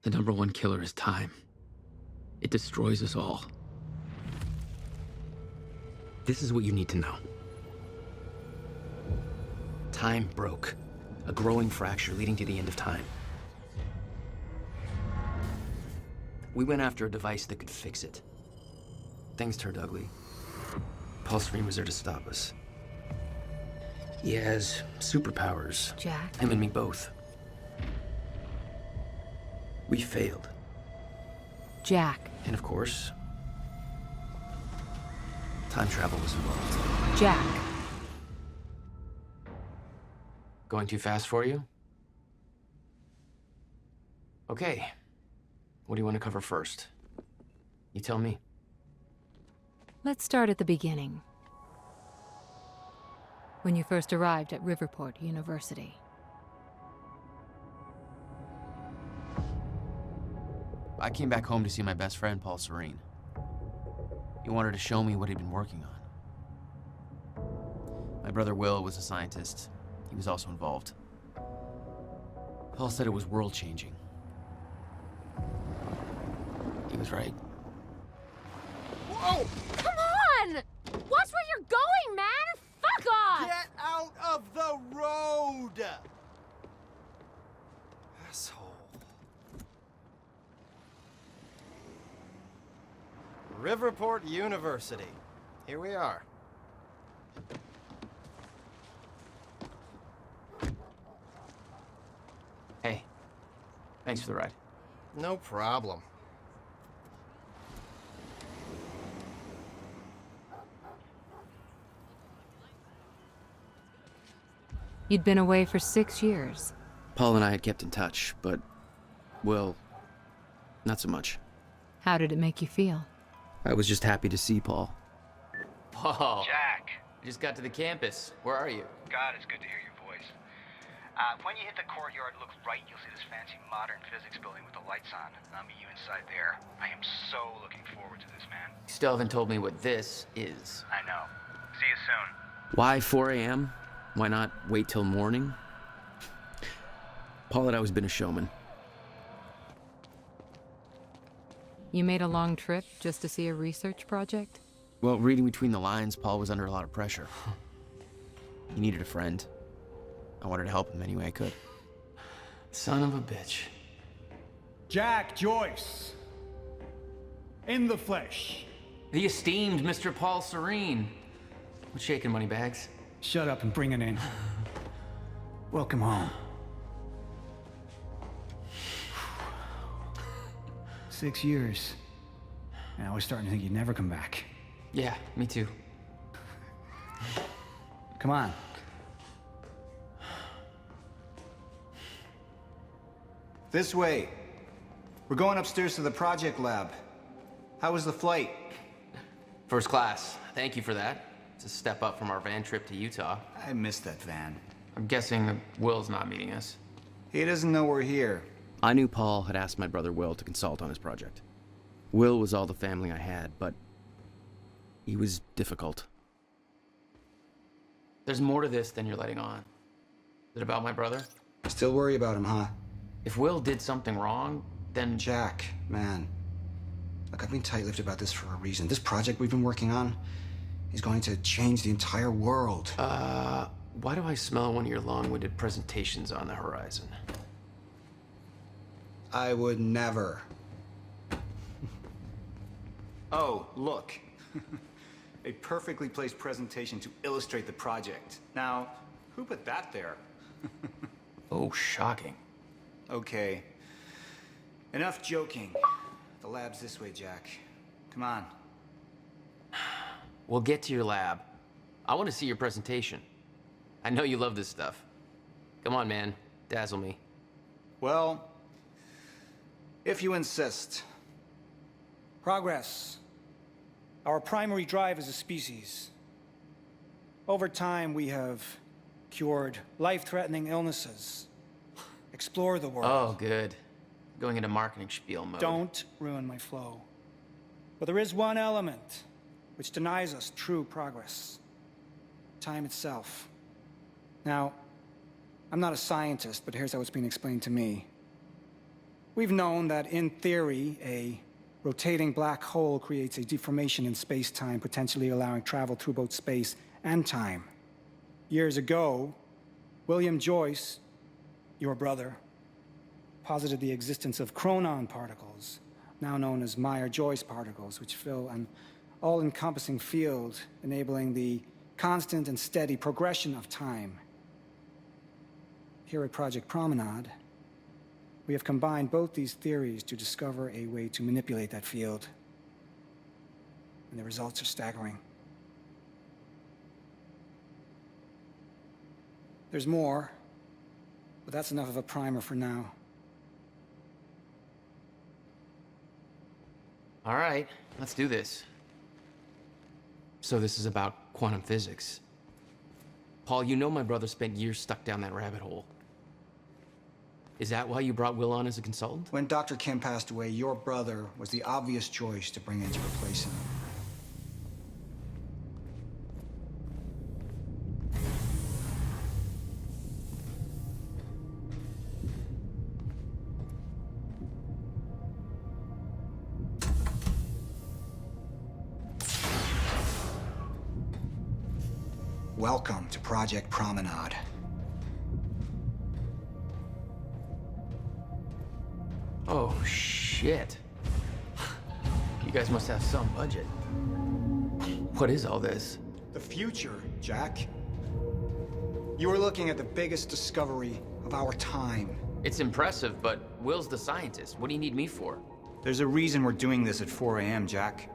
The number one killer is time. It destroys us all. This is what you need to know. Time broke. A growing fracture leading to the end of time. We went after a device that could fix it. Things turned ugly. Paul Serene was there to stop us. He has superpowers. Jack? Him and me both. We failed. Jack. And of course, time travel was involved. Jack. Going too fast for you? Okay. What do you want to cover first? You tell me. Let's start at the beginning. When you first arrived at Riverport University. I came back home to see my best friend, Paul Serene. He wanted to show me what he'd been working on. My brother Will was a scientist. He was also involved. Paul said it was world-changing. He was right. Whoa! Come on! Watch where you're going, man! Fuck off! Get out of the road! Asshole. Riverport University. Here we are. Hey, thanks for the ride. No problem. You'd been away for 6 years. Paul and I had kept in touch, but, well, not so much. How did it make you feel? I was just happy to see Paul. Paul. Jack. I just got to the campus. Where are you? God, it's good to hear your voice. When you hit the courtyard, look right, you'll see this fancy modern physics building with the lights on. I'll meet you inside there. I am so looking forward to this, man. You still haven't told me what this is. I know. See you soon. Why 4 a.m.? Why not wait till morning? Paul had always been a showman. You made a long trip just to see a research project? Well, reading between the lines, Paul was under a lot of pressure. He needed a friend. I wanted to help him any way I could. Son of a bitch. Jack Joyce. In the flesh. The esteemed Mr. Paul Serene. What's shaking, Moneybags? Shut up and bring it in. Welcome home. 6 years. And I was starting to think you'd never come back. Yeah, me too. Come on. This way. We're going upstairs to the project lab. How was the flight? First class. Thank you for that. It's a step up from our van trip to Utah. I missed that van. I'm guessing that Will's not meeting us. He doesn't know we're here. I knew Paul had asked my brother Will to consult on his project. Will was all the family I had, but he was difficult. There's more to this than you're letting on. Is it about my brother? Still worry about him, huh? If Will did something wrong, then... Jack, man. Look, I've been tight-lipped about this for a reason. This project we've been working on is going to change the entire world. Why do I smell one of your long-winded presentations on the horizon? I would never. Oh, look. A perfectly placed presentation to illustrate the project. Now, who put that there? Oh, shocking. Okay. Enough joking. The lab's this way, Jack. Come on. We'll get to your lab. I want to see your presentation. I know you love this stuff. Come on, man. Dazzle me. Well, if you insist. Progress. Our primary drive as a species. Over time, we have cured life-threatening illnesses. Explore the world. Oh, good. Going into marketing spiel mode. Don't ruin my flow. But there is one element which denies us true progress. Time itself. Now, I'm not a scientist, but here's how it's being explained to me. We've known that, in theory, a rotating black hole creates a deformation in space-time, potentially allowing travel through both space and time. Years ago, William Joyce, your brother, posited the existence of chronon particles, now known as Meyer-Joyce particles, which fill an all-encompassing field, enabling the constant and steady progression of time. Here at Project Promenade, we have combined both these theories to discover a way to manipulate that field. And the results are staggering. There's more, but that's enough of a primer for now. All right, let's do this. So this is about quantum physics. Paul, you know my brother spent years stuck down that rabbit hole. Is that why you brought Will on as a consultant? When Dr. Kim passed away, your brother was the obvious choice to bring in to replace him. Welcome to Project Promenade. Oh, shit. You guys must have some budget. What is all this? The future, Jack. You are looking at the biggest discovery of our time. It's impressive, but Will's the scientist. What do you need me for? There's a reason we're doing this at 4 a.m., Jack.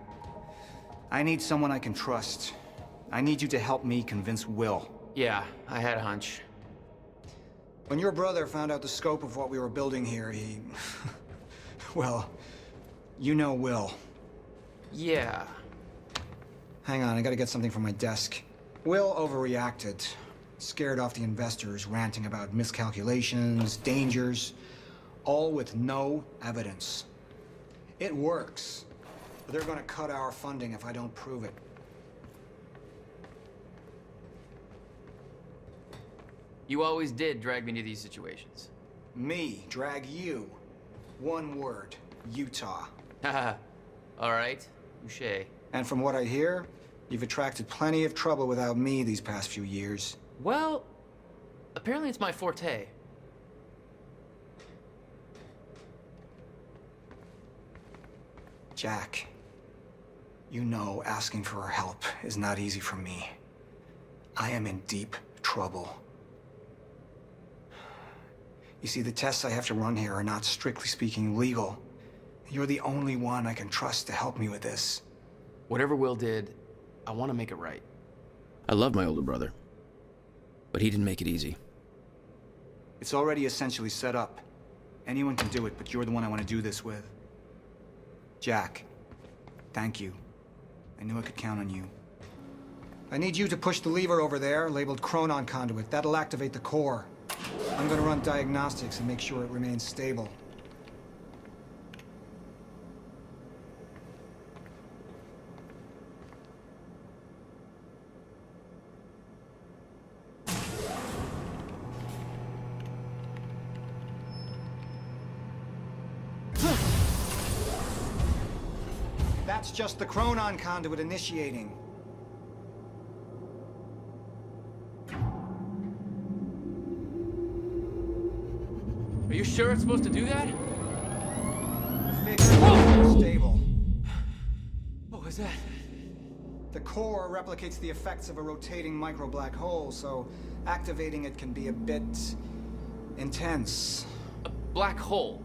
I need someone I can trust. I need you to help me convince Will. Yeah, I had a hunch. When your brother found out the scope of what we were building here, he... well, you know Will. Yeah. Hang on, I gotta get something from my desk. Will overreacted. Scared off the investors, ranting about miscalculations, dangers, all with no evidence. It works, but they're gonna cut our funding if I don't prove it. You always did drag me to these situations. Me drag you. One word, Utah. Haha. All right, touché. And from what I hear, you've attracted plenty of trouble without me these past few years. Well, apparently it's my forte. Jack, you know asking for help is not easy for me. I am in deep trouble. You see, the tests I have to run here are not, strictly speaking, legal. You're the only one I can trust to help me with this. Whatever Will did, I want to make it right. I love my older brother, but he didn't make it easy. It's already essentially set up. Anyone can do it, but you're the one I want to do this with. Jack, thank you. I knew I could count on you. I need you to push the lever over there, labeled Chronon Conduit. That'll activate the core. I'm gonna run diagnostics and make sure it remains stable. That's just the Chronon Conduit initiating. Are you sure it's supposed to do that? Figure stable. What was that? The core replicates the effects of a rotating micro-black hole, so activating it can be a bit intense. A black hole.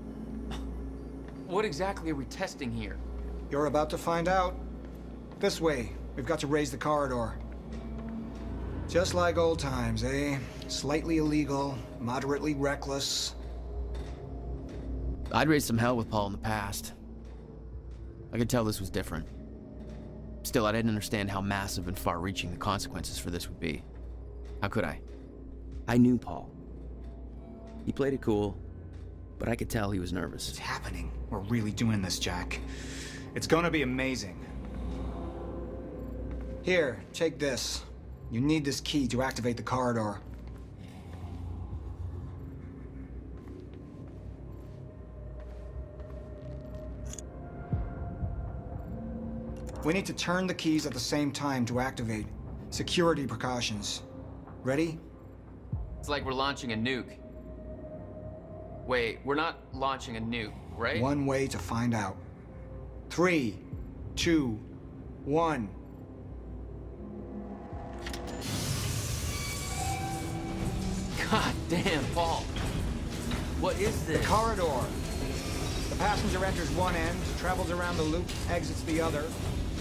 What exactly are we testing here? You're about to find out. This way. We've got to raise the corridor. Just like old times, eh? Slightly illegal, moderately reckless. I'd raised some hell with Paul in the past. I could tell this was different. Still, I didn't understand how massive and far-reaching the consequences for this would be. How could I? I knew Paul. He played it cool, but I could tell he was nervous. It's happening. We're really doing this, Jack. It's gonna be amazing. Here, take this. You need this key to activate the corridor. We need to turn the keys at the same time to activate. Security precautions. Ready? It's like we're launching a nuke. Wait, we're not launching a nuke, right? One way to find out. 3, 2, 1. God damn, Paul. What is The this? corridor. The passenger enters one end, travels around the loop, exits the other,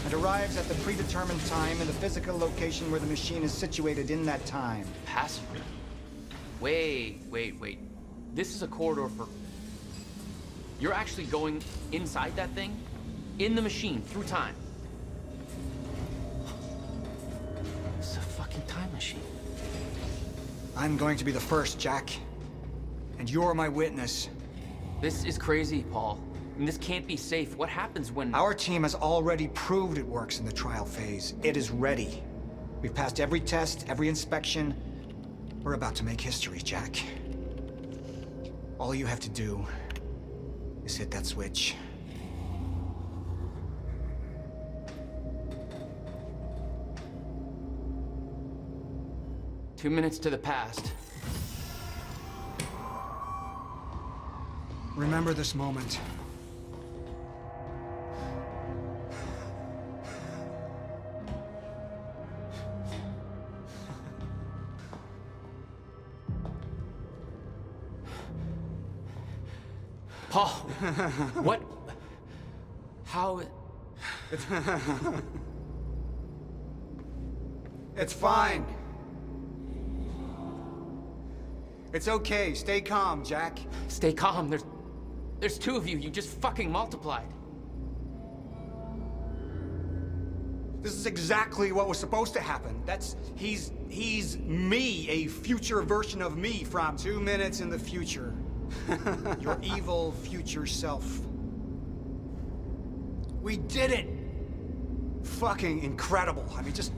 and arrives at the predetermined time in the physical location where the machine is situated in that time. Passenger. Wait. This is a corridor for... You're actually going inside that thing? In the machine, through time. This is a fucking time machine. I'm going to be the first, Jack. And you're my witness. This is crazy, Paul. I mean, this can't be safe. What happens when... Our team has already proved it works in the trial phase. It is ready. We've passed every test, every inspection. We're about to make history, Jack. All you have to do is hit that switch. Two minutes to the past. Remember this moment. Paul! What? How... It's fine. It's okay. Stay calm, Jack. Stay calm. There's two of you. You just fucking multiplied. This is exactly what was supposed to happen. He's me, a future version of me from 2 minutes in the future. Your evil future self. We did it! Fucking incredible. I mean, just...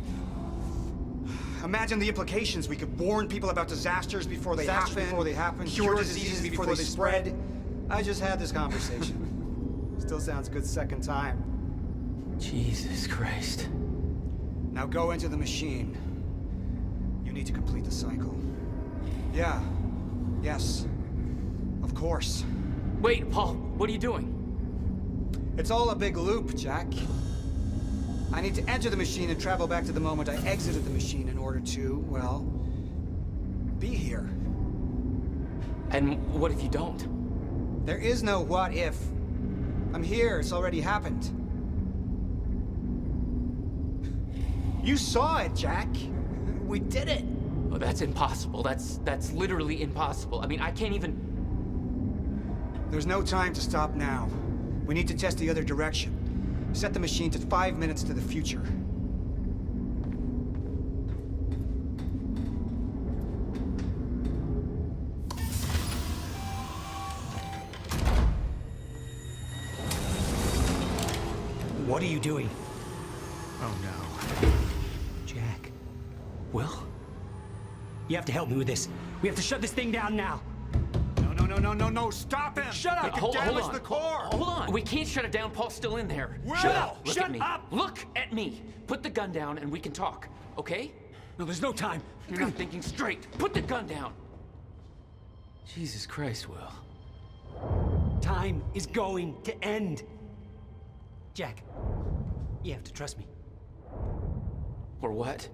Imagine the implications. We could warn people about disasters before they happen. Cure diseases before they spread. I just had this conversation. Still sounds good second time. Jesus Christ. Now go into the machine. You need to complete the cycle. Yeah. Yes. Of course. Wait, Paul, what are you doing? It's all a big loop, Jack. I need to enter the machine and travel back to the moment I exited the machine in order to, well, be here. And what if you don't? There is no what if. I'm here, it's already happened. You saw it, Jack. We did it. Oh, that's impossible. That's literally impossible. I mean, I can't even... There's no time to stop now. We need to test the other direction. Set the machine to 5 minutes to the future. What are you doing? Oh no. Jack. Will? You have to help me with this. We have to shut this thing down now. No, stop him! Shut up! Hold Damage on. the core! Hold on. We can't shut it down. Paul's still in there. Shut up! Look Shut at me. up! Look at me. Put the gun down and we can talk, okay? No, there's no time. You're not thinking straight. Put the gun down. Jesus Christ, Will. Time is going to end. Jack, you have to trust me. Or what?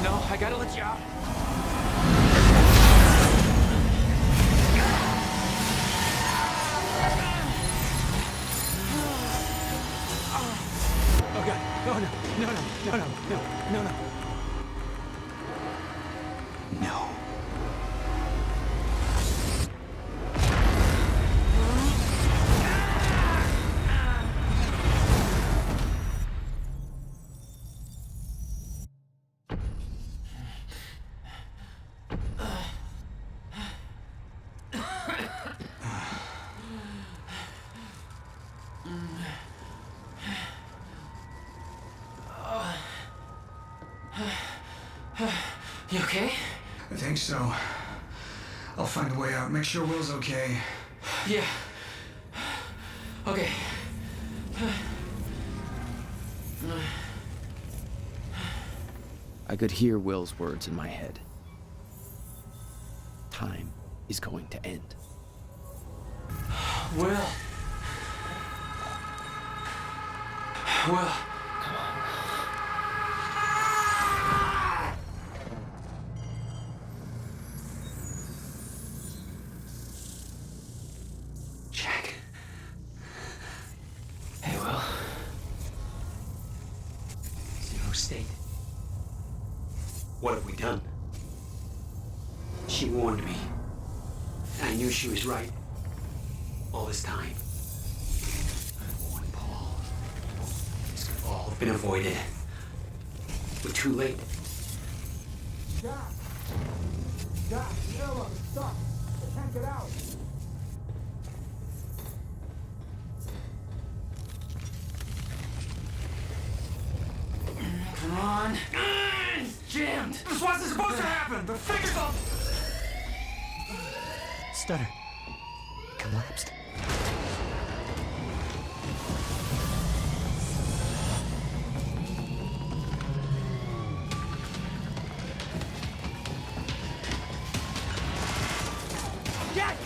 No, I gotta let you out. Oh God! Oh no! No! No. You okay? I think so. I'll find a way out. Make sure Will's okay. Yeah. Okay. I could hear Will's words in my head. Time is going to end. Will. Will. Jack. Hey, Will. Zero state. What have we done? She warned me. I knew she was right. All this time. I warned Paul. This could all have been avoided. We're too late. Jack! Jack, no, I'm stuck. I can't get out. Come on. Jammed. This wasn't supposed to happen! The figure's all... Stutter. It collapsed. Jack!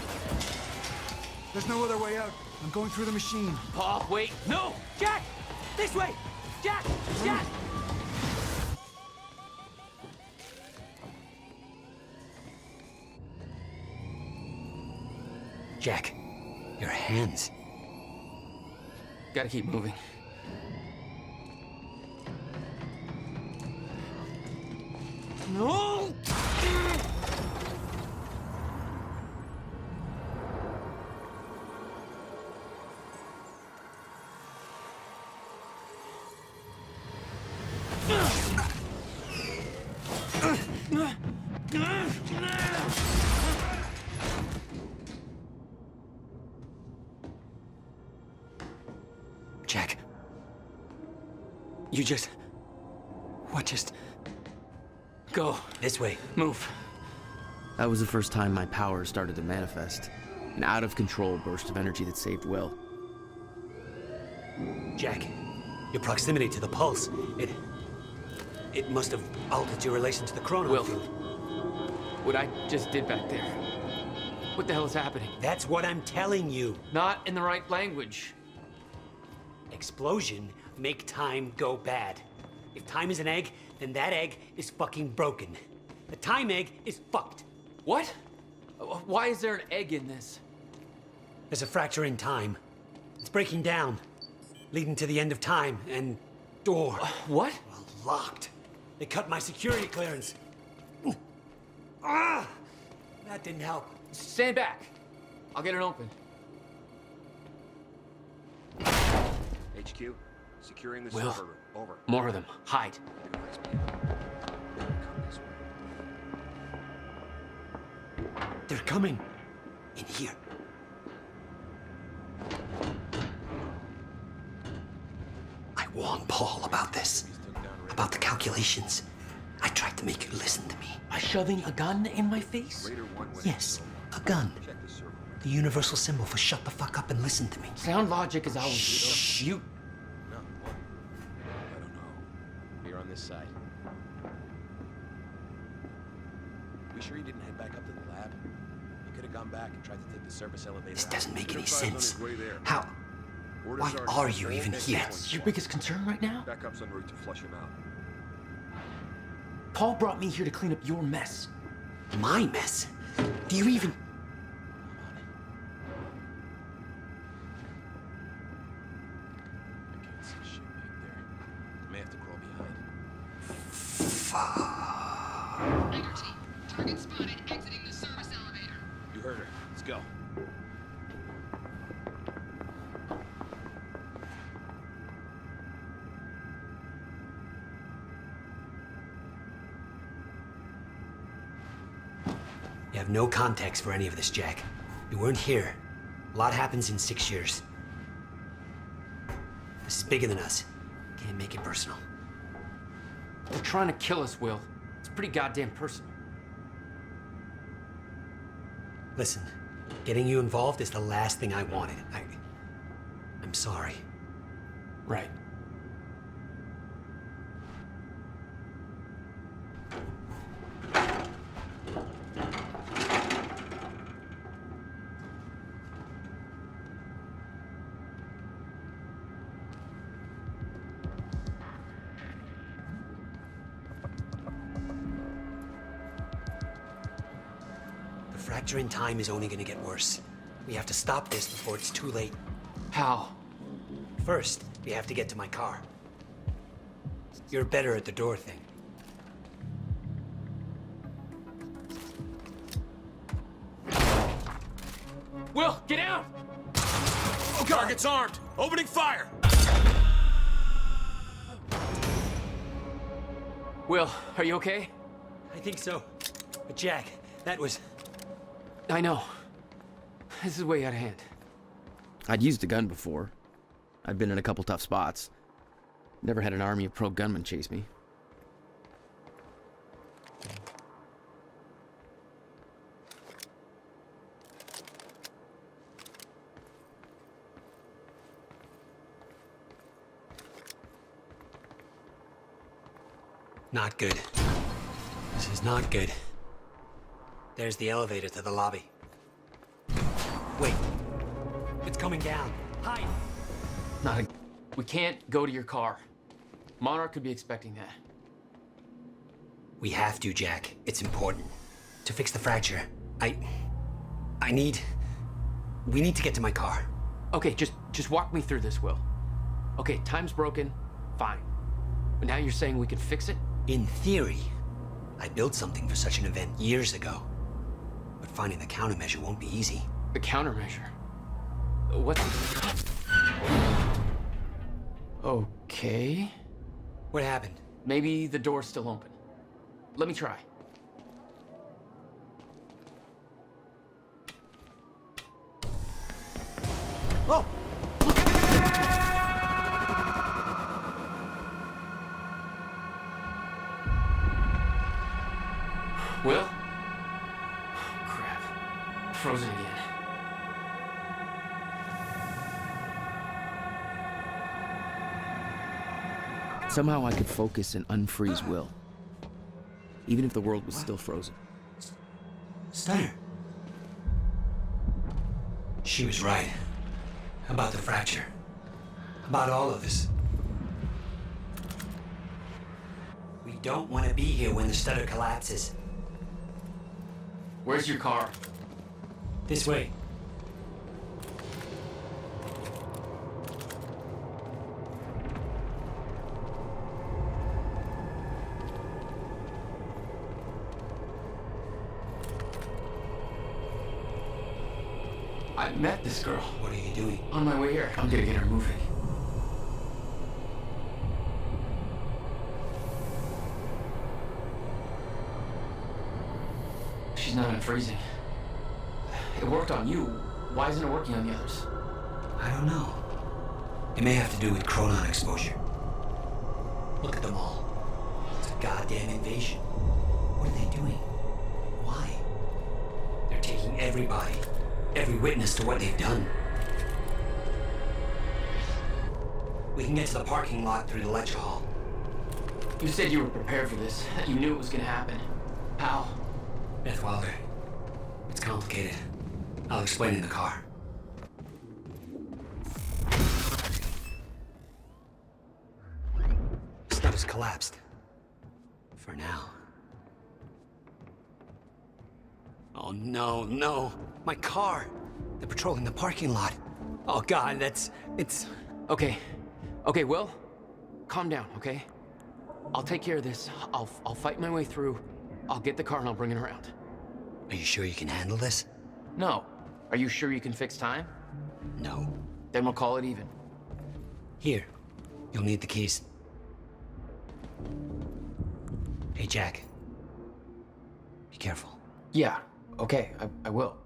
There's no other way out. I'm going through the machine. Paul, wait. No! Jack! This way! Jack! Jack! Jack, your hands. Gotta keep moving. No! Jack. You just... What just... Go. This way. Move. That was the first time my powers started to manifest. An out-of-control burst of energy that saved Will. Jack, your proximity to the pulse, it must have altered your relation to the chrono Will. field. What I just did back there. What the hell is happening? That's what I'm telling you. Not in the right language. Explosion make time go bad. If time is an egg, then that egg is fucking broken. The time egg is fucked. What? Why is there an egg in this? There's a fracture in time. It's breaking down, leading to the end of time, and door. What? Locked. They cut my security clearance. Ah! That didn't help. Stand back. I'll get it open. HQ, securing the Will. server room. Over. More of them. Hide. Come this way. They're coming. In here. I warned Paul about this. About the calculations. I tried to make you listen to me. By shoving a gun in my face? Raider 1 went Yes, a gun. Check the server room. The universal symbol for shut the fuck up and listen to me. Sound logic is always you. No, what? I don't know. You're on this side. We sure you didn't head back up to the lab? You could have gone back and tried to take the service elevator. This out. doesn't make any Enterprise on sense. his way there. How? Orders Why to are set you all even next here? points. Your biggest concern right now? Backup's en route to flush him out. Paul brought me here to clean up your mess. My mess? Do you even... I can't see shit back there. I may have to crawl behind. Fuck. Raider team, target spotted exiting the service elevator. You heard her. Let's go. You have no context for any of this, Jack. You weren't here. A lot happens in 6 years. This is bigger than us. Can't make it personal. They're trying to kill us, Will. It's pretty goddamn personal. Listen, getting you involved is the last thing I wanted. I'm sorry. Right. The fracture in time is only gonna get worse. We have to stop this before it's too late. How? First, we have to get to my car. You're better at the door thing. Will, get out! Oh, target's armed! Opening fire! Will, are you okay? I think so. But Jack, that was... I know. This is way out of hand. I'd used a gun before. I'd been in a couple tough spots. Never had an army of pro gunmen chase me. Not good. This is not good. There's the elevator to the lobby. Wait. It's coming down. Hide! We can't go to your car. Monarch could be expecting that. We have to, Jack. It's important. To fix the fracture, we need to get to my car. Okay, just walk me through this, Will. Okay, time's broken. Fine. But now you're saying we can fix it? In theory, I built something for such an event years ago. But finding the countermeasure won't be easy. The countermeasure? What? Okay. What happened? Maybe the door's still open. Let me try. Oh! Will? Oh, crap. Frozen again. Somehow I could focus and unfreeze Will. Even if the world was still frozen. Stunner. She was right. About the fracture. About all of this. We don't want to be here when the stutter collapses. Where's your car? This way. I met this girl. What are you doing? On my way here. I'm gonna get her moving. She's not unfreezing. It worked on you. Why isn't it working on the others? I don't know. It may have to do with chronon exposure. Look at them all. It's a goddamn invasion. What are they doing? Why? They're taking everybody. Every witness to what they've done. We can get to the parking lot through the lecture hall. You said you were prepared for this. You knew it was gonna happen. How? Beth Wilder. It's complicated. I'll explain in the car. Stuff is collapsed. For now. Oh no, no. My car. They're patrolling the parking lot. Oh God, it's... Okay. Okay, Will. Calm down, okay? I'll take care of this. I'll fight my way through. I'll get the car and I'll bring it around. Are you sure you can handle this? No. Are you sure you can fix time? No. Then we'll call it even. Here. You'll need the keys. Hey, Jack. Be careful. Yeah. Okay, I will.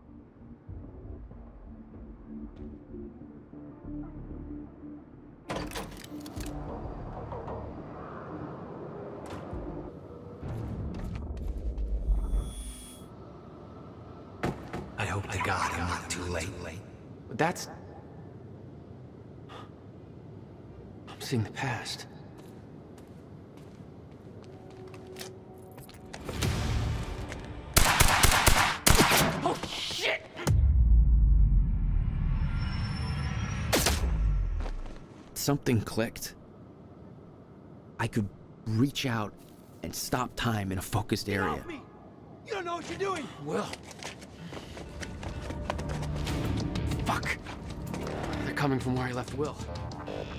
I hope to God I'm not too late. But that's... I'm seeing the past. Oh, shit! Something clicked. I could reach out and stop time in a focused area. Get off me! You don't know what you're doing! Will. Fuck. They're coming from where I left Will.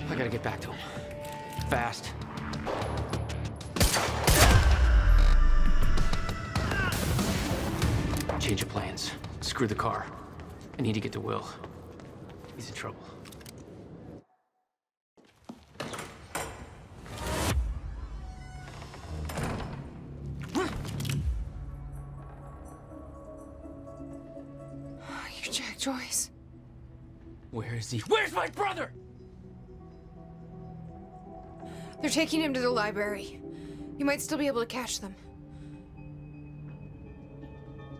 I gotta get back to him. Fast. Change of plans. Screw the car. I need to get to Will. He's in trouble. You're Jack Joyce. Where is he? Where's my brother? They're taking him to the library. You might still be able to catch them.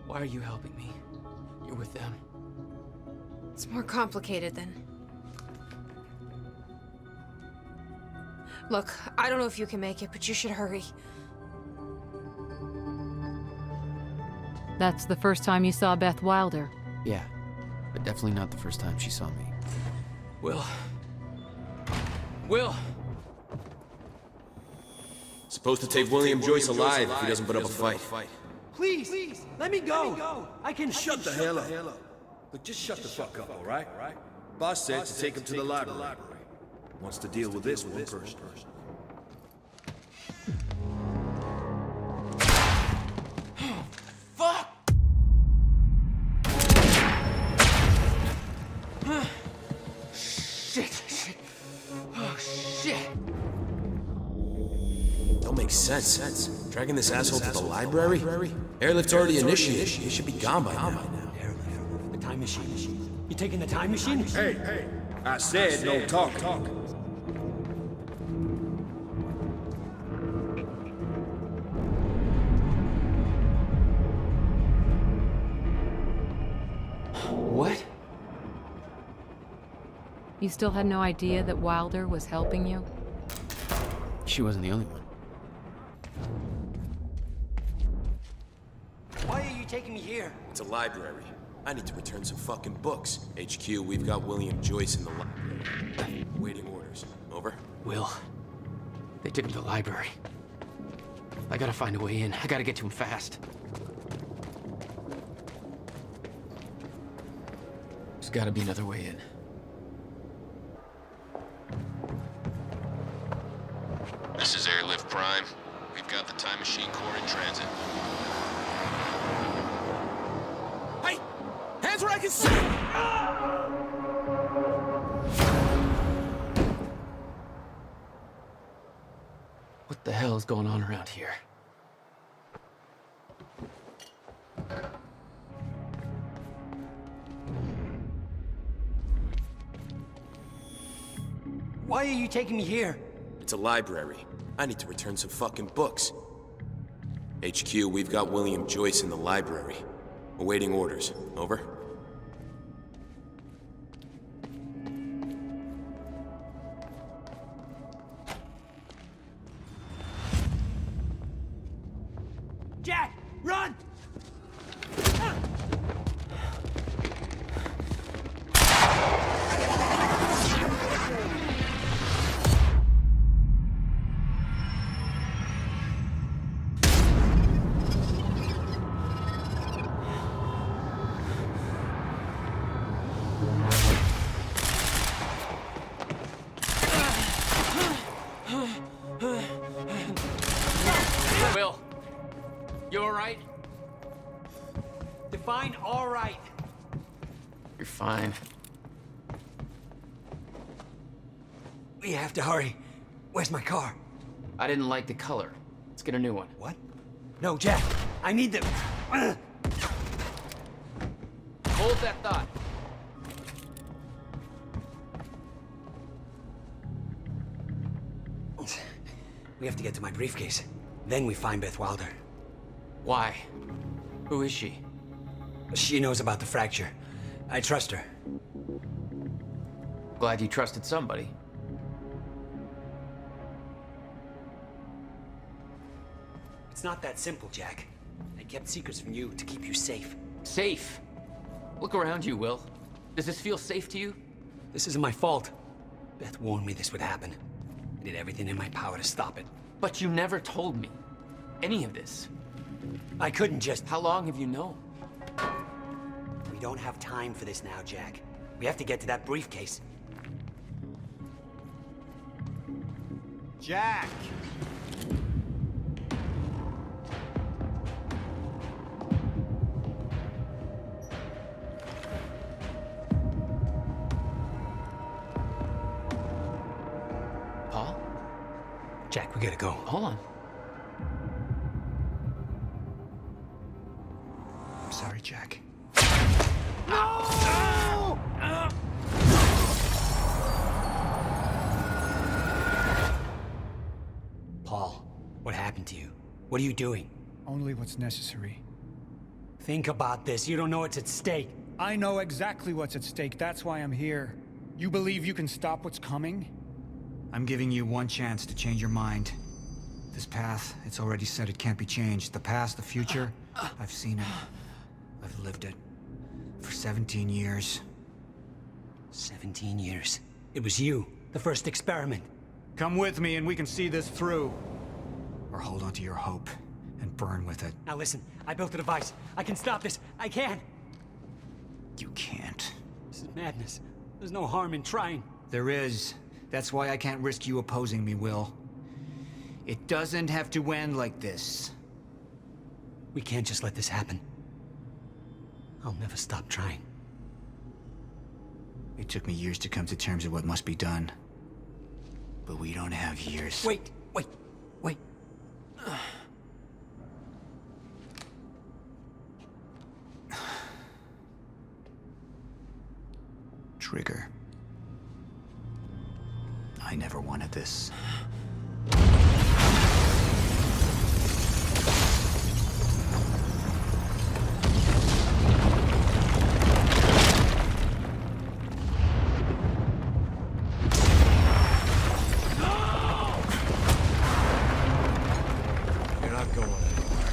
Why are you helping me? You're with them. It's more complicated than... Look, I don't know if you can make it, but you should hurry. That's the first time you saw Beth Wilder. Yeah, but definitely not the first time she saw me. Will. Will! Supposed to take William Joyce alive if he doesn't put up a fight. Please, let me go. I can Shut the hell up. Look, just shut the fuck up, all right? Boss said to take him to the library. Wants to deal with this one first. Fuck! Shit. Oh, shit. Don't make sense. Dragging this asshole to the library? Airlift's already initiated. He should be gone by now. The time machine. You taking the time machine? Hey, I said no talk. What? You still had no idea that Wilder was helping you? She wasn't the only one. Why are you taking me here? It's a library. I need to return some fucking books. HQ, we've got William Joyce in the library. Waiting orders. Over? Will. They took him to the library. I gotta find a way in. I gotta get to him fast. There's gotta be another way in. This is Airlift Prime. We've got the Time Machine Core in transit. Hey! Hands where I can see! What the hell is going on around here? Why are you taking me here? It's a library. I need to return some fucking books. HQ, we've got William Joyce in the library. Awaiting orders. Over? Jack, run! Will, you alright? Define all right. You're fine. We have to hurry. Where's my car? I didn't like the color. Let's get a new one. What? No, Jack. I need the... Hold that thought. We have to get to my briefcase. Then we find Beth Wilder. Why? Who is she? She knows about the fracture. I trust her. Glad you trusted somebody. It's not that simple, Jack. I kept secrets from you to keep you safe. Safe? Look around you, Will. Does this feel safe to you? This isn't my fault. Beth warned me this would happen. I did everything in my power to stop it. But you never told me any of this. I couldn't just... How long have you known? We don't have time for this now, Jack. We have to get to that briefcase. Jack! Paul? Jack, we gotta go. Hold on. I'm sorry, Jack. Paul, what happened to you? What are you doing? Only what's necessary. Think about this. You don't know what's at stake. I know exactly what's at stake. That's why I'm here. You believe you can stop what's coming? I'm giving you one chance to change your mind. This path, it's already said it can't be changed. The past, the future, I've seen it. I've lived it. For 17 years. 17 years. It was you, the first experiment. Come with me and we can see this through. Or hold on to your hope and burn with it. Now listen, I built a device. I can stop this. I can. You can't. This is madness. There's no harm in trying. There is. That's why I can't risk you opposing me, Will. It doesn't have to end like this. We can't just let this happen. I'll never stop trying. It took me years to come to terms with what must be done. But we don't have years. Wait. Trigger. I never wanted this. You're not going anywhere.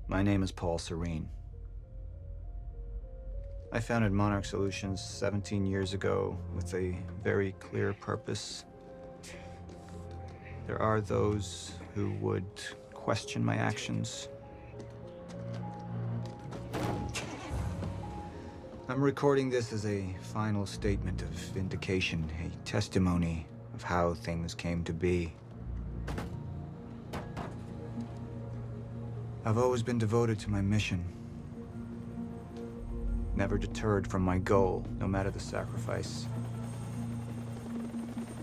My name is Paul Serene. I founded Monarch Solutions 17 years ago with a very clear purpose. There are those who would question my actions. I'm recording this as a final statement of vindication, a testimony of how things came to be. I've always been devoted to my mission. Never deterred from my goal, no matter the sacrifice.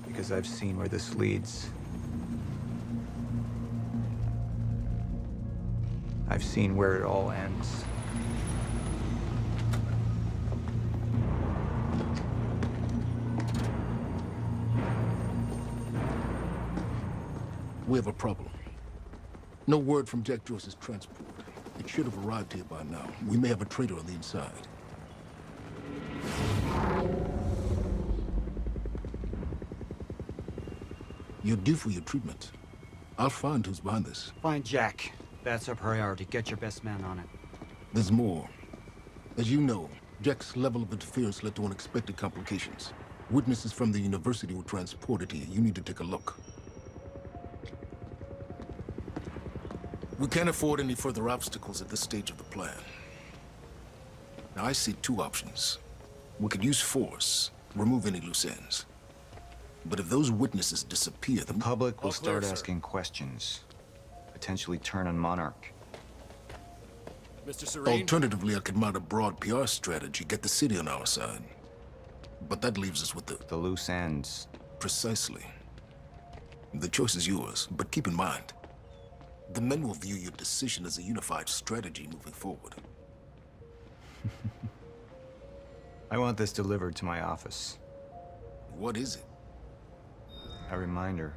Because I've seen where this leads. I've seen where it all ends. We have a problem. No word from Jack Joyce's transport. It should have arrived here by now. We may have a traitor on the inside. You're due for your treatment. I'll find who's behind this. Find Jack. That's our priority. Get your best man on it. There's more. As you know, Jack's level of interference led to unexpected complications. Witnesses from the university were transported here. You need to take a look. We can't afford any further obstacles at this stage of the plan. Now, I see two options. We could use force, remove any loose ends. But if those witnesses disappear, the public will start asking questions, potentially turn on Monarch. Mr. Serene? Alternatively, I could mount a broad PR strategy, get the city on our side. But that leaves us with the loose ends. Precisely. The choice is yours, but keep in mind, the men will view your decision as a unified strategy moving forward. I want this delivered to my office. What is it? A reminder.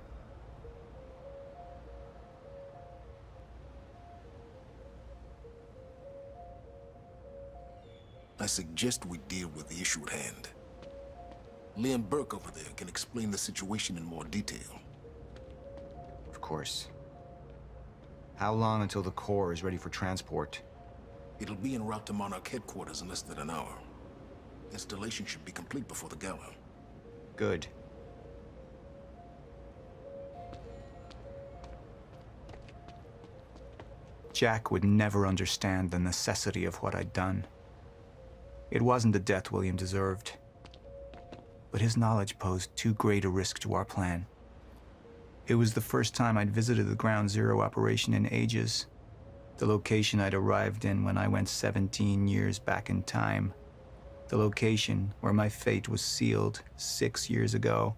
I suggest we deal with the issue at hand. Liam Burke over there can explain the situation in more detail. Of course. How long until the core is ready for transport? It'll be en route to Monarch headquarters in less than an hour. Installation should be complete before the gala. Good. Jack would never understand the necessity of what I'd done. It wasn't the death William deserved, but his knowledge posed too great a risk to our plan. It was the first time I'd visited the Ground Zero operation in ages, the location I'd arrived in when I went 17 years back in time, the location where my fate was sealed 6 years ago.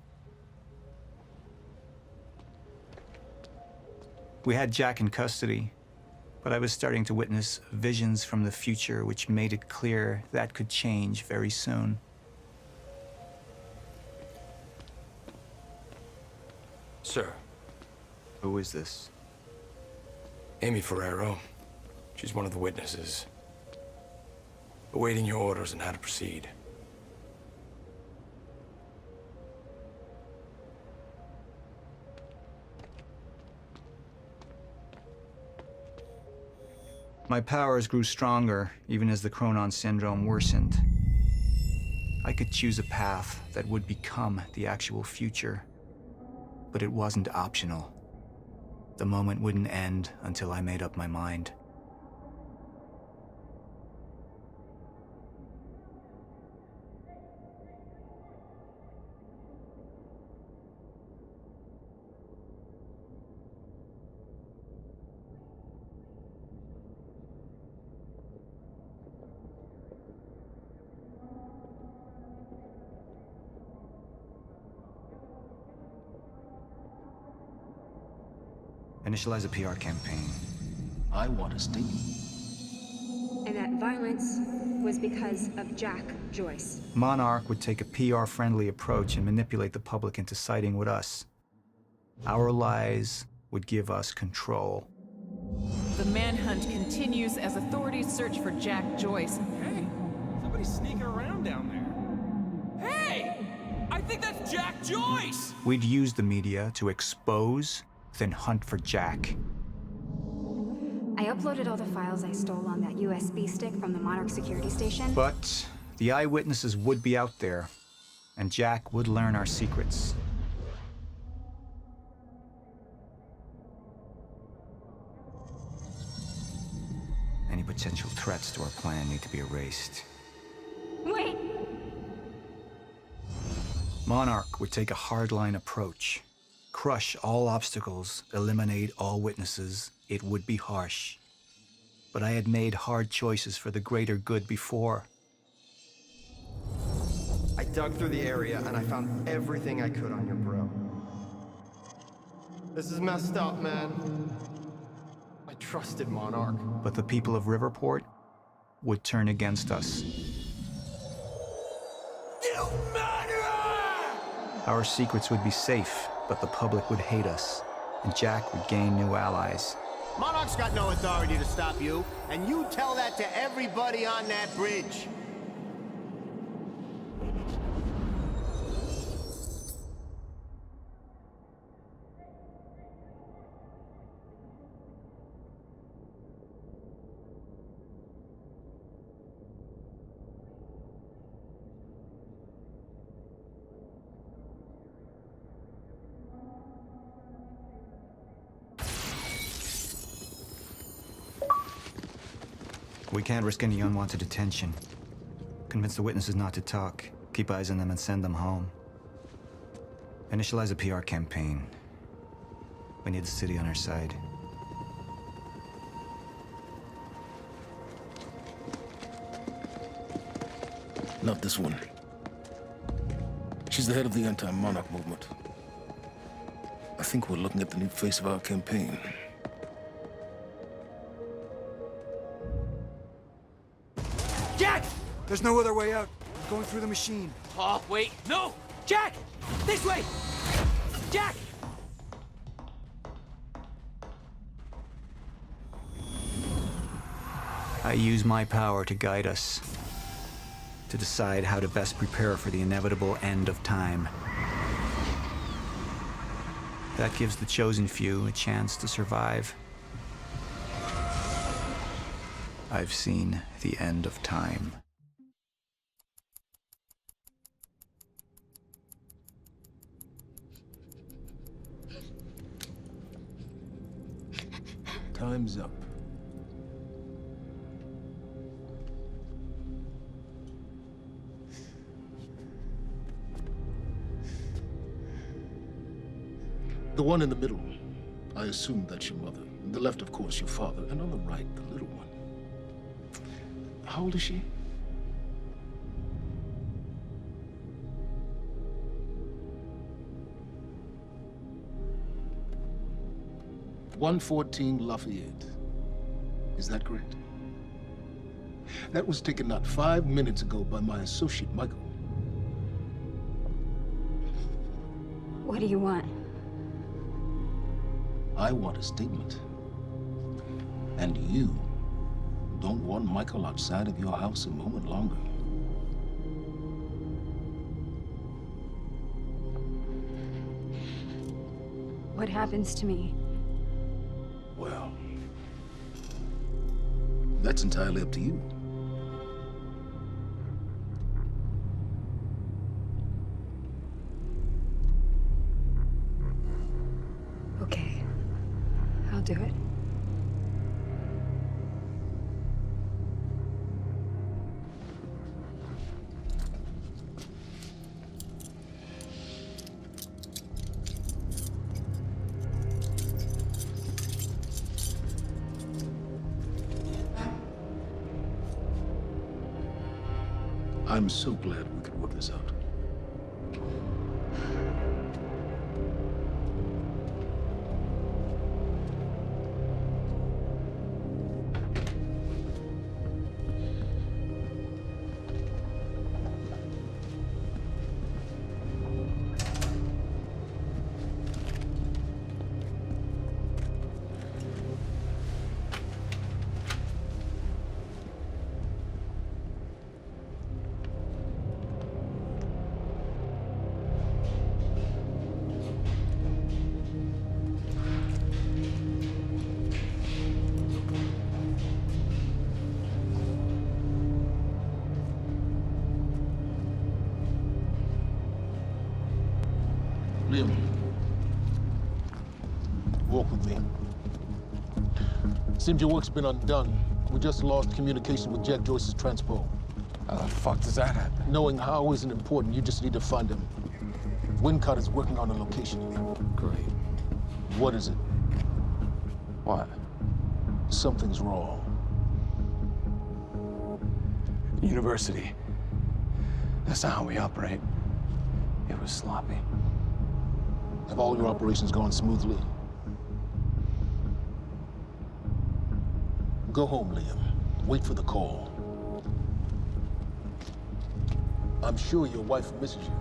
We had Jack in custody, but I was starting to witness visions from the future which made it clear that could change very soon. Sir. Who is this? Amy Ferrero. She's one of the witnesses. Awaiting your orders on how to proceed. My powers grew stronger, even as the Chronon syndrome worsened. I could choose a path that would become the actual future, but it wasn't optional. The moment wouldn't end until I made up my mind. Initialize a PR campaign. I want a statement. And that violence was because of Jack Joyce. Monarch would take a PR-friendly approach and manipulate the public into siding with us. Our lies would give us control. The manhunt continues as authorities search for Jack Joyce. Hey, somebody's sneaking around down there. Hey! I think that's Jack Joyce! We'd use the media to expose, then hunt for Jack. I uploaded all the files I stole on that USB stick from the Monarch security station. But the eyewitnesses would be out there, and Jack would learn our secrets. Any potential threats to our plan need to be erased. Wait! Monarch would take a hardline approach. Crush all obstacles, eliminate all witnesses. It would be harsh. But I had made hard choices for the greater good before. I dug through the area and I found everything I could on your bro. This is messed up, man. I trusted Monarch. But the people of Riverport would turn against us. Our secrets would be safe, but the public would hate us, and Jack would gain new allies. Monarch's got no authority to stop you, and you tell that to everybody on that bridge. We can't risk any unwanted attention. Convince the witnesses not to talk. Keep eyes on them and send them home. Initialize a PR campaign. We need the city on our side. Not this one. She's the head of the anti-monarch movement. I think we're looking at the new face of our campaign. Jack! There's no other way out. I'm going through the machine. Oh, wait, no! Jack! This way! Jack! I use my power to guide us, to decide how to best prepare for the inevitable end of time. That gives the chosen few a chance to survive. I've seen the end of time. Time's up. The one in the middle, I assume that's your mother. The left, of course, your father. And on the right, the little one. How old is she? "114 Lafayette. Is that correct? That was taken not 5 minutes ago by my associate, Michael. What do you want? I want a statement. And you don't want Michael outside of your house a moment longer. What happens to me? Well, that's entirely up to you. Okay, I'll do it. I'm so glad we could work this out. Liam, walk with me. Seems your work's been undone. We just lost communication with Jack Joyce's transpo. How the fuck does that happen? Knowing how isn't important. You just need to find him. Wincott is working on a location. Great. What is it? What? Something's wrong. University. That's not how we operate. It was sloppy. Have all your operations gone smoothly? Go home, Liam. Wait for the call. I'm sure your wife misses you.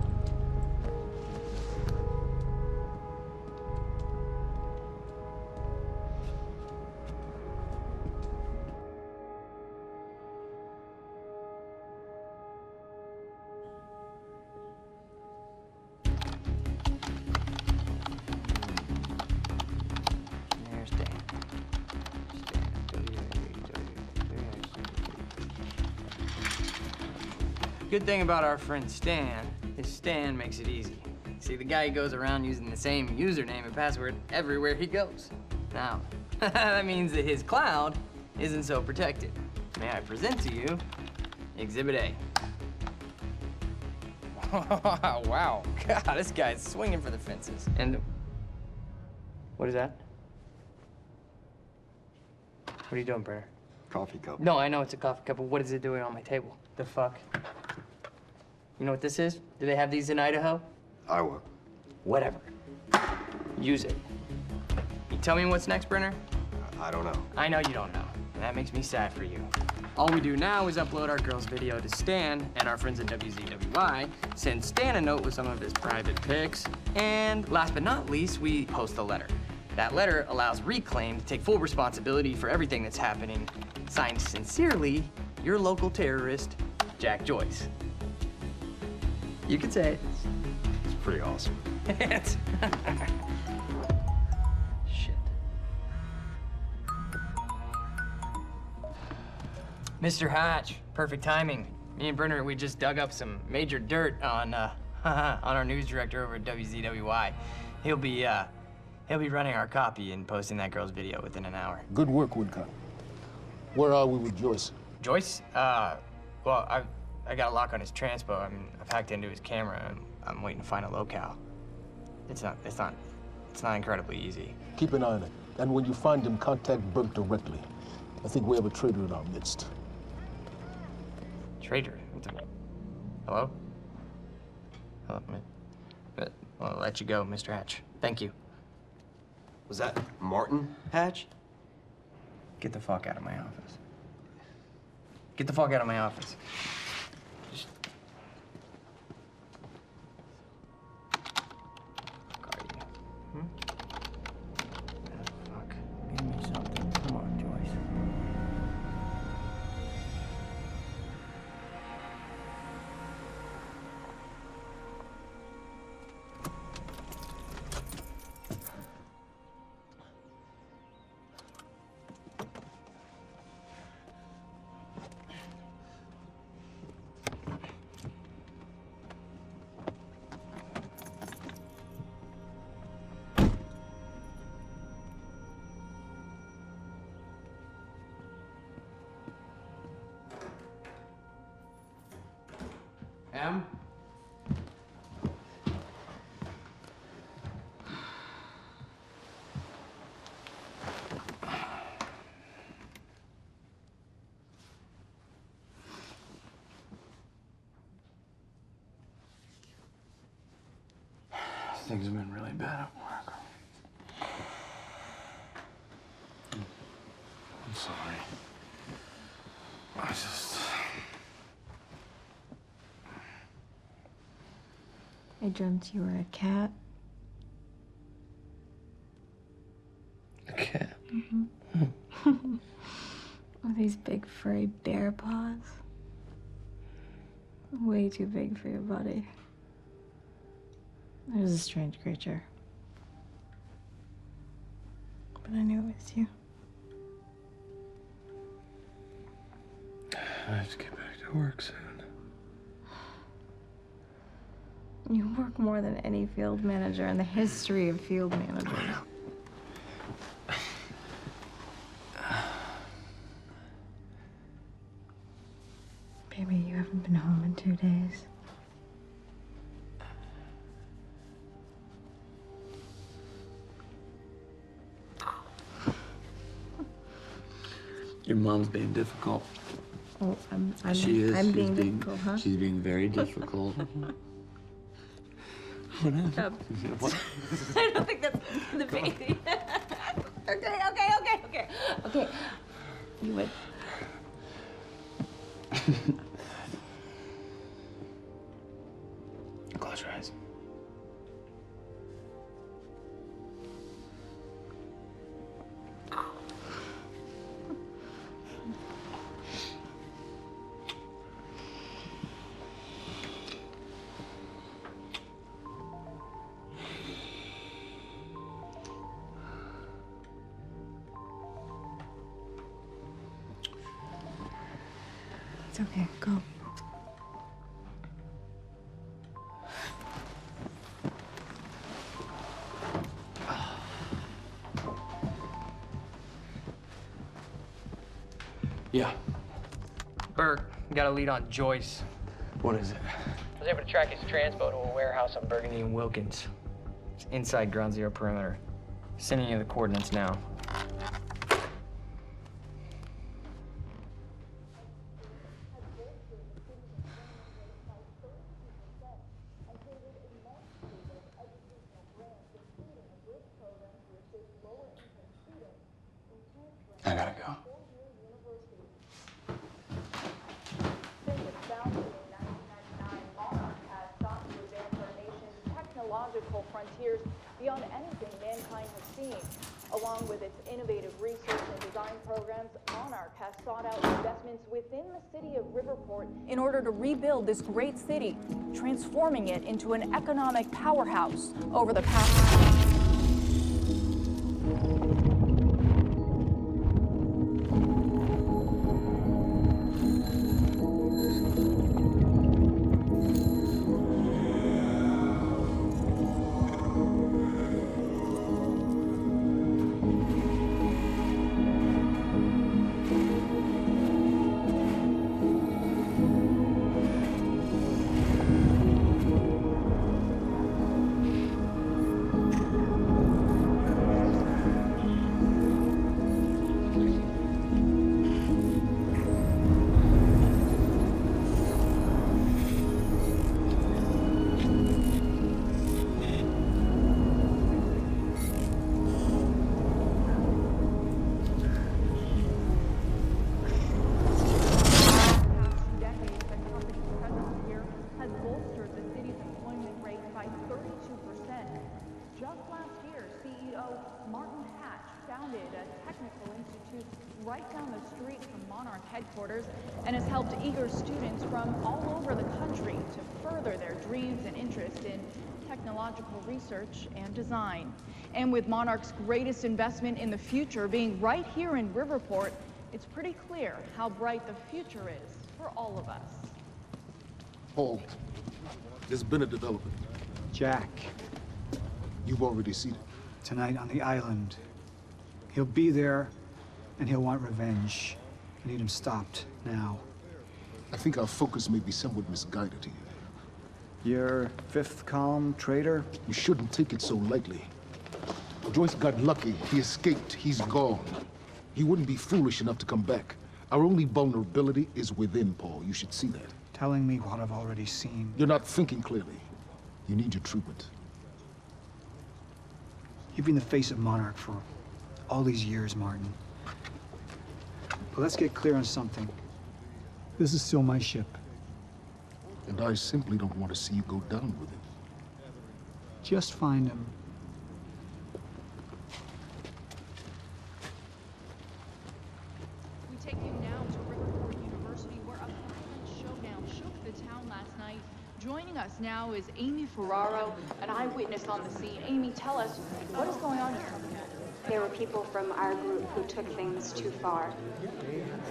Good thing about our friend Stan is Stan makes it easy. See, the guy goes around using the same username and password everywhere he goes. Now, that means that his cloud isn't so protected. May I present to you Exhibit A. Wow. God, this guy's swinging for the fences. And what is that? What are you doing, Brenner? Coffee cup. No, I know it's a coffee cup, but what is it doing on my table? The fuck? You know what this is? Do they have these in Idaho? Iowa. Whatever. Use it. You tell me what's next, Brenner? I don't know. I know you don't know, and that makes me sad for you. All we do now is upload our girl's video to Stan, and our friends at WZWI send Stan a note with some of his private pics, and last but not least, we post a letter. That letter allows Reclaim to take full responsibility for everything that's happening. Signed sincerely, your local terrorist, Jack Joyce. You can say it. It's pretty awesome. Shit. Mr. Hatch, perfect timing. Me and Brenner, we just dug up some major dirt on our news director over at WZWI. He'll be running our copy and posting that girl's video within an hour. Good work, Woodcock. Where are we with Joyce? Joyce? Well, I got a lock on his transpo. I mean, I've hacked into his camera, and I'm waiting to find a locale. It's not incredibly easy. Keep an eye on it. And when you find him, contact Burke directly. I think we have a traitor in our midst. Traitor? Hello? Hello, man. But I'll let you go, Mr. Hatch. Thank you. Was that Martin Hatch? Get the fuck out of my office. Get the fuck out of my office. Just... Fuck are you? Hmm? Fuck. Give me something. Come on, Joyce. Em? Things have been really bad at work. I'm sorry. I dreamt you were a cat. A cat? Mm-hmm. With these big furry bear paws. Way too big for your body. It was a strange creature. But I knew it was you. I have to get back to work soon. You work more than any field manager in the history of field managers. Baby, you haven't been home in 2 days. Your mom's being difficult. Oh, I'm She's being difficult, huh? She's being very difficult. What happened? Stop. What? I don't think that's the baby. Okay. You would. Close your eyes. It's okay. Go. Yeah. Burke, got a lead on Joyce. What is it? was able to track his transpo to a warehouse on Burgundy and Wilkins. It's inside Ground Zero perimeter. Sending you the coordinates now. I gotta go. Technological frontiers beyond anything mankind has seen. Along with its innovative research and design programs, Monarch has sought out investments within the city of Riverport in order to rebuild this great city, transforming it into an economic powerhouse over the past. Headquarters and has helped eager students from all over the country to further their dreams and interest in technological research and design. And with Monarch's greatest investment in the future being right here in Riverport, it's pretty clear how bright the future is for all of us. Paul, there's been a development. Jack, You've already seen it. tonight on the island. He'll be there, and he'll want revenge. I need him stopped, now. I think our focus may be somewhat misguided here. Your fifth column traitor? You shouldn't take it so lightly. Joyce got lucky. He escaped. He's gone. He wouldn't be foolish enough to come back. Our only vulnerability is within, Paul. You should see that. Telling me what I've already seen. You're not thinking clearly. You need your treatment. You've been the face of Monarch for all these years, Martin. But let's get clear on something. This is still my ship. And I simply don't want to see you go down with it. Just find him. We take you now to Riverport University, where a violent showdown shook the town last night. Joining us now is Amy Ferraro, an eyewitness on the scene. Amy, tell us, what is going on here? There were people from our group who took things too far.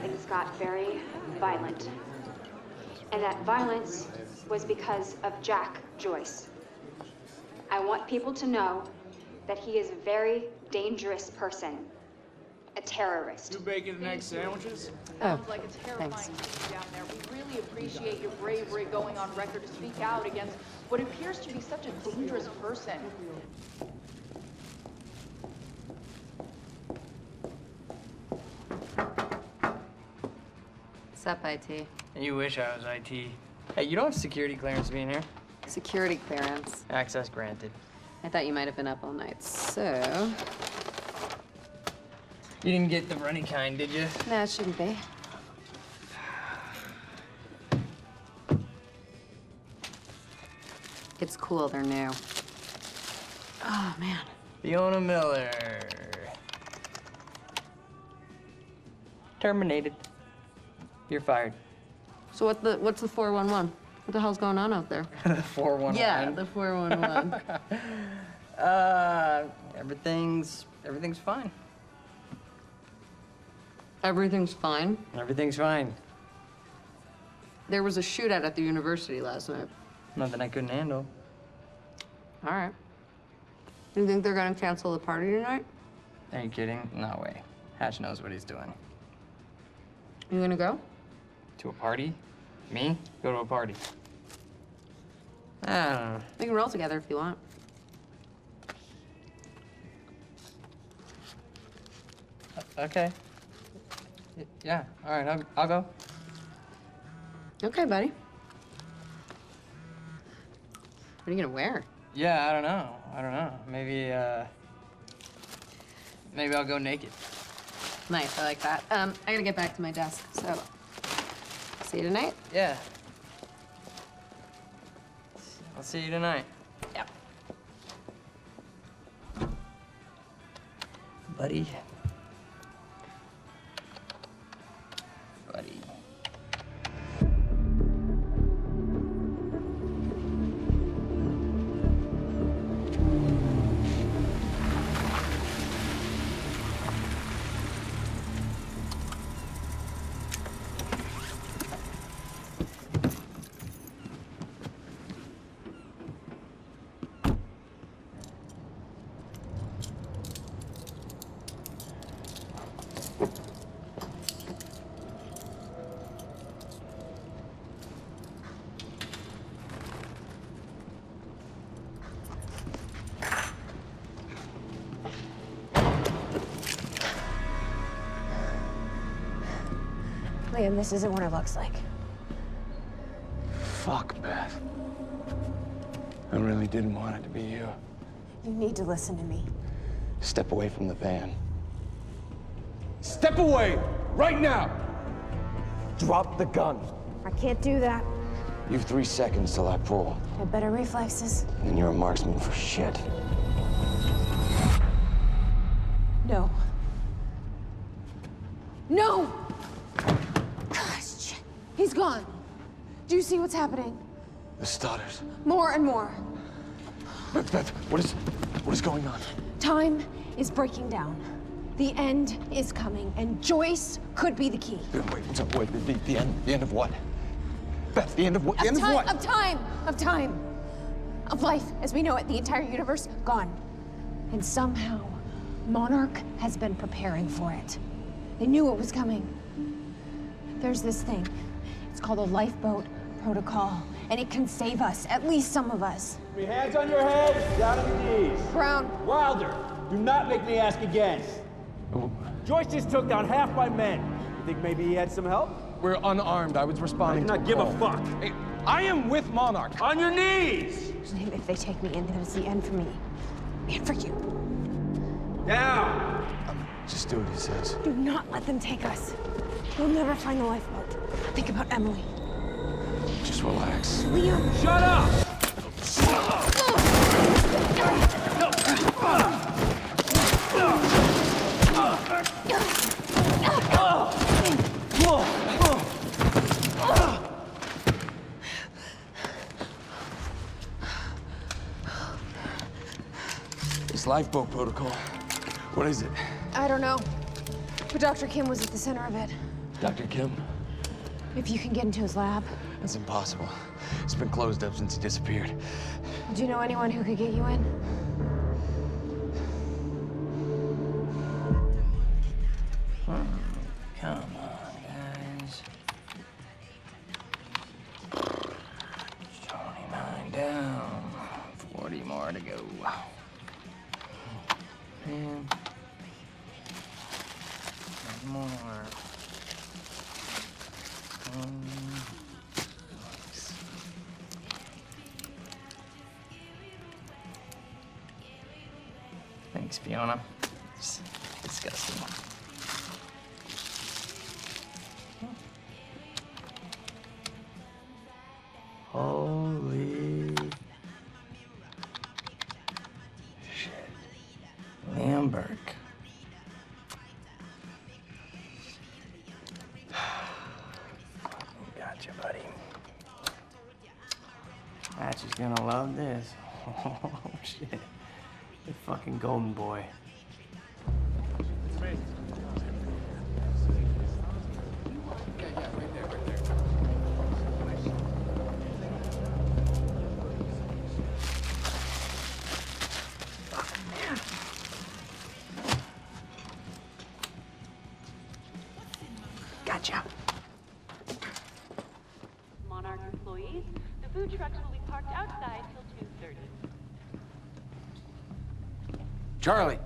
Things got very violent. And that violence was because of Jack Joyce. I want people to know that he is a very dangerous person. A terrorist. Two bacon and egg sandwiches? Sounds like a terrifying scene down there. We really appreciate your bravery going on record to speak out against what appears to be such a dangerous person. What's up, IT? You wish I was IT. Hey, you don't have security clearance being here. Security clearance. Access granted. I thought you might have been up all night, so... You didn't get the runny kind, did you? No, it shouldn't be. It's cool, they're new. Oh, man. Fiona Miller. Terminated. You're fired. So what's the 411? What the hell's going on out there? The 411? Yeah, the 411. Everything's fine. Everything's fine? Everything's fine. There was a shootout at the university last night. Nothing I couldn't handle. All right. You think they're gonna cancel the party tonight? Are you kidding? No way. Hatch knows what he's doing. You gonna go? To a party? Me? Go to a party. I don't know. We can roll together if you want. Okay. Yeah, all right, I'll go. Okay, buddy. What are you gonna wear? Yeah, I don't know. Maybe I'll go naked. Nice, I like that. I gotta get back to my desk, so see you tonight? Yeah. I'll see you tonight. Yep. Buddy. Buddy. Liam, this isn't what it looks like. Fuck, Beth. I really didn't want it to be you. You need to listen to me. Step away from the van. Step away! Right now! Drop the gun. I can't do that. You have 3 seconds till I pull. I have better reflexes. And you're a marksman for shit. No. No! Gosh, shit. He's gone. Do you see what's happening? The stutters. More and more. Beth, what is going on? Time is breaking down. The end is coming, and Joyce could be the key. Wait, the end of what? Beth, the end of what? The end of what? Of time. Of life as we know it, the entire universe, gone. And somehow, Monarch has been preparing for it. They knew it was coming. There's this thing. It's called a lifeboat protocol, and it can save us, at least some of us. Your hands on your head, down on your knees. Brown. Wilder, do not make me ask again. Joyce just took down half my men. You think maybe he had some help? We're unarmed. I was responding I do not give a fuck. Hey, I am with Monarch. On your knees! If they take me in, then it's the end for me. And for you. Down! Just do what he says. Do not let them take us. We'll never find the lifeboat. Think about Emily. Just relax. Liam! Shut up! This lifeboat protocol, what is it? I don't know. But Dr. Kim was at the center of it. Dr. Kim? If you can get into his lab. It's impossible. It's been closed up since he disappeared. Do you know anyone who could get you in? Come on, guys. 29 down. 40 more to go. Man. More. Thanks, Fiona. It's disgusting. Holy shit. Lamberg. Gotcha, buddy. Hatch is gonna love this. Oh, shit. The fucking golden boy. Gotcha. Monarch employees, the food trucks will be parked outside Charlie.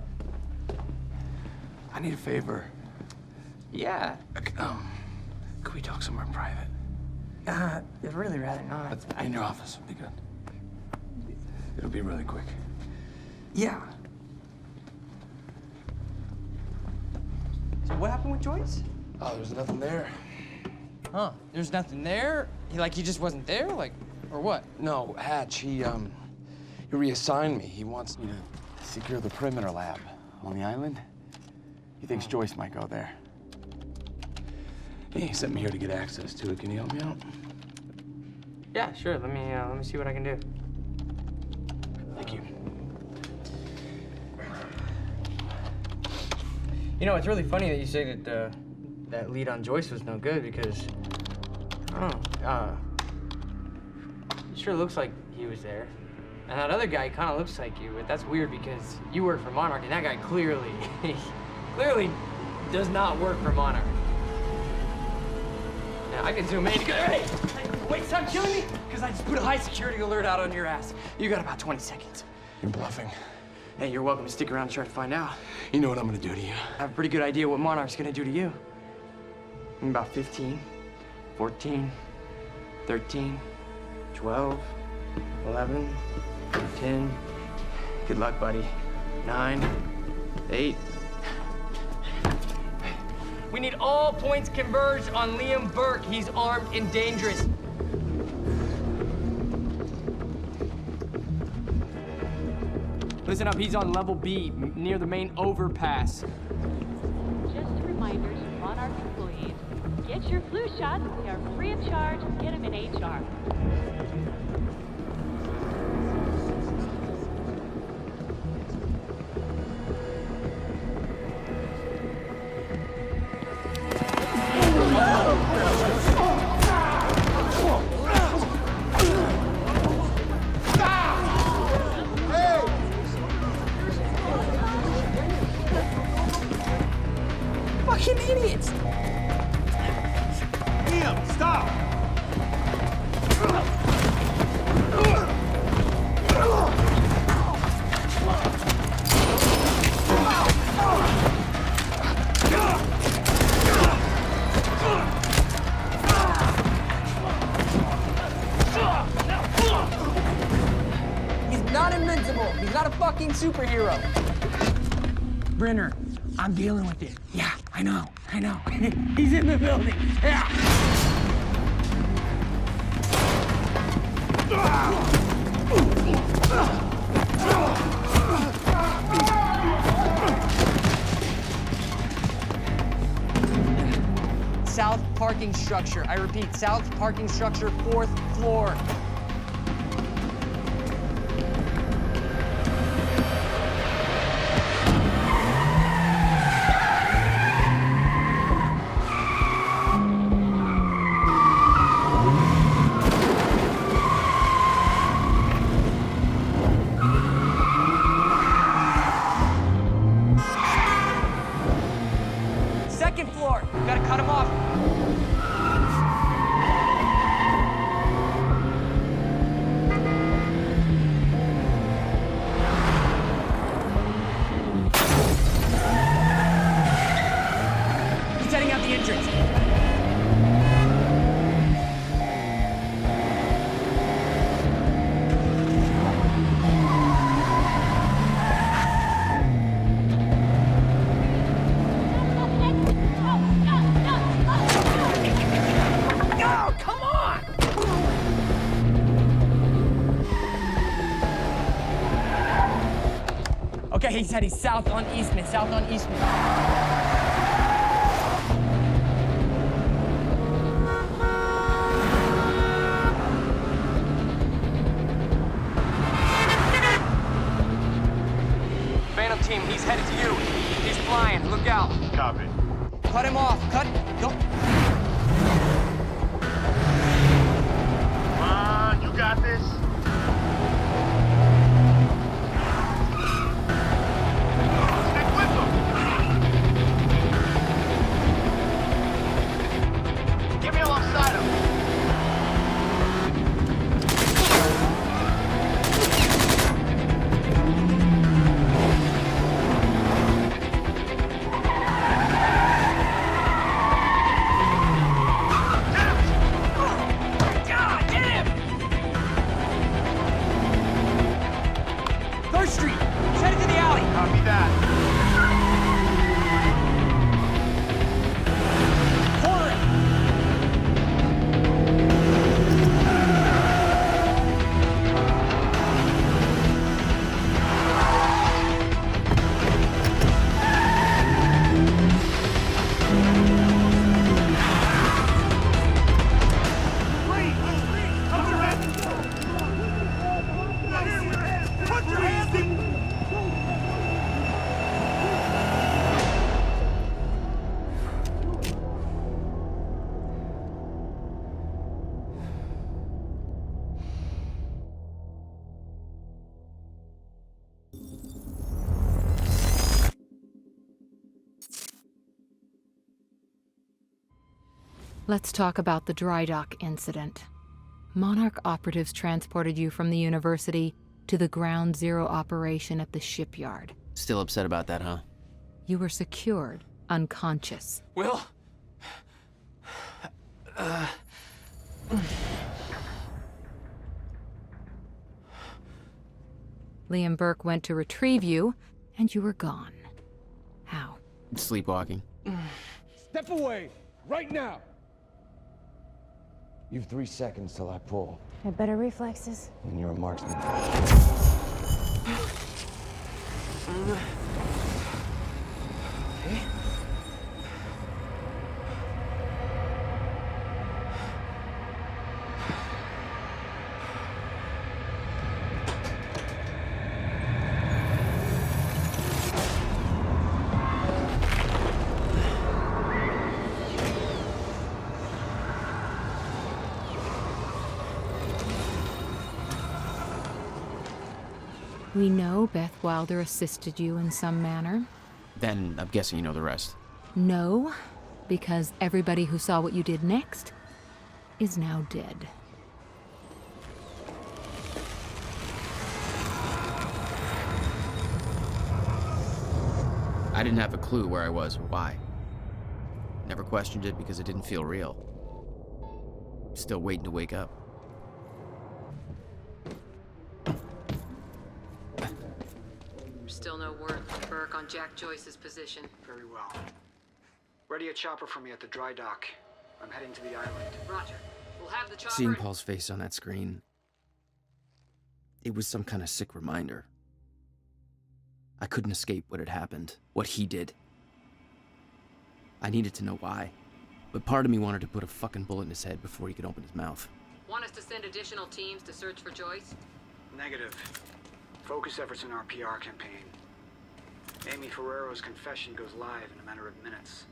I need a favor. Yeah. Could we talk somewhere private? I'd really rather not. In your office would be good. It'll be really quick. Yeah. So what happened with Joyce? Oh, there's nothing there. Huh? There's nothing there? He just wasn't there? Like, or what? No, Hatch, he reassigned me. He wants me to secure the perimeter lab on the island. He thinks Joyce might go there. He sent me here to get access to it. Can you help me out? Yeah, sure. Let me see what I can do. Thank you. You know, it's really funny that you say that that lead on Joyce was no good because I don't know. It sure looks like he was there. And that other guy kind of looks like you, but that's weird because you work for Monarch, and that guy clearly does not work for Monarch. Now, I can zoom in. Hey! Wait, stop killing me! Because I just put a high security alert out on your ass. You got about 20 seconds. You're bluffing. Hey, you're welcome to stick around and try to find out. You know what I'm gonna do to you. I have a pretty good idea what Monarch's gonna do to you. In about 15, 14, 13, 12, 11, 10. Good luck, buddy. 9, 8. We need all points converged on Liam Burke. He's armed and dangerous. Listen up, he's on level B, near the main overpass. Just a reminder to Monarch employees, get your flu shots. They are free of charge. Get them in HR. Fucking idiots! Liam, stop! He's not invincible. He's not a fucking superhero. Brenner, I'm dealing with it. Yeah, I know. He's in the building. Yeah. South parking structure. I repeat, south parking structure, 4th floor. Second floor. Gotta cut him off. He's setting out the entrance. Oh, come on! Okay, he said he's south on Eastman, Phantom team, he's headed to you. He's flying, look out. Copy. Cut him off, go. Come on, you got this. Stick with them. Get me alongside him. our street. Head into the alley. Copy that. Corner it. Let's talk about the dry dock incident. Monarch operatives transported you from the university to the ground zero operation at the shipyard. Still upset about that, huh? You were secured, unconscious. Will? Liam Burke went to retrieve you, and you were gone. How? Sleepwalking. Step away, right now. You've 3 seconds till I pull, Had better reflexes. and you're a marksman. Okay. We know Beth Wilder assisted you in some manner. Then I'm guessing you know the rest. No, because everybody who saw what you did next is now dead. I didn't have a clue where I was or why. Never questioned it because it didn't feel real. Still waiting to wake up. Still no word from Burke on Jack Joyce's position. Very well. Ready a chopper for me at the dry dock. I'm heading to the island. Roger. We'll have the chopper. Seeing Paul's face on that screen, it was some kind of sick reminder. I couldn't escape what had happened, what he did. I needed to know why, but part of me wanted to put a fucking bullet in his head before he could open his mouth. Want us to send additional teams to search for Joyce? Negative. Focus efforts in our PR campaign. Amy Ferrero's confession goes live in a matter of minutes.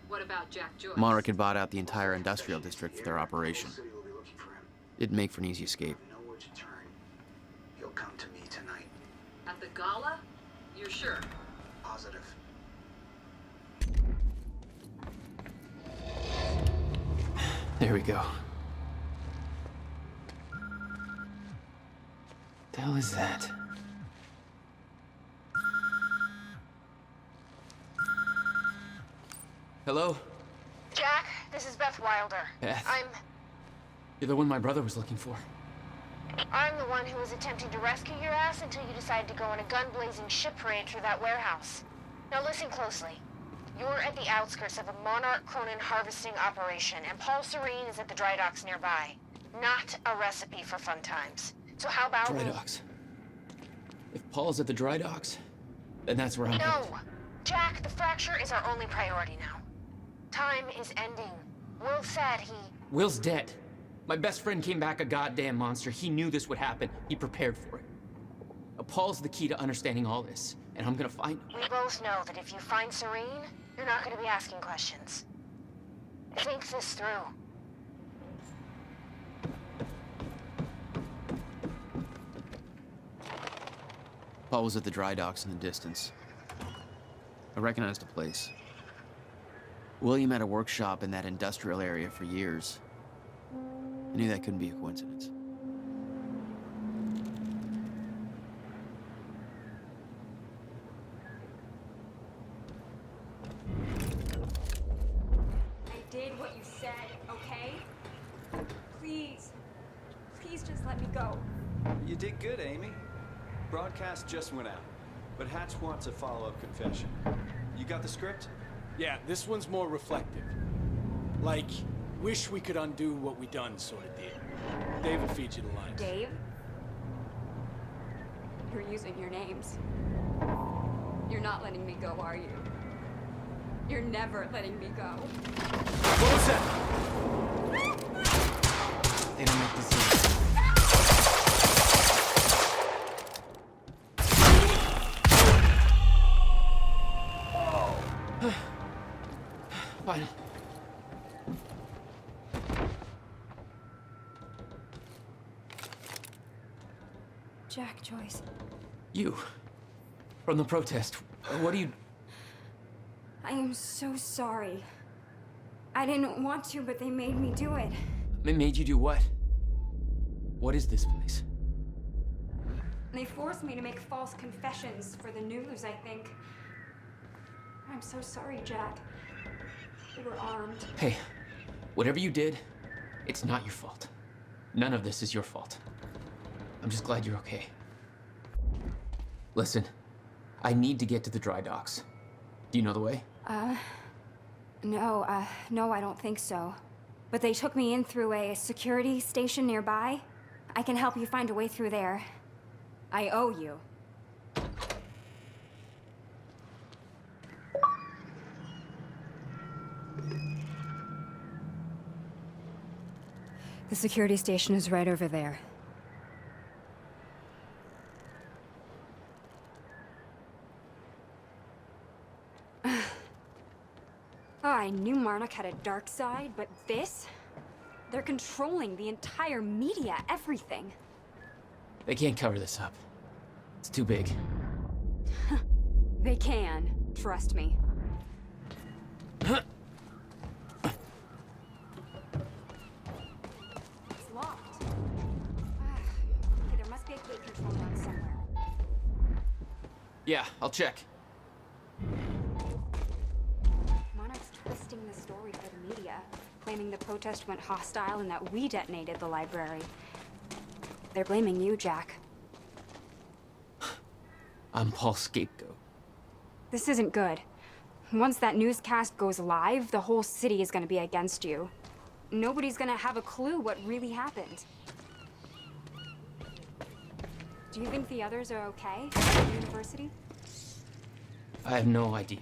What about Jack Joyce? Monarch had bought out the entire industrial district for their operation. Didn't make for an easy escape. Nowhere to turn. He'll come to me tonight. At the gala? You're sure? Positive. There we go. The hell is that? Hello? Jack, this is Beth Wilder. Beth? I'm You're the one my brother was looking for. the one who was attempting to rescue your ass until you decided to go on a gun-blazing ship parade through that warehouse. Now listen closely. You're at the outskirts of a Monarch Cronin harvesting operation, and Paul Serene is at the dry docks nearby. Not a recipe for fun times. So how about... Dry docks. If Paul's at the dry docks, then that's where I'm No! headed. Jack, the fracture is our only priority now. Time is ending. Will said he... Will's dead. My best friend came back a goddamn monster. He knew this would happen. He prepared for it. Paul's the key to understanding all this, and I'm gonna find him. We both know that if you find Serene, you're not going to be asking questions. Think this through. Paul was at the dry docks in the distance. I recognized the place. William had a workshop in that industrial area for years. I knew that couldn't be a coincidence. I did what you said, okay? Please. Please just let me go. You did good, Amy. Broadcast just went out, but Hatch wants a follow-up confession. You got the script? Yeah, this one's more reflective. Like, wish we could undo what we done sort of deal. Dave will feed you the lines. Dave? You're using your names. You're not letting me go, are you? You're never letting me go. What was that? They don't make decisions. Fine. Jack, Joyce. You. From the protest. What do you... I am so sorry. I didn't want to, but they made me do it. They made you do what? What is this place? They forced me to make false confessions for the news, I think. I'm so sorry, Jack. They were armed. Hey, whatever you did, it's not your fault. None of this is your fault. I'm just glad you're okay. Listen, I need to get to the dry docks. Do you know the way? No, I don't think so. But they took me in through a security station nearby. I can help you find a way through there. I owe you. The security station is right over there. Oh, I knew Marnock had a dark side, but this? They're controlling the entire media, everything. They can't cover this up. It's too big. They can, trust me. It's locked. Okay, there must be a gate control on somewhere. Yeah, I'll check. Monarch's twisting the story for the media, claiming the protest went hostile and that we detonated the library. They're blaming you, Jack. I'm Paul's scapegoat. This isn't good. Once that newscast goes live, the whole city is gonna be against you. Nobody's gonna have a clue what really happened. Do you think the others are okay at the university? I have no idea.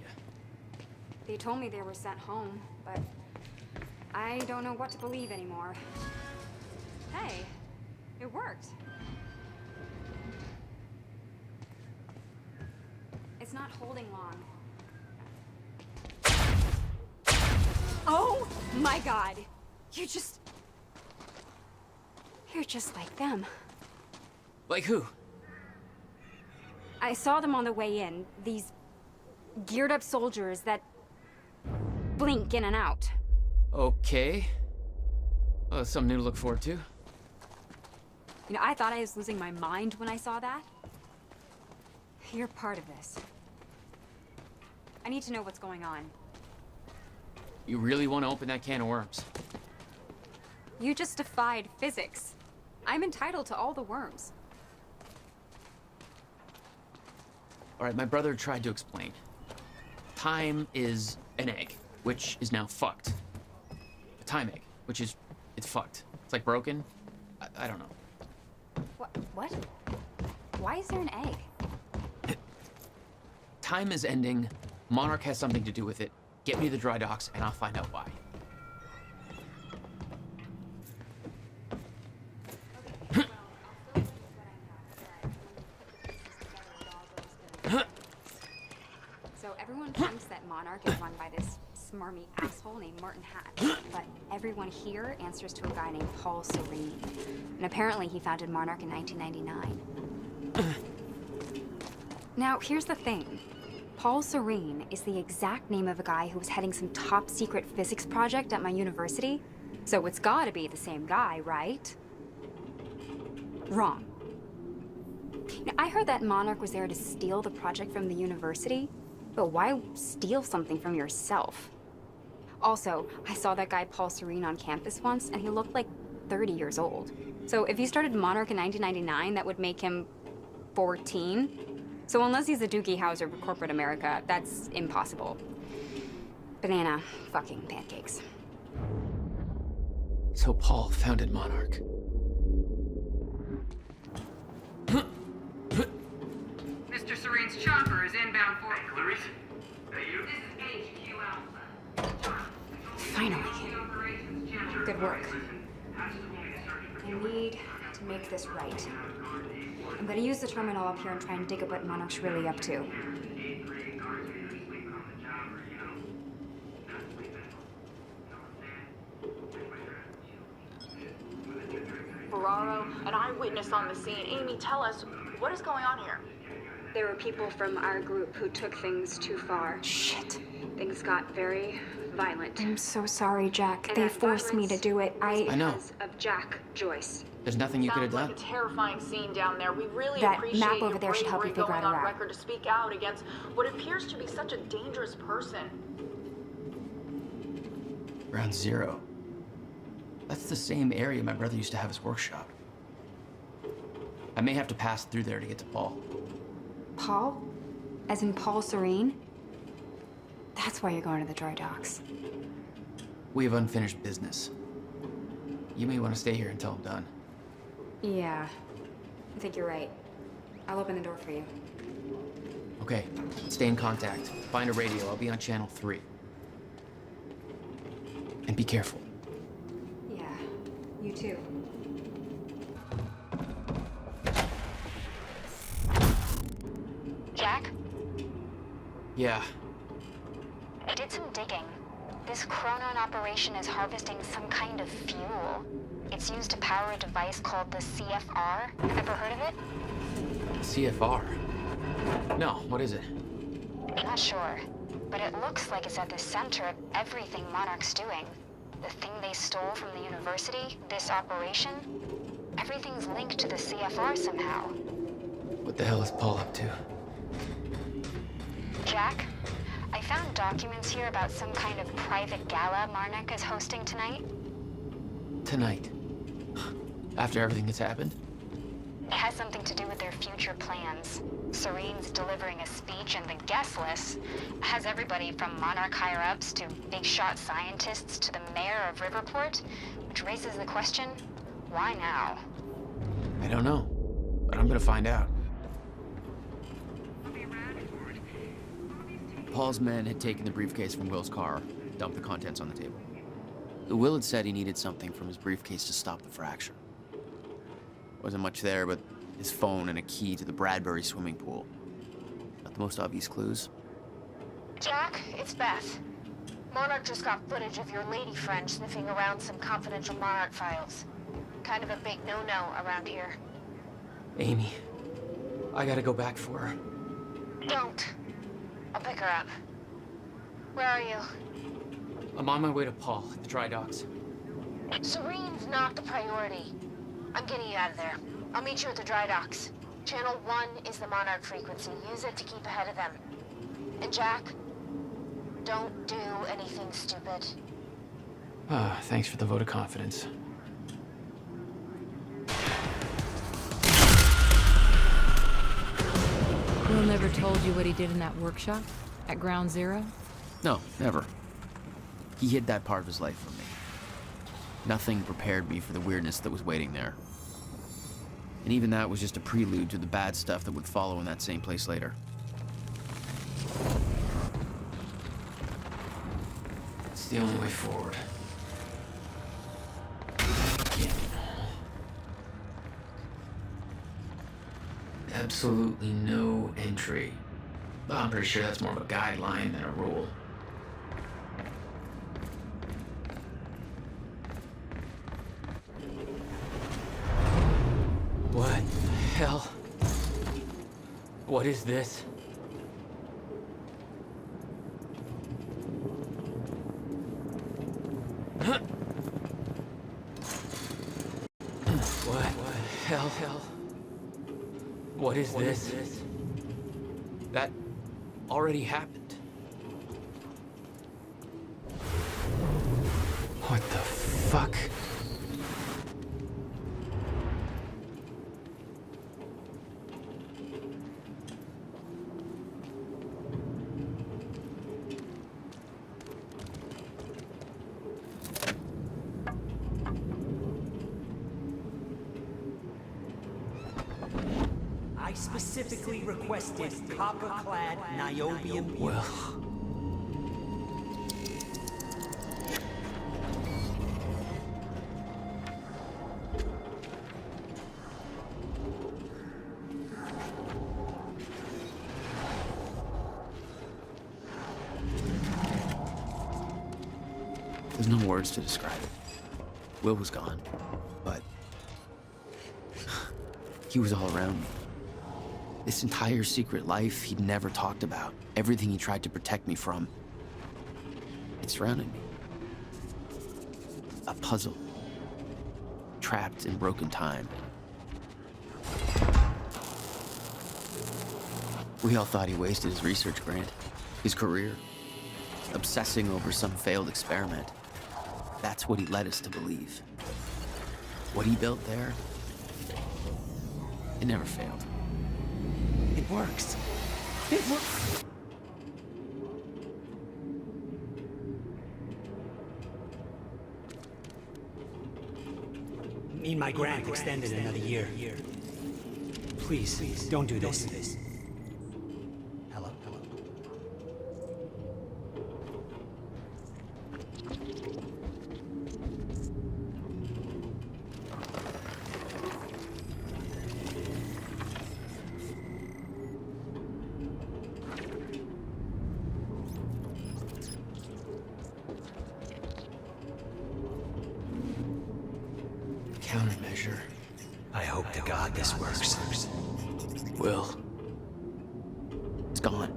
They told me they were sent home, but I don't know what to believe anymore. Hey, it worked. It's not holding long. Oh my God! You're just like them. Like who? I saw them on the way in. These geared up soldiers that blink in and out. Okay. Well, something new to look forward to. You know, I thought I was losing my mind when I saw that. You're part of this. I need to know what's going on. You really want to open that can of worms? You just defied physics. I'm entitled to all the worms. All right, my brother tried to explain. Time is an egg, which is now fucked. A time egg, which is, it's fucked. It's like broken. I don't know. What? Why is there an egg? Time is ending. Monarch has something to do with it. Get me to the dry docks, and I'll find out why. So everyone thinks that Monarch is run by this smarmy asshole named Martin Hatch, but everyone here answers to a guy named Paul Serene. And apparently he founded Monarch in 1999. Now, here's the thing. Paul Serene is the exact name of a guy who was heading some top secret physics project at my university. So it's gotta be the same guy, right? Wrong. Now, I heard that Monarch was there to steal the project from the university, but why steal something from yourself? Also, I saw that guy Paul Serene on campus once, and he looked like 30 years old. So if he started Monarch in 1999, that would make him 14. So unless he's a Doogie Howser of corporate America, that's impossible. Banana fucking pancakes. So Paul founded Monarch. Mr. Serene's chopper is inbound for... Hey, Clarice? Hey, you? This is HQ Alpha. Finally. Good work. I need to make this right. I'm gonna use the terminal up here and try and dig up what Monarch's really up to. Ferraro, an eyewitness on the scene. Amy, tell us, what is going on here? There were people from our group who took things too far. Shit. Things got very violent. I'm so sorry, Jack. They forced me to do it. I know. Because of Jack Joyce. There's nothing you could have done. Sounds like a terrifying scene down there. We really That appreciate map over your there should help you bravery figure going out a on route. record to speak out against what appears to be such a dangerous person. Ground Zero. That's the same area my brother used to have his workshop. I may have to pass through there to get to Paul. Paul? As in Paul Serene? That's why you're going to the dry docks. We have unfinished business. You may want to stay here until I'm done. Yeah, I think you're right. I'll open the door for you. Okay, stay in contact. Find a radio. I'll be on channel 3. And be careful. Yeah, you too. Jack? Yeah. I did some digging. This Chronon operation is harvesting some kind of fuel. It's used to power a device called the CFR. Ever heard of it? CFR? No, what is it? I'm not sure, but it looks like it's at the center of everything Monarch's doing. The thing they stole from the university, this operation, everything's linked to the CFR somehow. What the hell is Paul up to? Jack, I found documents here about some kind of private gala Monarch is hosting tonight. Tonight? After everything that's happened? It has something to do with their future plans. Serene's delivering a speech, and the guest list has everybody from Monarch higher-ups to big-shot scientists to the mayor of Riverport, which raises the question, why now? I don't know, but I'm gonna find out. Paul's men had taken the briefcase from Will's car, dumped the contents on the table. Will had said he needed something from his briefcase to stop the fracture. Wasn't much there but his phone and a key to the Bradbury swimming pool. Not the most obvious clues. Jack, it's Beth. Monarch just got footage of your lady friend sniffing around some confidential Monarch files. Kind of a big no-no around here. Amy, I gotta go back for her. Don't. I'll pick her up. Where are you? I'm on my way to Paul at the dry docks. Serene's not the priority. I'm getting you out of there. I'll meet you at the dry docks. Channel 1 is the Monarch frequency. Use it to keep ahead of them. And Jack, don't do anything stupid. Thanks for the vote of confidence. Will never told you what he did in that workshop at Ground Zero? No, never. He hid that part of his life from me. Nothing prepared me for the weirdness that was waiting there. And even that was just a prelude to the bad stuff that would follow in that same place later. It's the only way forward. Absolutely no entry. Well, I'm pretty sure that's more of a guideline than a rule. What the hell? What is this? What the hell? What is this? That already happened. What the fuck? specifically requested copper-clad niobium. Well. There's no words to describe it. Will was gone, but he was all around me. This entire secret life he'd never talked about, everything he tried to protect me from, it surrounded me. A puzzle, trapped in broken time. We all thought he wasted his research grant, his career, obsessing over some failed experiment. That's what he led us to believe. What he built there, it never failed. It works. It works. Need my grant extended another year. Please, don't do this. Hello? Countermeasure. I hope to God this works. Will. It's gone.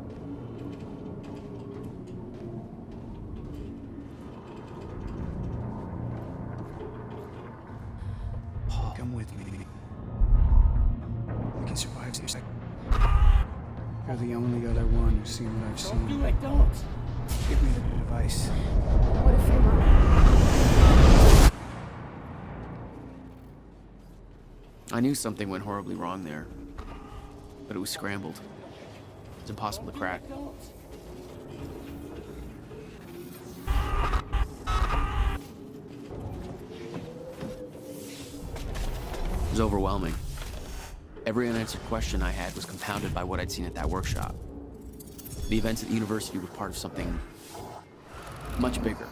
Paul. Come with me. I can survive this. You're the only other one who's seen what I've seen. Don't do it, don't! Give me the device. What if you're wrong? I knew something went horribly wrong there, but it was scrambled. It's impossible to crack. It was overwhelming. Every unanswered question I had was compounded by what I'd seen at that workshop. The events at the university were part of something much bigger.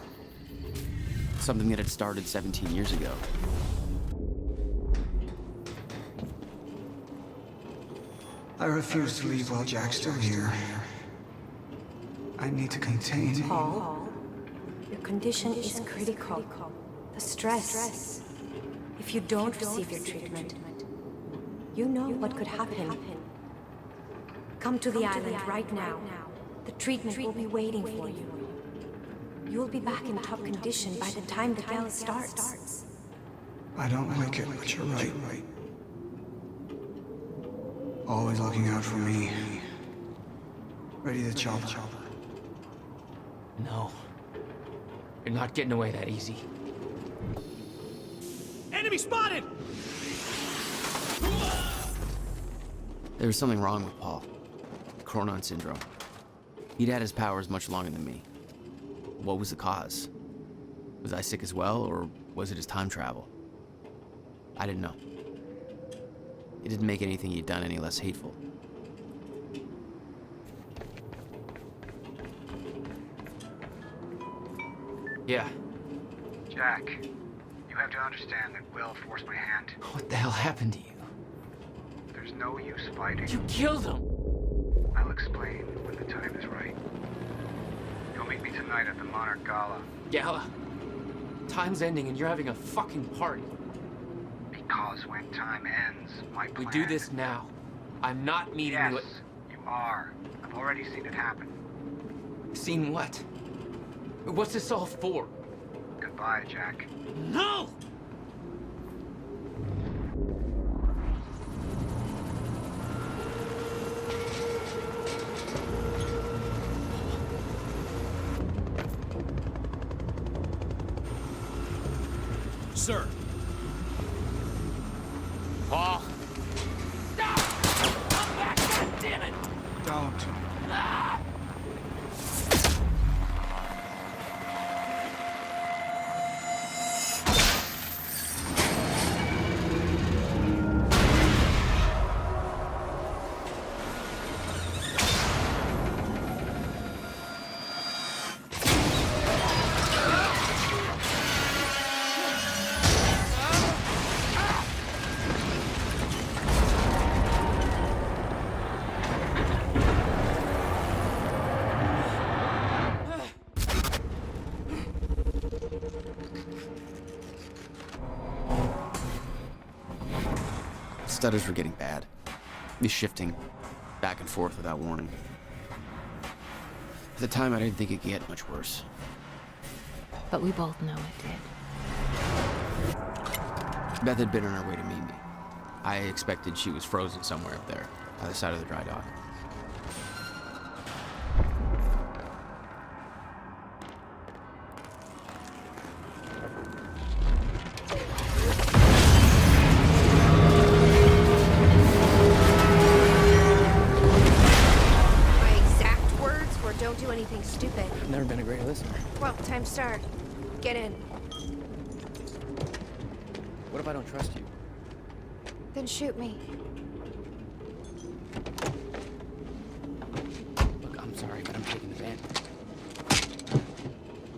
Something that had started 17 years ago. I refuse to leave while Jack's still here. I need to contain. Paul, your condition is critical. The stress. If you don't receive your treatment, you know what could happen. Come to the island right now. The treatment will be waiting for you. You'll be back in top condition by the time the gala starts. I don't like it, but you're right. Always looking out for me. Ready to chop. No. You're not getting away that easy. Enemy spotted! There was something wrong with Paul. Cronon syndrome. He'd had his powers much longer than me. What was the cause? Was I sick as well, or was it his time travel? I didn't know. It didn't make anything he'd done any less hateful. Yeah. Jack, you have to understand that Will forced my hand. What the hell happened to you? There's no use fighting. You killed him! I'll explain when the time is right. You'll meet me tonight at the Monarch Gala. Gala? Time's ending and you're having a fucking party. Because when time ends, my plan... We do this now. I'm not meeting you at... Yes, you are. I've already seen it happen. Seen what? What's this all for? Goodbye, Jack. No! Sir. Paul. Stop! Come back, goddammit! Don't. Ah! Stutters were getting bad. He's shifting back and forth without warning. At the time, I didn't think it could get much worse. But we both know it did. Beth had been on her way to meet me. I expected she was frozen somewhere up there, by the side of the dry dock. Stupid. I've never been a great listener. Well, time to start. Get in. What if I don't trust you? Then shoot me. Look, I'm sorry, but I'm taking the van.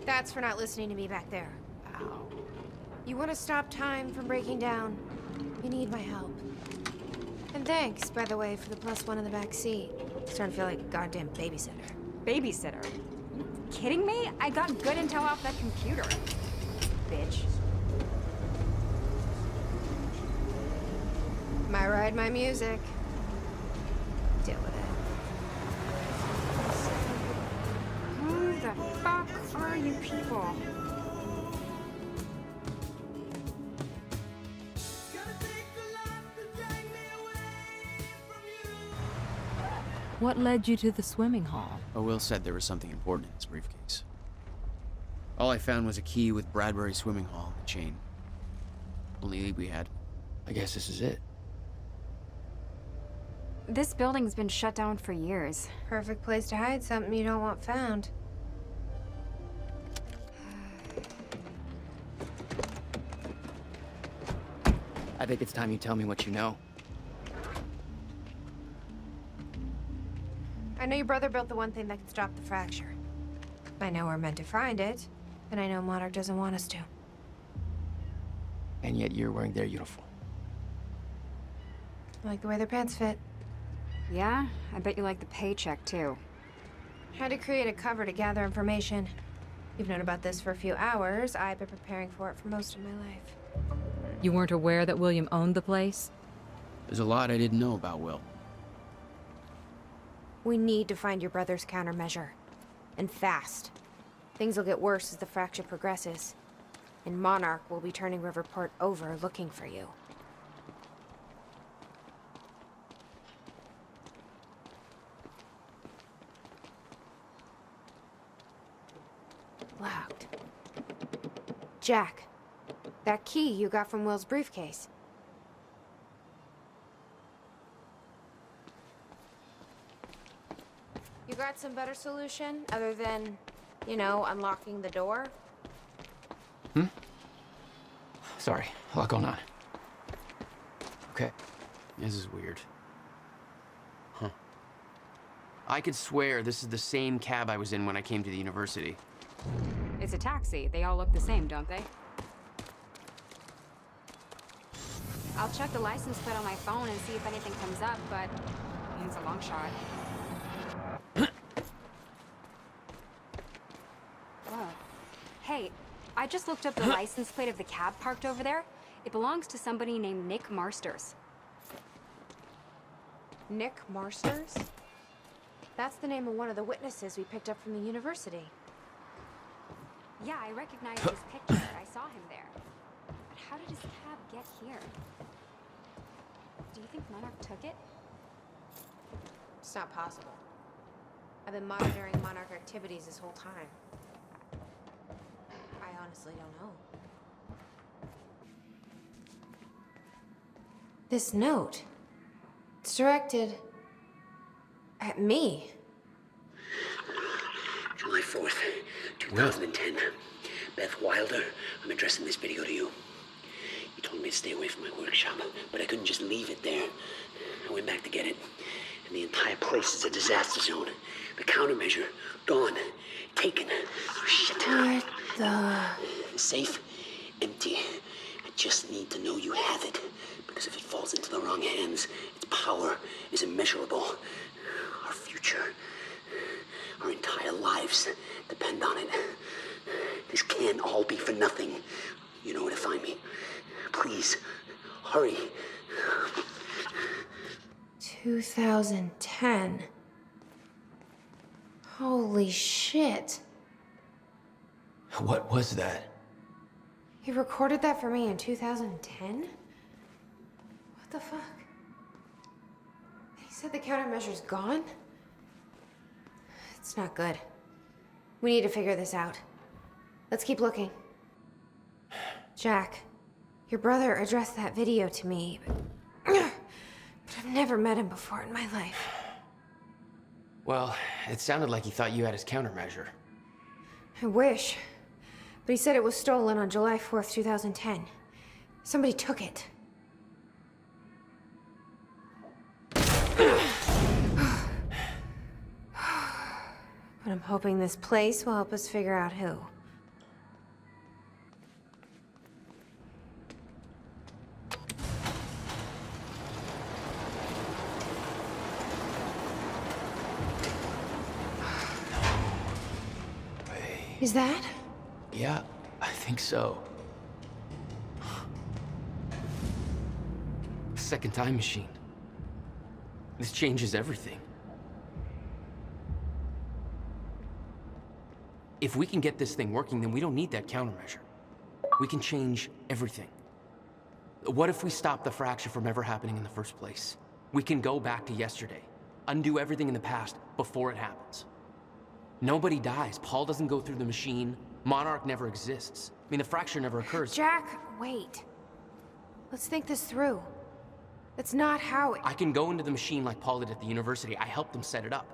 That's for not listening to me back there. Ow. You want to stop time from breaking down? You need my help. And thanks, by the way, for the +1 in the back seat. Starting to feel like a goddamn babysitter. Babysitter? Kidding me? I got good intel off that computer. Bitch. My ride, my music. Deal with it. Who the fuck are you people? What led you to the swimming hall? Oh, Will said there was something important in his briefcase. All I found was a key with Bradbury Swimming Hall and a chain. Only lead we had. I guess this is it. This building's been shut down for years. Perfect place to hide something you don't want found. I think it's time you tell me what you know. I know your brother built the one thing that can stop the fracture. I know we're meant to find it, and I know Monarch doesn't want us to. And yet you're wearing their uniform. I like the way their pants fit. Yeah? I bet you like the paycheck, too. Had to create a cover to gather information. You've known about this for a few hours. I've been preparing for it for most of my life. You weren't aware that William owned the place? There's a lot I didn't know about Will. We need to find your brother's countermeasure. And fast. Things will get worse as the fracture progresses. And Monarch will be turning Riverport over looking for you. Locked. Jack, that key you got from Will's briefcase. You got some better solution other than, you know, unlocking the door? Sorry, a lot going on. Okay. This is weird. Huh. I could swear this is the same cab I was in when I came to the university. It's a taxi. They all look the same, don't they? I'll check the license plate on my phone and see if anything comes up, but it's a long shot. Whoa. Hey, I just looked up the license plate of the cab parked over there. It belongs to somebody named Nick Marsters. Nick Marsters? That's the name of one of the witnesses we picked up from the university. Yeah, I recognize his picture. I saw him there. But how did his cab get here? Do you think Monarch took it? It's not possible. I've been monitoring Monarch activities this whole time. I honestly don't know. This note. It's directed at me. July 4th, 2010. Beth Wilder, I'm addressing this video to you. You told me to stay away from my workshop, but I couldn't just leave it there. I went back to get it, and the entire place is a disaster zone. The countermeasure, gone, taken. Oh, shit. What the... The safe, empty. I just need to know you have it, because if it falls into the wrong hands, its power is immeasurable. Our future, our entire lives depend on it. This can't all be for nothing. You know where to find me. Please, hurry. 2010. Holy shit. What was that? He recorded that for me in 2010? What the fuck? He said the countermeasure's gone? It's not good. We need to figure this out. Let's keep looking. Jack, your brother addressed that video to me, but I've never met him before in my life. Well, it sounded like he thought you had his countermeasure. I wish. But he said it was stolen on July 4th, 2010. Somebody took it. But I'm hoping this place will help us figure out who. Is that? Yeah, I think so. Second time machine. This changes everything. If we can get this thing working, then we don't need that countermeasure. We can change everything. What if we stop the fracture from ever happening in the first place? We can go back to yesterday, undo everything in the past before it happens. Nobody dies. Paul doesn't go through the machine. Monarch never exists. I mean, the fracture never occurs. Jack, wait. Let's think this through. That's not how it... I can go into the machine like Paul did at the university. I helped him set it up.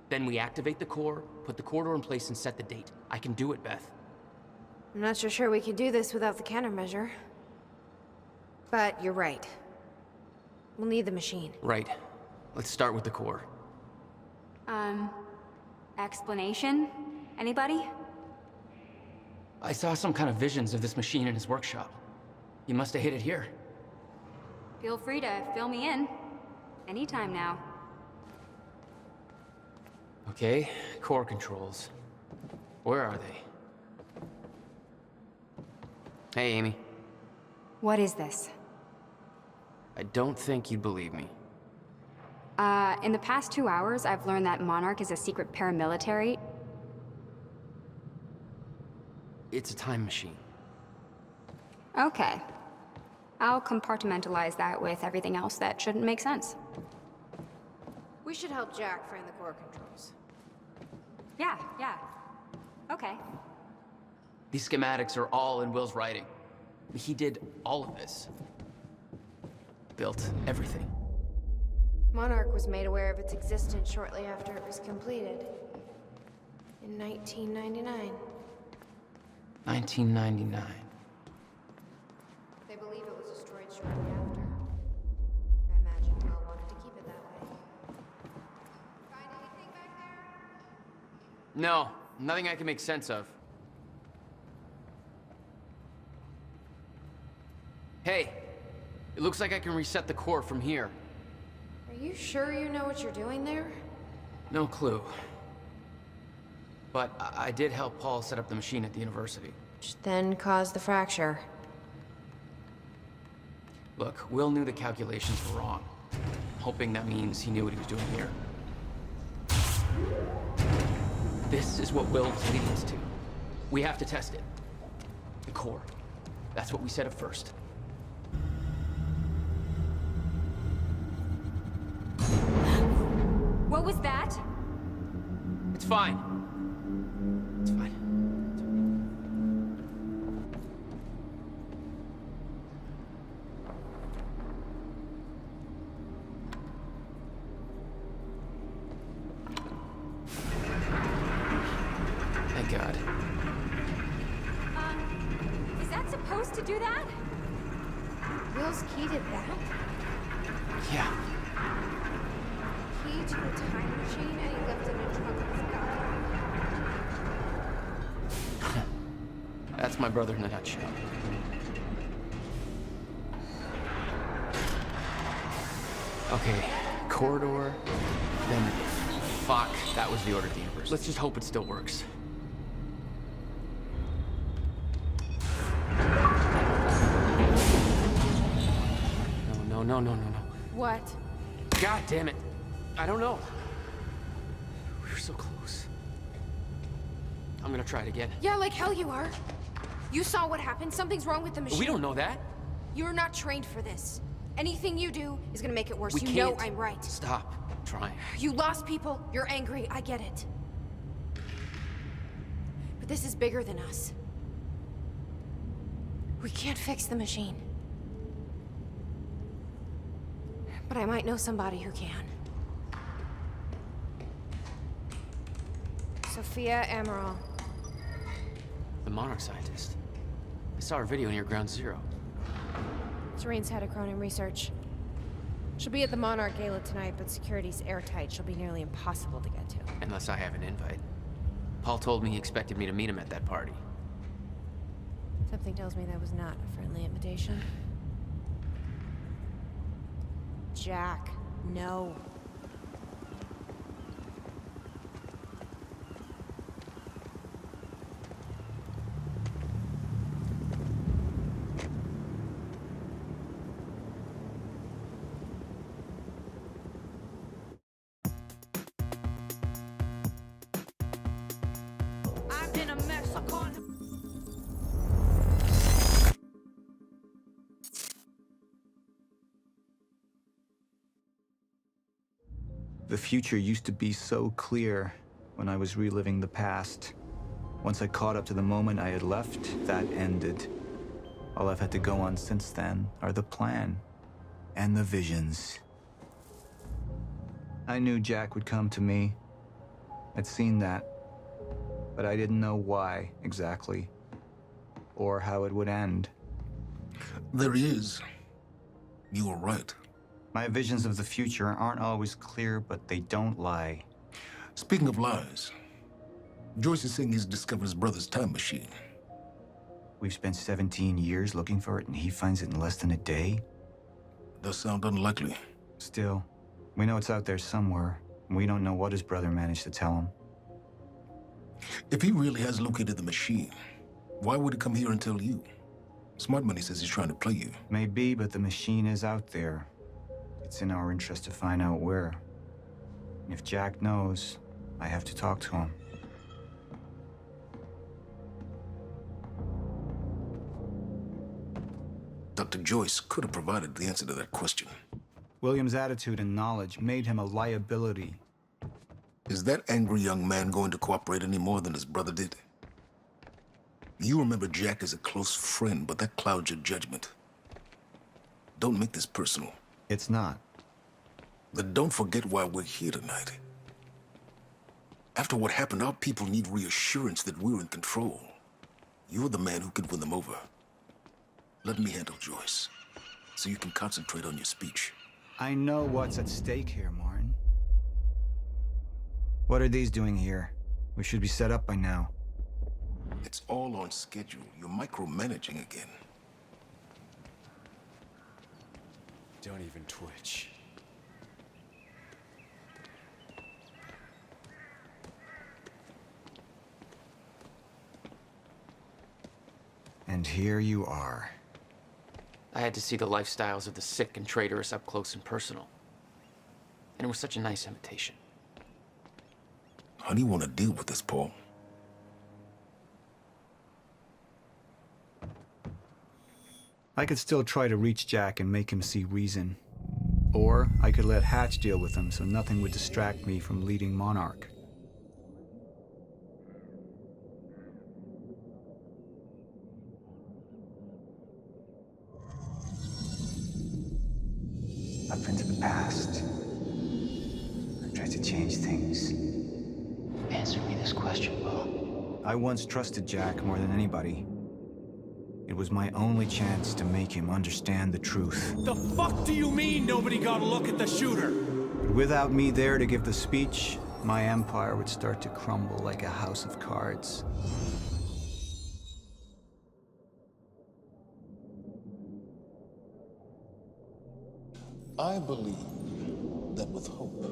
Then we activate the core, put the corridor in place, and set the date. I can do it, Beth. I'm not so sure we can do this without the countermeasure. But you're right. We'll need the machine. Right. Let's start with the core. Explanation? Anybody? I saw some kind of visions of this machine in his workshop. You must have hid it here. Feel free to fill me in. Anytime now. Okay, core controls. Where are they? Hey, Amy. What is this? I don't think you'd believe me. In the past 2 hours, I've learned that Monarch is a secret paramilitary. It's a time machine. Okay. I'll compartmentalize that with everything else that shouldn't make sense. We should help Jack find the core controls. Yeah. Okay. These schematics are all in Will's writing. He did all of this. Built everything. Monarch was made aware of its existence shortly after it was completed. In 1999. 1999. They believe it was destroyed shortly after. I imagine Will wanted to keep it that way. Find anything back there? No, nothing I can make sense of. Hey, it looks like I can reset the core from here. Are you sure you know what you're doing there? No clue. But I did help Paul set up the machine at the university. Which then caused the fracture. Look, Will knew the calculations were wrong. Hoping that means he knew what he was doing here. This is what Will was leading us to. We have to test it. The core. That's what we set up first. What was that? It's fine. It's fine. Thank God. Is that supposed to do that? Will's key did that? Yeah. Key to a time machine and he left it in a trunk of his car. That's my brother in a nutshell. Okay, corridor, then... Fuck, that was the order of the universe. Let's just hope it still works. No. What? God damn it. I don't know. We were so close. I'm gonna try it again. Yeah, like hell you are. You saw what happened. Something's wrong with the machine. We don't know that. You're not trained for this. Anything you do is gonna make it worse. We You can't. know I'm right. Stop trying. You lost people. You're angry. I get it. But this is bigger than us. We can't fix the machine. But I might know somebody who can. Sophia Amaral. The Monarch scientist. I saw her video near Ground Zero. Serene's head of Cronin Research. She'll be at the Monarch Gala tonight, but security's airtight. She'll be nearly impossible to get to. Unless I have an invite. Paul told me he expected me to meet him at that party. Something tells me that was not a friendly invitation. Jack, no. I'm in a mess. I can't. The future used to be so clear when I was reliving the past. Once I caught up to the moment I had left, that ended. All I've had to go on since then are the plan and the visions. I knew Jack would come to me. I'd seen that, but I didn't know why exactly, or how it would end. There he is. You were right. My visions of the future aren't always clear, but they don't lie. Speaking of lies, Joyce is saying he's discovered his brother's time machine. We've spent 17 years looking for it, and he finds it in less than a day? Does sound unlikely. Still, we know it's out there somewhere, and we don't know what his brother managed to tell him. If he really has located the machine, why would he come here and tell you? Smart Money says he's trying to play you. Maybe, but the machine is out there. It's in our interest to find out where. And if Jack knows, I have to talk to him. Dr. Joyce could have provided the answer to that question. William's attitude and knowledge made him a liability. Is that angry young man going to cooperate any more than his brother did? You remember Jack as a close friend, but that clouds your judgment. Don't make this personal. It's not. Then don't forget why we're here tonight. After what happened, our people need reassurance that we're in control. You're the man who can win them over. Let me handle Joyce, so you can concentrate on your speech. I know what's at stake here, Martin. What are these doing here? We should be set up by now. It's all on schedule. You're micromanaging again. Don't even twitch. And here you are. I had to see the lifestyles of the sick and traitorous up close and personal. And it was such a nice invitation. How do you want to deal with this, Paul? I could still try to reach Jack and make him see reason. Or I could let Hatch deal with him so nothing would distract me from leading Monarch. Up into the past. I tried to change things. Answer me this question, Will. I once trusted Jack more than anybody. It was my only chance to make him understand the truth. The fuck do you mean nobody got a look at the shooter? But without me there to give the speech, my empire would start to crumble like a house of cards. I believe that with hope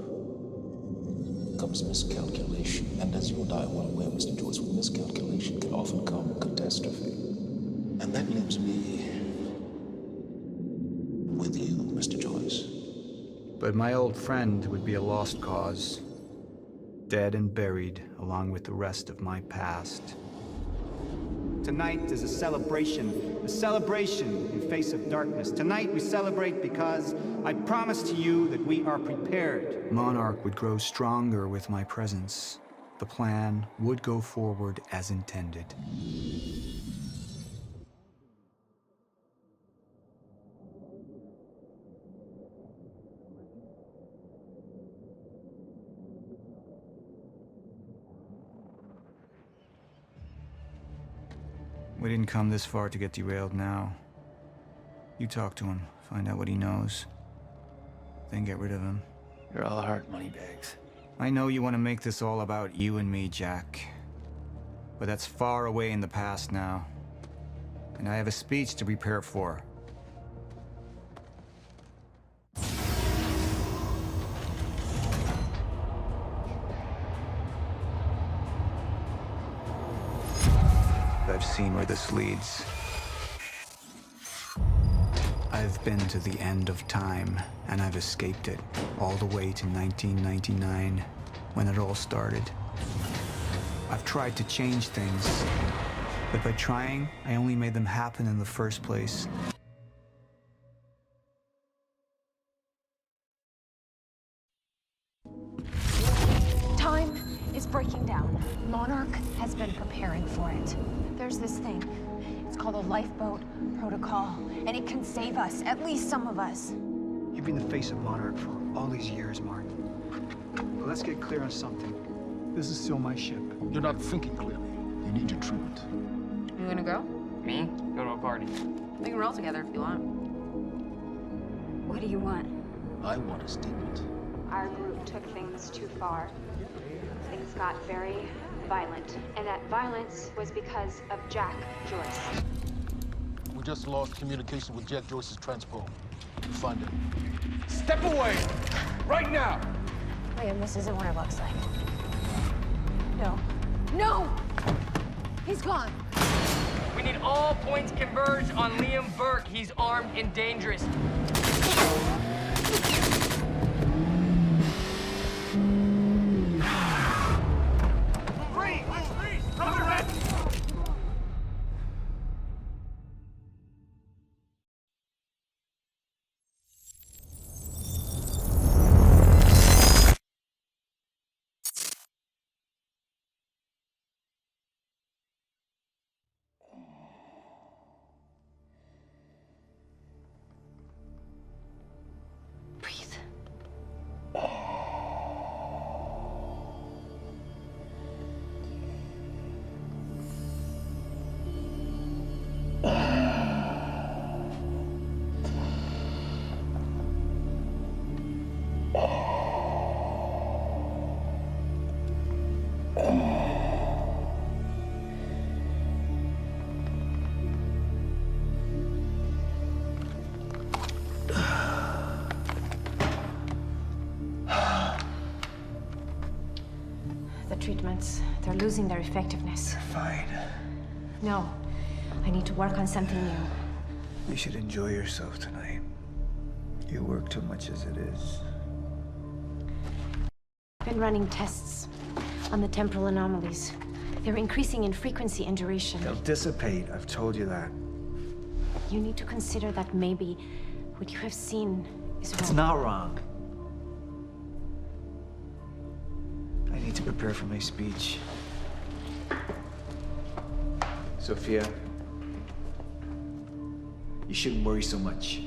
comes miscalculation. And as you and I are well aware, Mr. Joyce, with miscalculation can often come catastrophe. And that leaves me with you, Mr. Joyce. But my old friend would be a lost cause, dead and buried along with the rest of my past. Tonight is a celebration in face of darkness. Tonight we celebrate because I promise to you that we are prepared. Monarch would grow stronger with my presence. The plan would go forward as intended. We didn't come this far to get derailed now. You talk to him, find out what he knows, then get rid of him. You're all heart, Moneybags. I know you want to make this all about you and me, Jack. But that's far away in the past now. And I have a speech to prepare for. I've seen where this leads. I've been to the end of time, and I've escaped it, all the way to 1999, when it all started. I've tried to change things, but by trying, I only made them happen in the first place. Time is breaking down. Monarch has been preparing for it. There's this thing. It's called a lifeboat protocol, and it can save us, at least some of us. You've been the face of Monarch for all these years, Martin. But let's get clear on something. This is still my ship. You're not thinking clearly. You need your treatment. You gonna go? Me? Go to a party. We can roll together if you want. What do you want? I want a statement. Our group took things too far. Things got very violent. And that violence was because of Jack Joyce. We just lost communication with Jack Joyce's transport. Find him. Step away! Right now! Liam, this isn't what it looks like. No. No! He's gone. We need all points converged on Liam Burke. He's armed and dangerous. The treatments, they're losing their effectiveness. Fine. No, I need to work on something new. You should enjoy yourself tonight. You work too much as it is. I've been running tests on the temporal anomalies. They're increasing in frequency and duration. They'll dissipate, I've told you that. You need to consider that maybe what you have seen is wrong. It's not wrong. I need to prepare for my speech. Sophia, you shouldn't worry so much.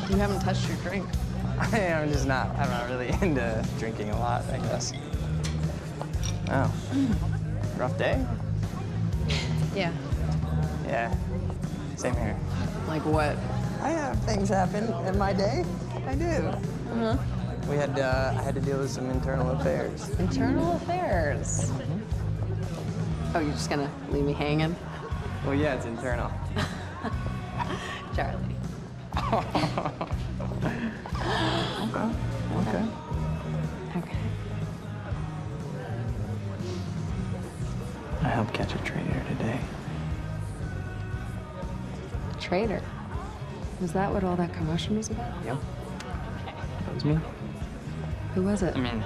You haven't touched your drink. I'm just not. I'm not really into drinking a lot, I guess. Oh. Rough day? Yeah. Yeah. Same here. Like what? I have things happen in my day. I do. Uh-huh. We had I had to deal with some internal affairs. Internal affairs? Oh, you're just gonna leave me hanging? Well, yeah, it's internal. Charlie. Okay. Okay. I helped catch a traitor today. Traitor? Was that what all that commotion was about? Yep. That was me. Who was it? I mean,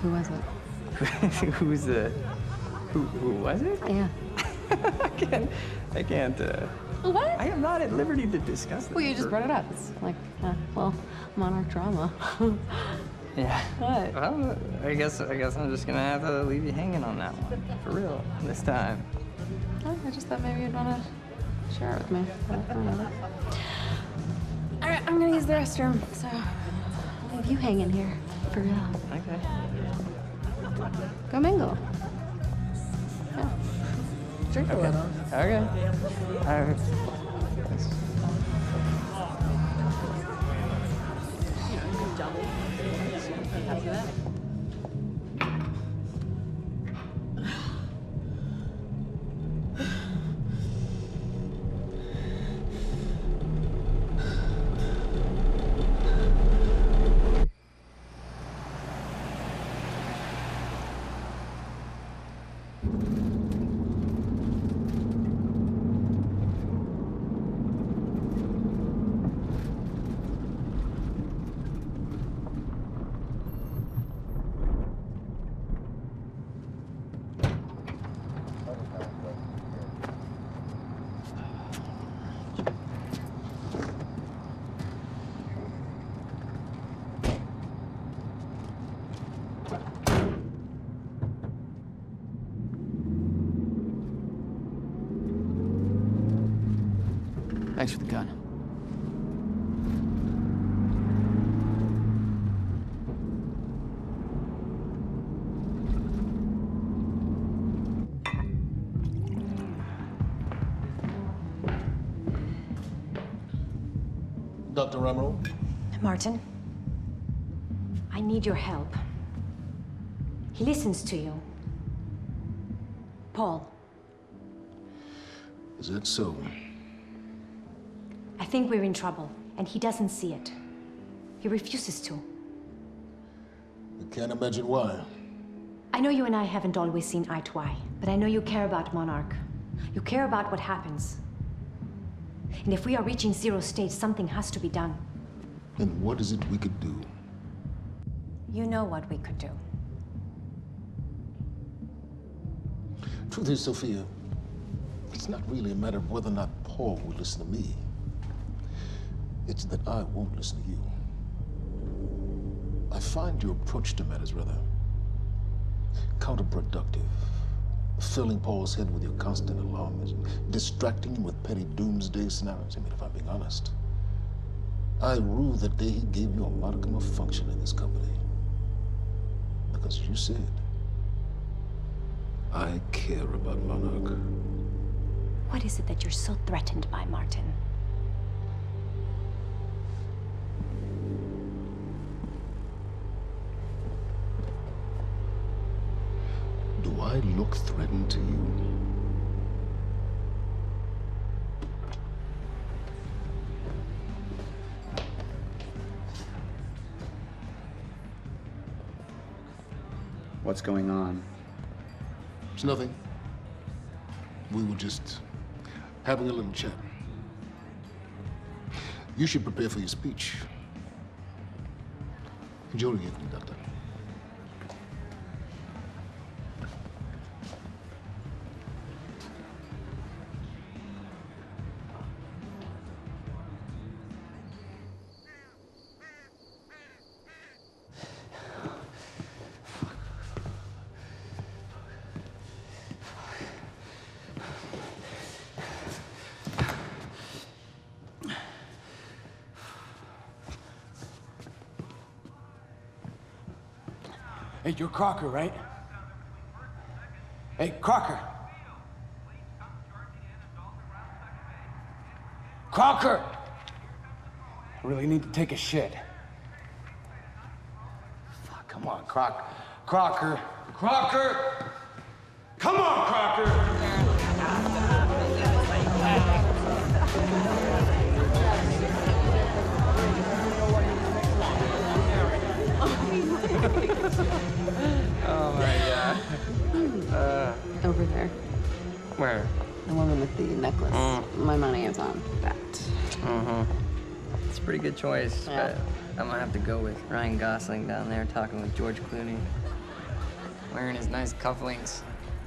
Who was it? Who's the... Who was it? Yeah. I can't, What? I am not at liberty to discuss this. Well, you just brought it up. It's like, well, Monarch drama. Yeah. What? Well, I guess I'm just gonna have to leave you hanging on that one. For real, this time. Oh, I just thought maybe you'd want to share it with me. But I don't know. All right, I'm gonna use the restroom, so I'll leave you hanging here. For real. Okay. Go mingle. Yeah. Drink a little. Okay. All right. Thanks for the gun. Dr. Ramro? Martin, I need your help. He listens to you. Paul. Is that so? I think we're in trouble, and he doesn't see it. He refuses to. I can't imagine why. I know you and I haven't always seen eye to eye, but I know you care about Monarch. You care about what happens. And if we are reaching zero stage, something has to be done. And what is it we could do? You know what we could do. Truth is, Sophia, it's not really a matter of whether or not Paul will listen to me. It's that I won't listen to you. I find your approach to matters rather counterproductive. Filling Paul's head with your constant alarmism, distracting him with petty doomsday scenarios. I mean, if I'm being honest, I rue the day he gave you a modicum of function in this company. Because you said, I care about Monarch. What is it that you're so threatened by, Martin? Do I look threatened to you? What's going on? It's nothing. We were just having a little chat. You should prepare for your speech. Enjoy the evening, Doctor. Hey, you're Crocker, right? Hey, Crocker! Crocker! I really need to take a shit. Come on, Crocker. Crocker! Come on, Crocker! Oh my god. Over there. Where? The woman with the necklace. My money is on that. It's a pretty good choice, Yeah. but I'm gonna have to go with Ryan Gosling down there talking with George Clooney. Wearing his nice cufflinks,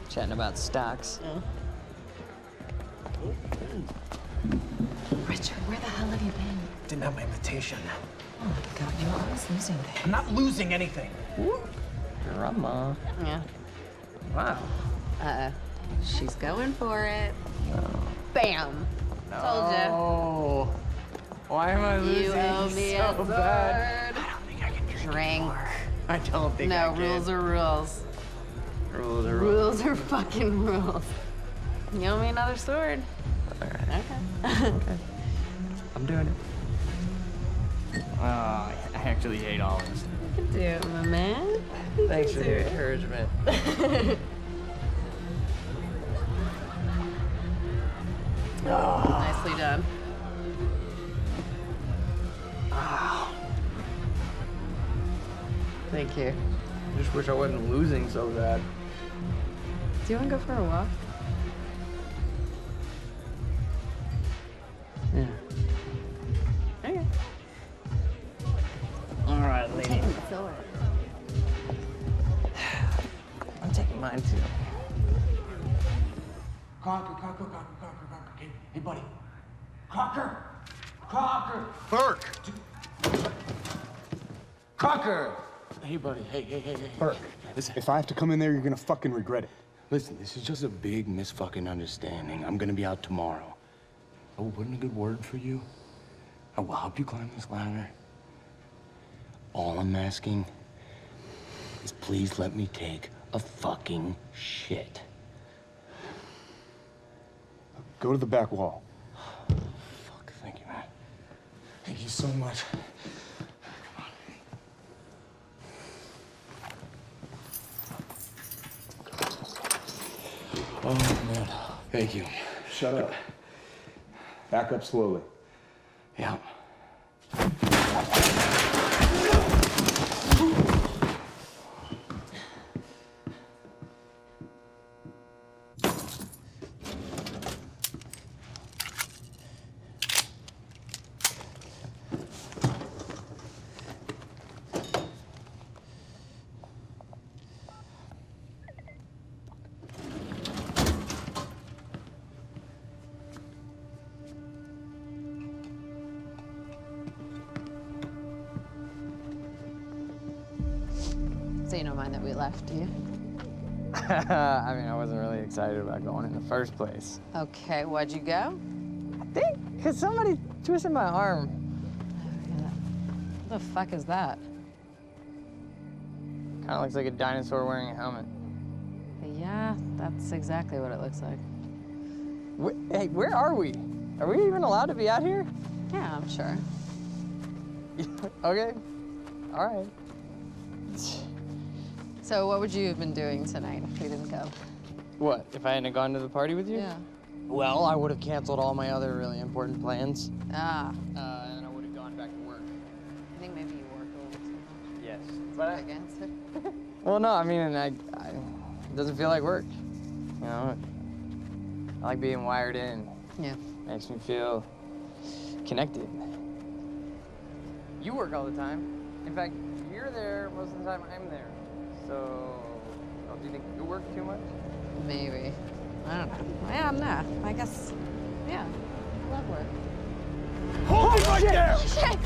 chatting about stocks. Richard, where the hell have you been? Didn't have my invitation. Oh my god, you're always losing things. I'm not losing anything. Drama. Yeah. Wow. She's going for it. Bam. Told ya. Oh. Why am I losing You owe me a so sword. bad? I don't think I can drink. I don't think I No, can. rules are rules. Rules are rules. Rules are fucking rules. You owe me another sword. All right. Okay. I'm doing it. Oh, I actually hate all this. You can do it, my man. Thanks for the encouragement. Nicely done. Thank you. Just wish I wasn't losing so bad. Do you want to go for a walk? Yeah. Okay. All right, lady. Take the sword. I'm taking mine too. Crocker. Hey, buddy. Crocker. Burke! Crocker! Hey, buddy. Hey. Burke, Listen. if I have to come in there, you're gonna fucking regret it. Listen, this is just a big misfucking understanding. I'm gonna be out tomorrow. I will put in a good word for you. I will help you climb this ladder. All I'm asking is please let me take a fucking shit. Go to the back wall. Fuck, thank you, man. Thank you so much. Oh, man. Thank you. Shut up. Back up slowly. Yeah. So you don't mind that we left, do you? I mean, I wasn't really excited about going in the first place. Okay, why'd you go? I think because somebody twisted my arm. What the fuck is that? Kind of looks like a dinosaur wearing a helmet. Yeah, that's exactly what it looks like. Hey, where are we? Are we even allowed to be out here? Yeah, I'm sure. Okay. All right. So what would you have been doing tonight if we didn't go? What, if I hadn't gone to the party with you? Yeah. Well, I would have canceled all my other really important plans. Ah. And I would have gone back to work. I think maybe you work a little too much. Yes. But Against it? well, no, I mean, it doesn't feel like work. You know, I like being wired in. Yeah. Makes me feel connected. You work all the time. In fact, you're there most of the time I'm there. So, do you think you work too much? Maybe. I don't know. Yeah, I'm not. I guess, yeah. I love work. Hold it right there! Shit!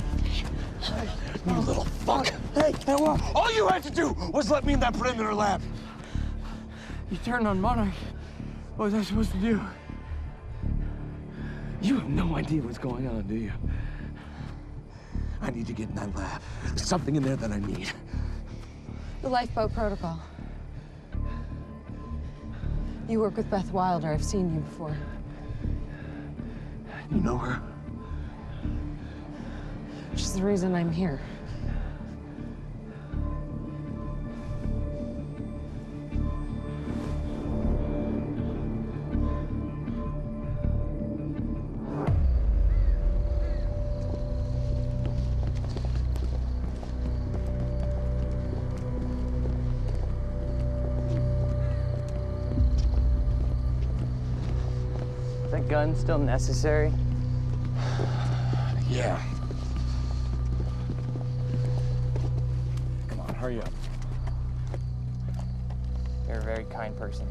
You little fuck! Hey, all you had to do was let me in that perimeter lab. You turned on Monarch. What was I supposed to do? You have no idea what's going on, do you? I need to get in that lab. There's something in there that I need. The lifeboat protocol. You work with Beth Wilder. I've seen you before. You know her? She's the reason I'm here. Is that gun still necessary? Yeah. Come on, hurry up. You're a very kind person.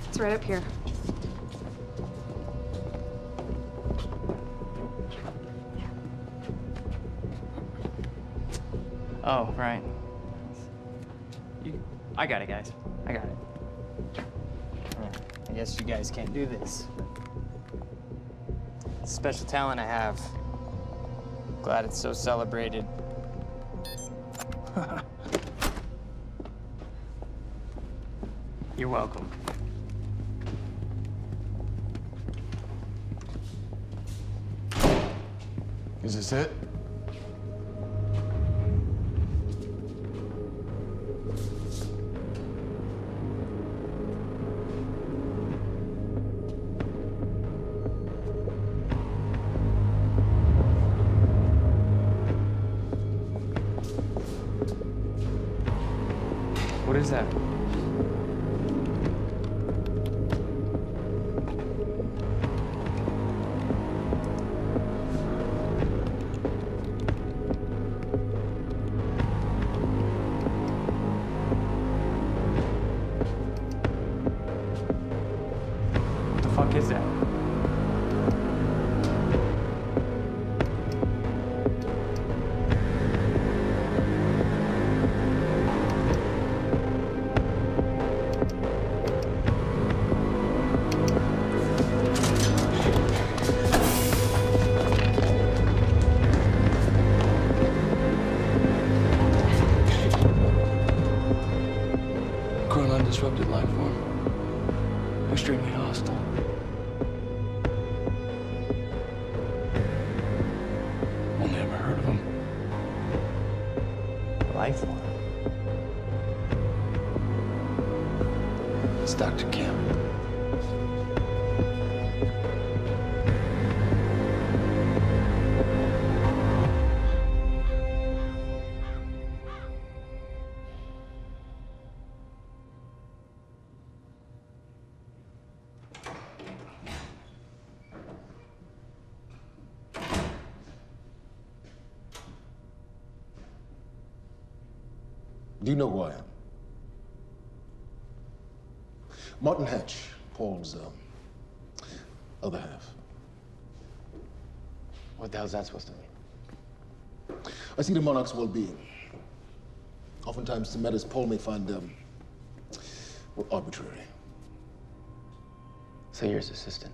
It's right up here. Oh, right. I got it, guys. I got it. Yeah, I guess you guys can't do this. It's a special talent I have. Glad it's so celebrated. You're welcome. Is this it? What is that? What the fuck is that? Cruel, undisrupted life form. Extremely hostile. Only ever heard of him. Life form. It's Dr. Kim. Do you know who I am? Martin Hatch, Paul's other half. What the hell's that supposed to mean? I see the monarch's well-being. Oftentimes, the matters Paul may find well, arbitrary. So you're his assistant?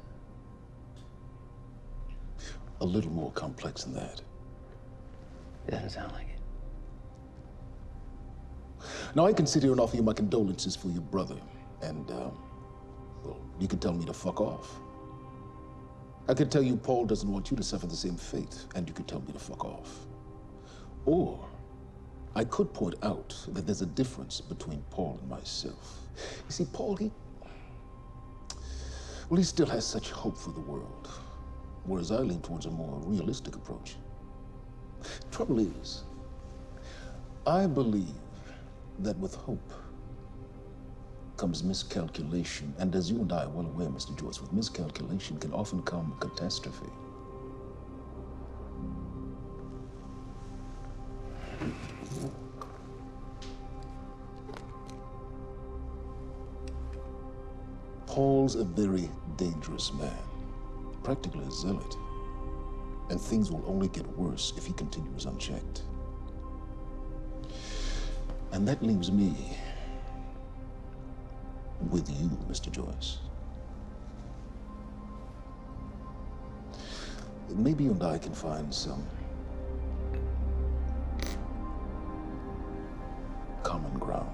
A little more complex than that. It doesn't sound like it. Now, I can sit here and offer you my condolences for your brother, and, well, you can tell me to fuck off. I can tell you Paul doesn't want you to suffer the same fate, and you can tell me to fuck off. Or, I could point out that there's a difference between Paul and myself. You see, Paul, he still has such hope for the world, whereas I lean towards a more realistic approach. Trouble is, I believe that with hope comes miscalculation, and as you and I are well aware, Mr. Joyce, with miscalculation can often come catastrophe. Paul's a very dangerous man, practically a zealot, and things will only get worse if he continues unchecked. And that leaves me with you, Mr. Joyce. Maybe you and I can find some common ground.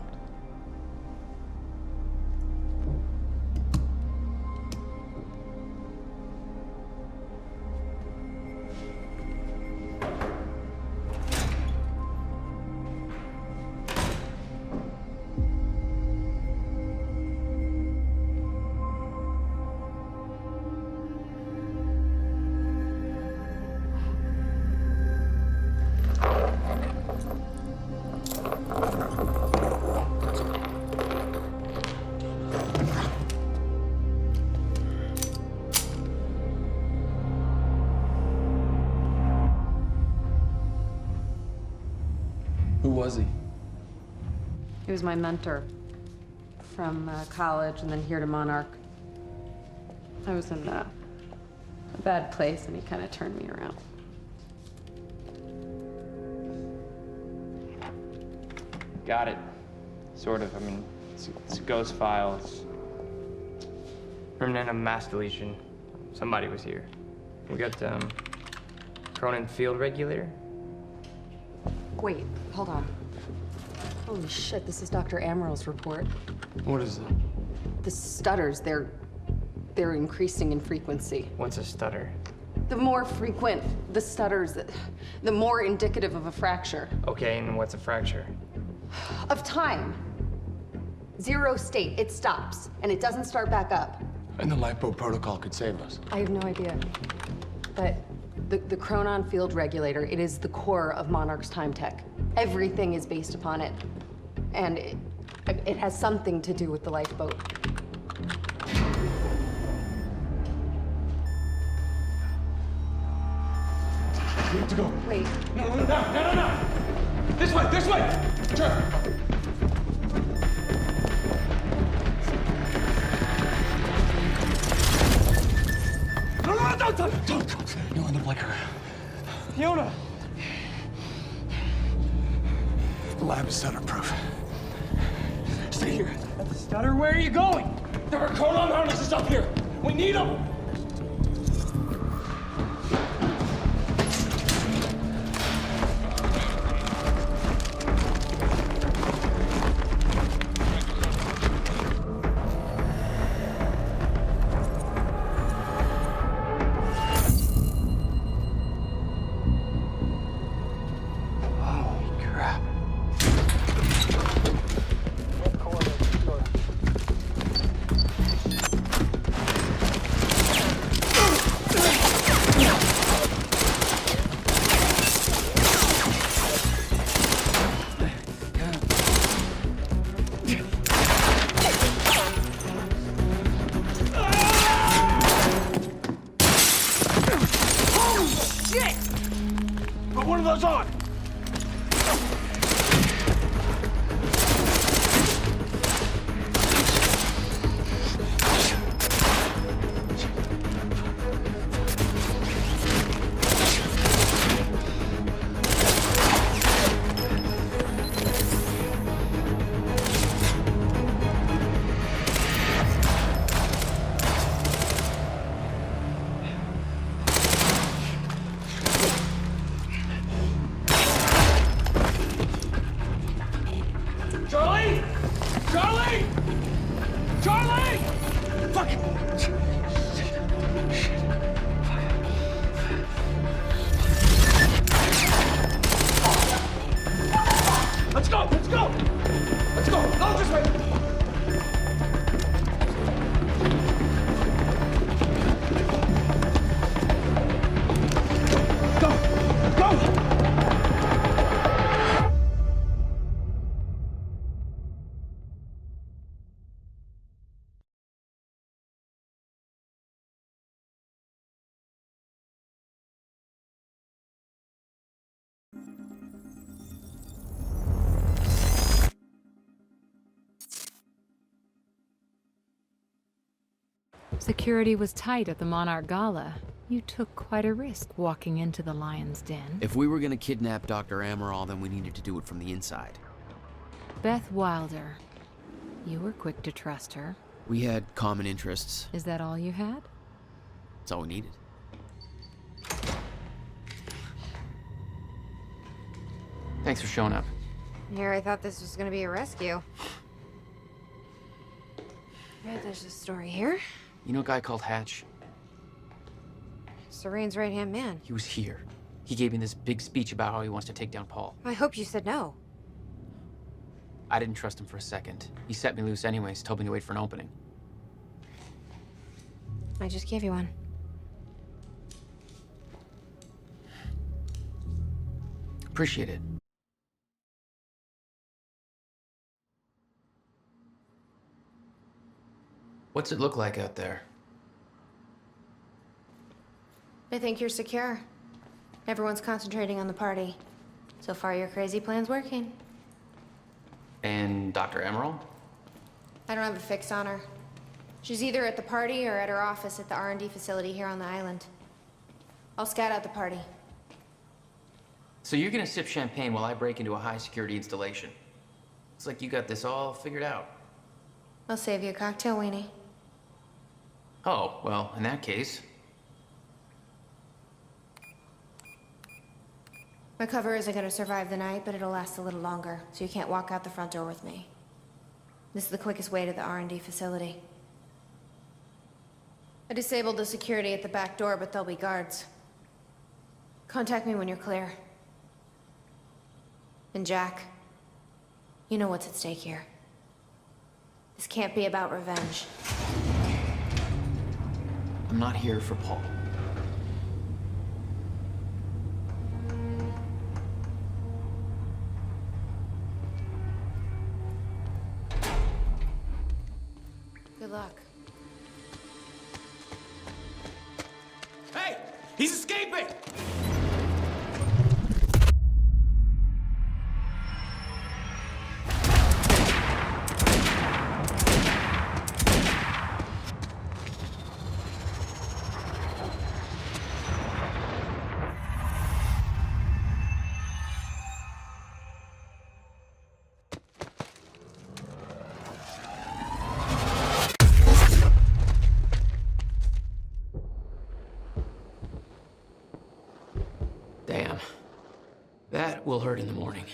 was he? He was my mentor. From college and then here to Monarch. I was in a bad place and he kind of turned me around. Got it. Sort of. I mean, it's a ghost file. It's permanent mass deletion. Somebody was here. We got, Cronin field regulator. Wait, hold on. Holy shit, this is Dr. Amaril's report. What is it? The stutters, they're increasing in frequency. What's a stutter? The more frequent the stutters, the more indicative of a fracture. Okay, and what's a fracture? Of time. Zero state, it stops, and it doesn't start back up. And the LiPo protocol could save us. I have no idea. But the Cronin field regulator, it is the core of Monarch's time tech. Everything is based upon it. And it has something to do with the lifeboat. We have to go. Wait. No. This way. Sure. No, don't. You'll end up like her. Fiona! The lab is stutter-proof. Stay here. Stutter, where are you going? There are Cronin harnesses up here. We need them. Security was tight at the Monarch Gala. You took quite a risk walking into the lion's den. If we were gonna kidnap Dr. Amaral, then we needed to do it from the inside. Beth Wilder. You were quick to trust her. We had common interests. Is that all you had? That's all we needed. Thanks for showing up. Here, I thought this was gonna be a rescue. Right, there's a story here. You know a guy called Hatch? Serene's right-hand man. He was here. He gave me this big speech about how he wants to take down Paul. I hope you said no. I didn't trust him for a second. He set me loose anyways, told me to wait for an opening. I just gave you one. Appreciate it. What's it look like out there? I think you're secure. Everyone's concentrating on the party. So far, your crazy plan's working. And Dr. Emerald? I don't have a fix on her. She's either at the party or at her office at the R&D facility here on the island. I'll scout out the party. So you're gonna sip champagne while I break into a high-security installation. Looks like you got this all figured out. I'll save you a cocktail, Weenie. Oh, well, in that case... My cover isn't gonna survive the night, but it'll last a little longer, so you can't walk out the front door with me. This is the quickest way to the R&D facility. I disabled the security at the back door, but there'll be guards. Contact me when you're clear. And Jack, you know what's at stake here. This can't be about revenge. I'm not here for Paul. Good luck. Hey! He's escaping! Damn. That will hurt in the morning.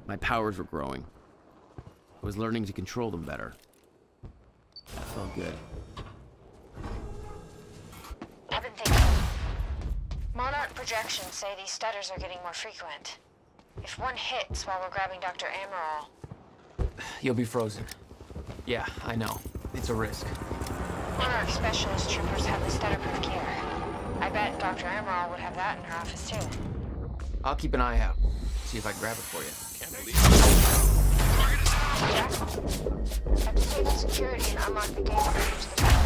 My powers were growing. I was learning to control them better. That felt good. I've been thinking. Monarch projections say these stutters are getting more frequent. If one hits while we're grabbing Dr. Amaral... You'll be frozen. Yeah, I know. It's a risk. Monarch specialist troopers have the stutter-proof gear. I bet Dr. Amaral would have that in her office, too. I'll keep an eye out. See if I can grab it for you. Jack, I've disabled security and unlocked the gate to reach the tower.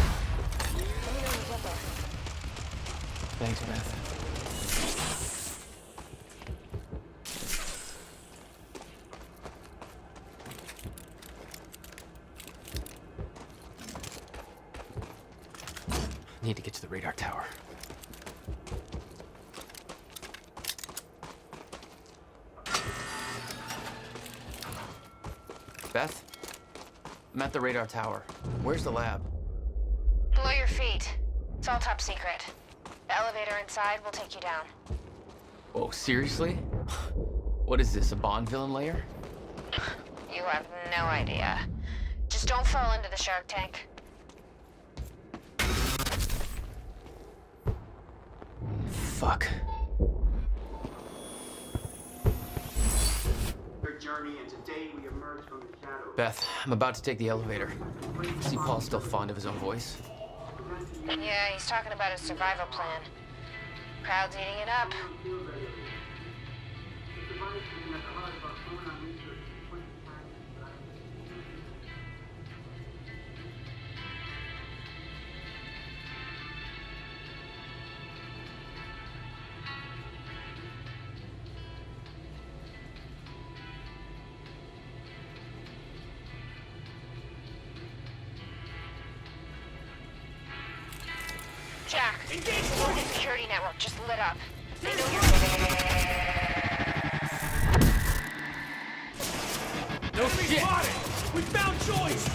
Let me know when you get there. Thanks, Beth. Need to get to the radar tower. Beth? I'm at the radar tower. Where's the lab? Below your feet. It's all top secret. The elevator inside will take you down. Oh, seriously? What is this, a Bond villain lair? You have no idea. Just don't fall into the shark tank. Fuck. Beth, I'm about to take the elevator. See Paul's still fond of his own voice? Yeah, he's talking about his survival plan. Crowd's eating it up. Jack, the Morgan security network just lit up. They know you're... No shit! We found Joyce!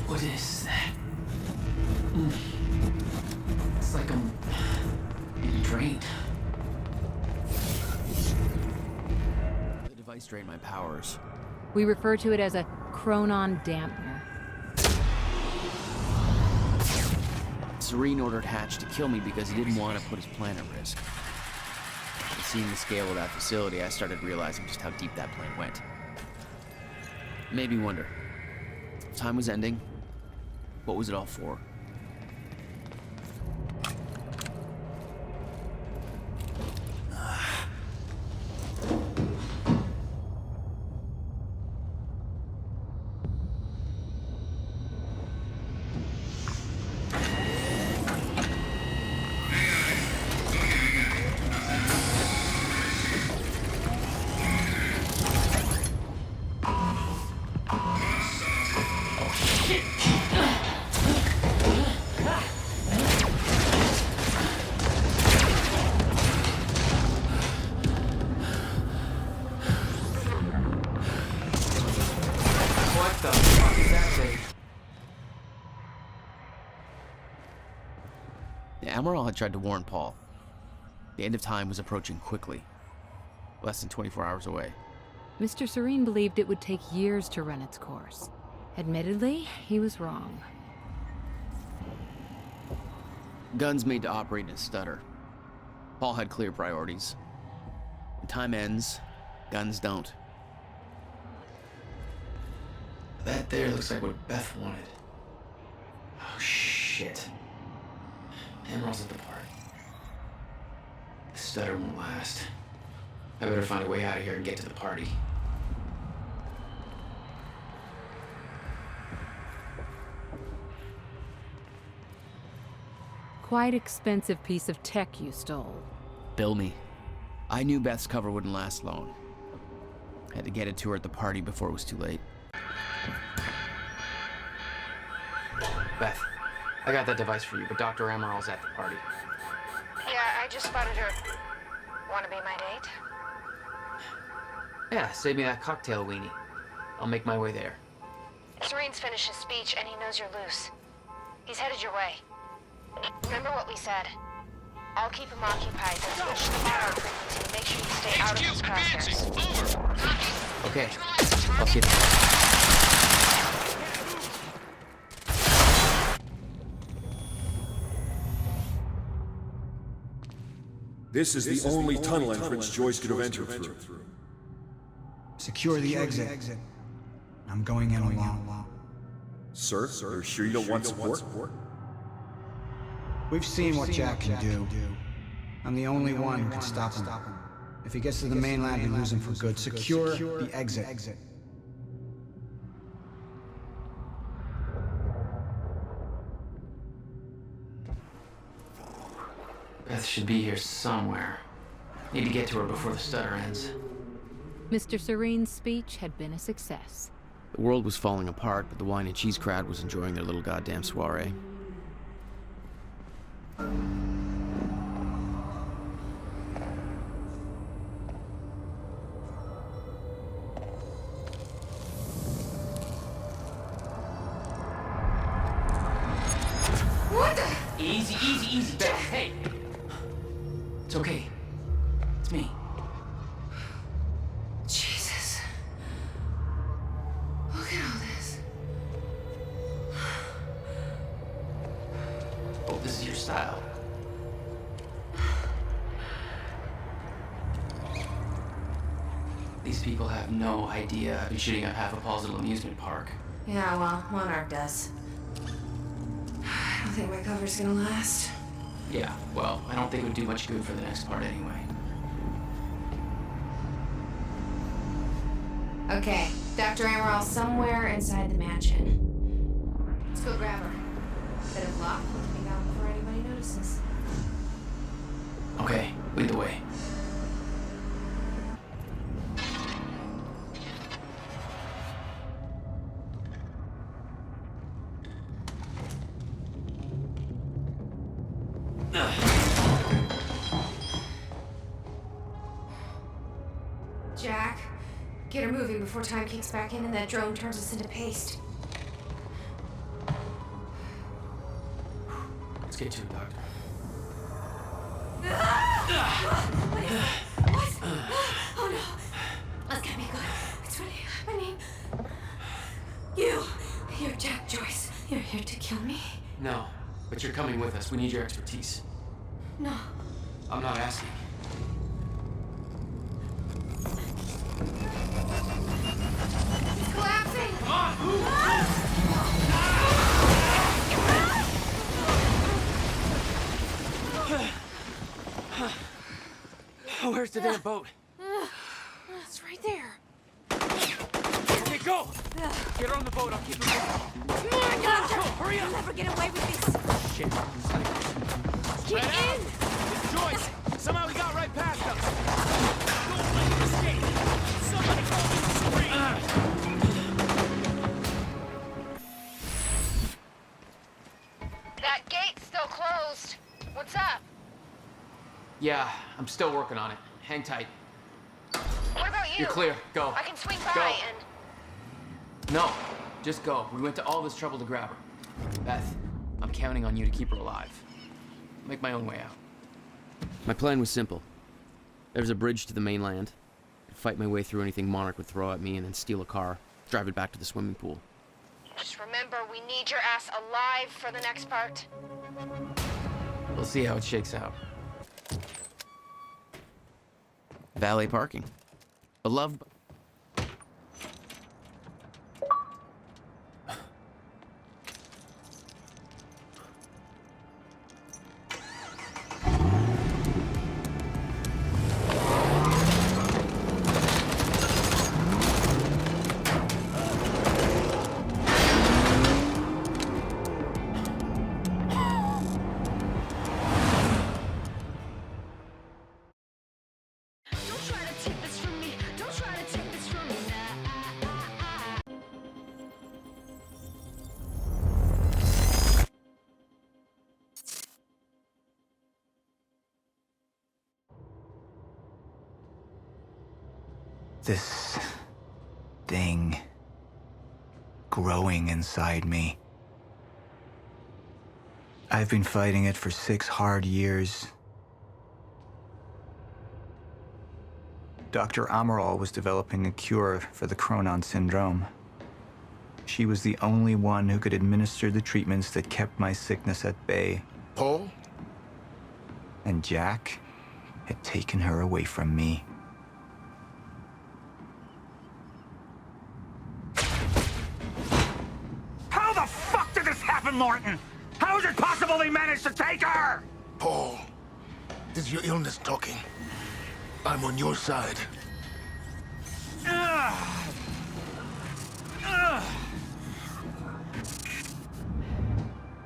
What is that? It's like I'm being drained. The device drained my powers. We refer to it as a Chronon dampener. Serene ordered Hatch to kill me because he didn't want to put his plan at risk. And seeing the scale of that facility, I started realizing just how deep that plan went. It made me wonder, if time was ending, what was it all for? The Admiral had tried to warn Paul. The end of time was approaching quickly, less than 24 hours away. Mr. Serene believed it would take years to run its course. Admittedly, he was wrong. Guns made to operate in a stutter. Paul had clear priorities. When time ends, guns don't. That there looks like what Beth wanted. Oh, shit. Emerald's at the park. The stutter won't last. I better find a way out of here and get to the party. Quite expensive piece of tech you stole. Bill me. I knew Beth's cover wouldn't last long. Had to get it to her at the party before it was too late. Beth, I got that device for you, but Dr. Emerald's at the party. Yeah, I just spotted her. Wanna be my date? Yeah, save me that cocktail weenie. I'll make my way there. Serene's finished his speech and he knows you're loose. He's headed your way. Remember what we said. I'll keep him occupied and switch the power frequency to make sure you stay out of his crosshairs. Okay, I'll see you. This is the only tunnel entrance Joyce could have entered through. Secure the exit. I'm going in alone. Sir, you're sure you don't want support? We've seen what Jack can do. I'm the only one who can stop him. If he gets to the mainland, we lose him for good. Secure the exit. Beth should be here somewhere. Need to get to her before the stutter ends. Mr. Serene's speech had been a success. The world was falling apart, but the wine and cheese crowd was enjoying their little goddamn soiree. What the? Easy, Beth. Hey! It's okay. It's me. Jesus. Look at all this. Oh, this is your style. These people have no idea I've been shooting up half of Paul's little amusement park. Yeah, well, Monarch does. I don't think my cover's gonna last. Yeah, well, I don't think it would do much good for the next part anyway. Okay, Dr. Emerald's somewhere inside the mansion. Let's go grab her. Bit of luck, we'll be out before anybody notices. Okay, lead the way. Jack, get her moving before time kicks back in and that drone turns us into paste. Let's get to it, Doctor. What? Oh no. That's gotta be good. It's really happening. You're Jack Joyce. You're here to kill me? No, but you're coming with us. We need your expertise. No. I'm not asking. It's collapsing! Come on, move! Where's the damn boat? It's right there. Okay, go! Get her on the boat, I'll keep her moving. Come on, Doctor! Go, hurry up! You'll never get away with this. Shit. Get in! It's Joyce! Somehow he got right past us! Don't let him escape! Somebody call Mr. That gate's still closed. What's up? Yeah, I'm still working on it. Hang tight. What about you? You're clear. Go. I can swing Go. by and... No, just go. We went to all this trouble to grab her. Beth, I'm counting on you to keep her alive. I'll make my own way out. My plan was simple. There's a bridge to the mainland. I'd fight my way through anything Monarch would throw at me and then steal a car, drive it back to the swimming pool. Just remember, we need your ass alive for the next part. We'll see how it shakes out. Valet parking. Beloved. This thing growing inside me. I've been fighting it for 6 hard years. Dr. Amaral was developing a cure for the Cronon syndrome. She was the only one who could administer the treatments that kept my sickness at bay. Paul? And Jack had taken her away from me. How the fuck did this happen, Morton? How is it possible they managed to take her? Paul, this is your illness talking. I'm on your side.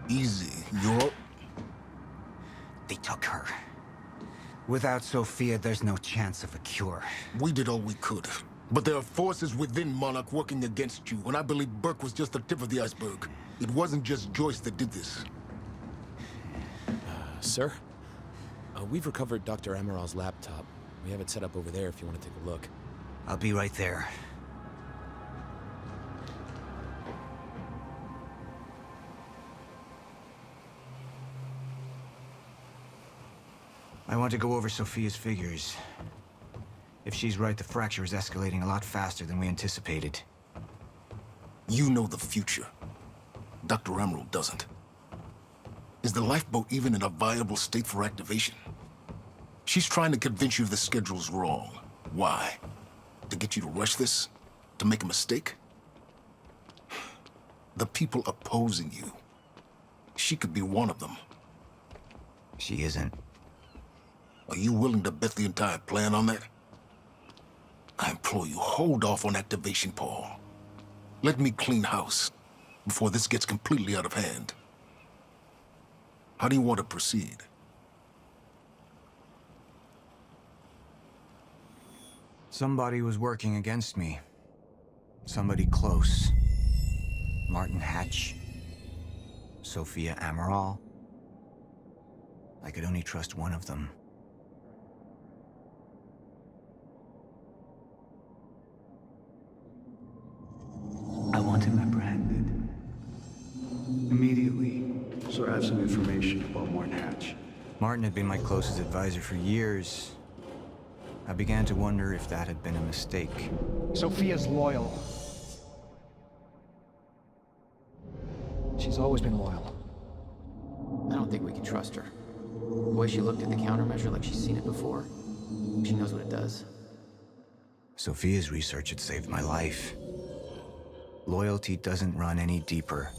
Easy, you're... They took her. Without Sophia, there's no chance of a cure. We did all we could. But there are forces within Monarch working against you, and I believe Burke was just the tip of the iceberg. It wasn't just Joyce that did this. Sir? We've recovered Dr. Amaral's laptop. We have it set up over there if you want to take a look. I'll be right there. I want to go over Sophia's figures. If she's right, the fracture is escalating a lot faster than we anticipated. You know the future. Dr. Amaral doesn't. Is the lifeboat even in a viable state for activation? She's trying to convince you the schedule's wrong. Why? To get you to rush this? To make a mistake? The people opposing you. She could be one of them. She isn't. Are you willing to bet the entire plan on that? I implore you, hold off on activation, Paul. Let me clean house before this gets completely out of hand. How do you want to proceed? Somebody was working against me. Somebody close. Martin Hatch. Sophia Amaral. I could only trust one of them. I want him apprehended. Immediately. So I have some information about Martin Hatch. Martin had been my closest advisor for years. I began to wonder if that had been a mistake. Sophia's loyal. She's always been loyal. I don't think we can trust her. The way she looked at the countermeasure like she's seen it before. She knows what it does. Sophia's research had saved my life. Loyalty doesn't run any deeper.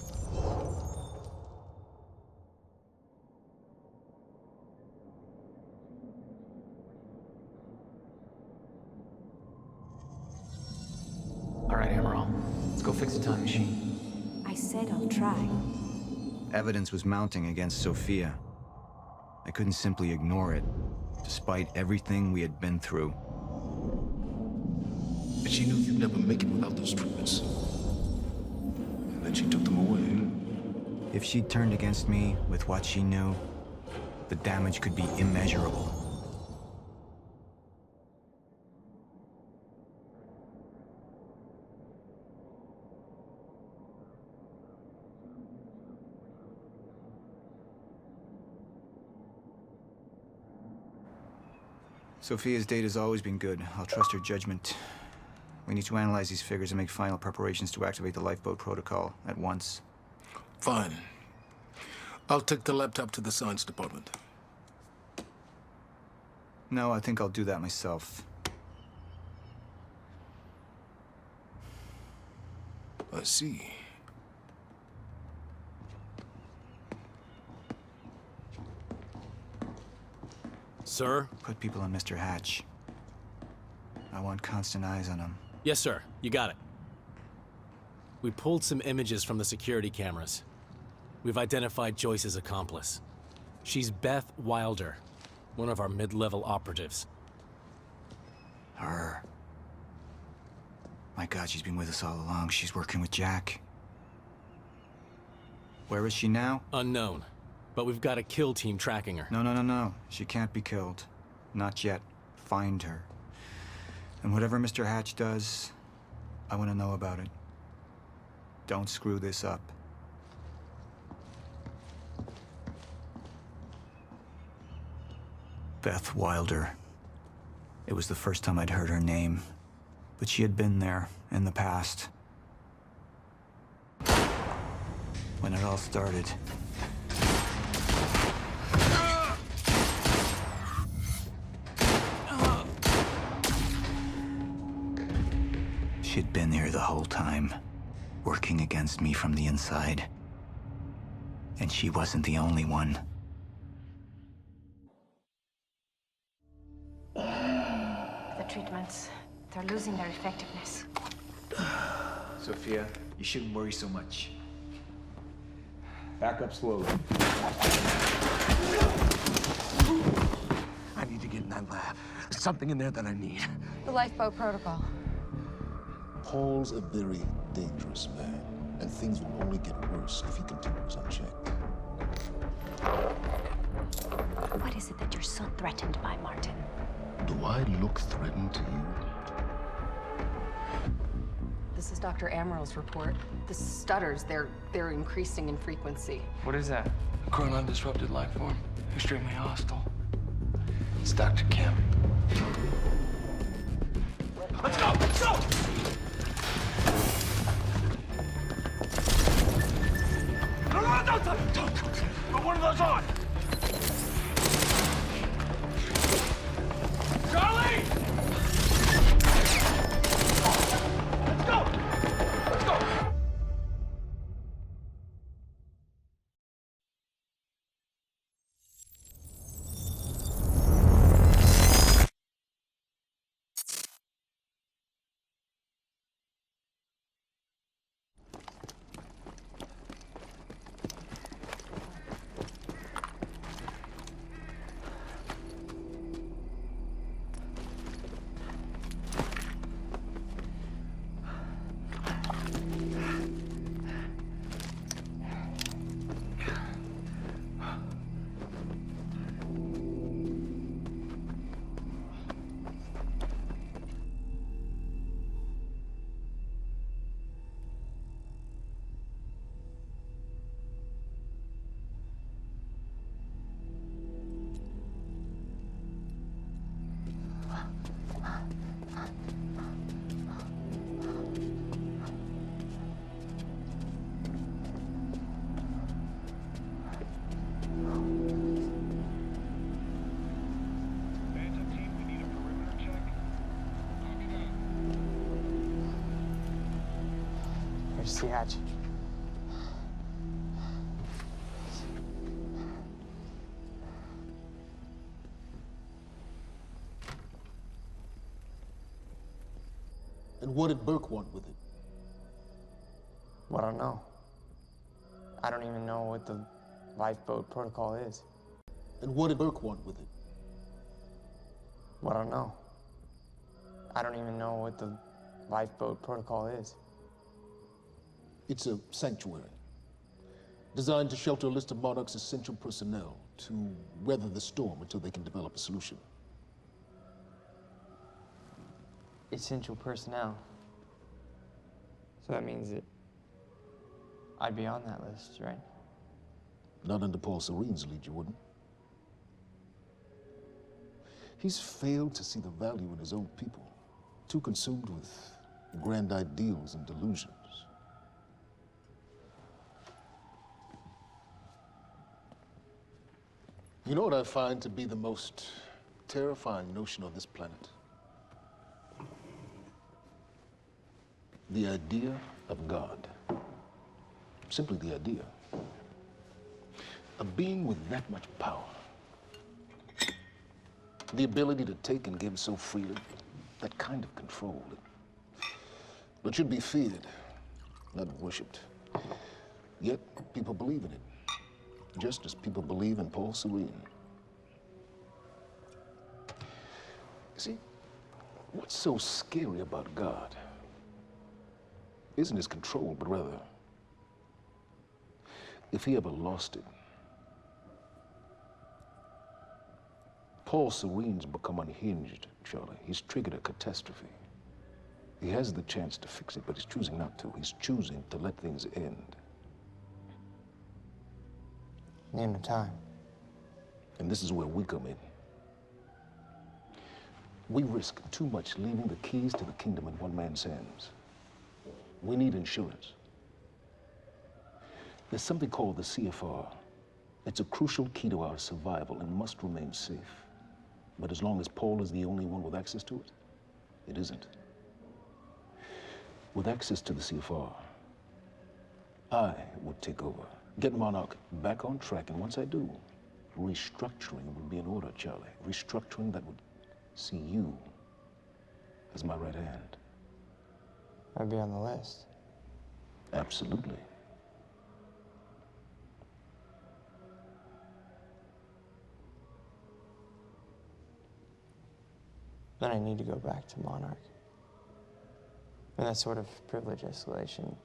All right, Emerald. Let's go fix the time machine. I said I'll try. Evidence was mounting against Sophia. I couldn't simply ignore it, despite everything we had been through. But she knew you'd never make it without those treatments. And then she took them away. If she'd turned against me with what she knew, the damage could be immeasurable. Sophia's data's always been good. I'll trust her judgment. We need to analyze these figures and make final preparations to activate the lifeboat protocol at once. Fine. I'll take the laptop to the science department. No, I think I'll do that myself. I see. Sir? Put people on Mr. Hatch. I want constant eyes on him. Yes, sir. You got it. We pulled some images from the security cameras. We've identified Joyce's accomplice. She's Beth Wilder, one of our mid-level operatives. Her. My God, she's been with us all along. She's working with Jack. Where is she now? Unknown. But we've got a kill team tracking her. No. She can't be killed. Not yet. Find her. And whatever Mr. Hatch does, I want to know about it. Don't screw this up. Beth Wilder. It was the first time I'd heard her name, but she had been there in the past. When it all started. She'd been here the whole time, working against me from the inside. And she wasn't the only one. The treatments, they're losing their effectiveness. Sophia, you shouldn't worry so much. Back up slowly. I need to get in that lab. There's something in there that I need. The lifeboat protocol. Paul's a very dangerous man, and things will only get worse if he continues unchecked. What is it that you're so threatened by, Martin? Do I look threatened to you? This is Dr. Amaril's report. The stutters, they're increasing in frequency. What is that? A chronon disrupted life form. Extremely hostile. It's Dr. Kim. Let's go! Let's go! No, don't put one of those on! Charlie! Let's go! Let's go! see Hatch. And what did Burke want with it? Well, I don't know. I don't even know what the lifeboat protocol is. And what did Burke want with it? Well, I don't know. I don't even know what the lifeboat protocol is. It's a sanctuary, designed to shelter a list of Monarch's essential personnel to weather the storm until they can develop a solution. Essential personnel. So that means that I'd be on that list, right? Not under Paul Serene's lead, you wouldn't. He's failed to see the value in his own people, too consumed with grand ideals and delusions. You know what I find to be the most terrifying notion on this planet? The idea of God. Simply the idea. A being with that much power. The ability to take and give so freely. That kind of control. But should be feared, not worshipped. Yet, people believe in it. Just as people believe in Paul Serene. See, what's so scary about God isn't his control, but rather, if he ever lost it. Paul Serene's become unhinged, Charlie. He's triggered a catastrophe. He has the chance to fix it, but he's choosing not to. He's choosing to let things end. The end of time. And this is where we come in. We risk too much leaving the keys to the kingdom in one man's hands. We need insurance. There's something called the CFR. It's a crucial key to our survival and must remain safe. But as long as Paul is the only one with access to it, it isn't. With access to the CFR, I would take over, get Monarch back on track, and once I do, restructuring would be in order, Charlie. Restructuring that would see you as my right hand. I'd be on the list. Absolutely. Then I need to go back to Monarch. And that sort of privilege escalation,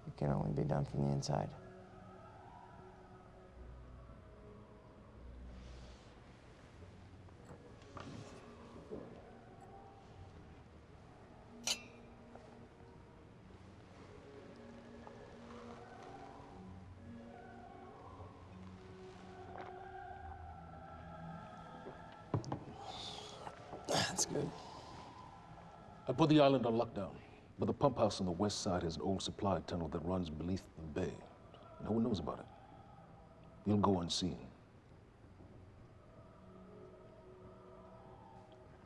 it can only be done from the inside. That's good. I put the island on lockdown, but the pump house on the west side has an old supply tunnel that runs beneath the bay. No one knows about it. You'll go unseen.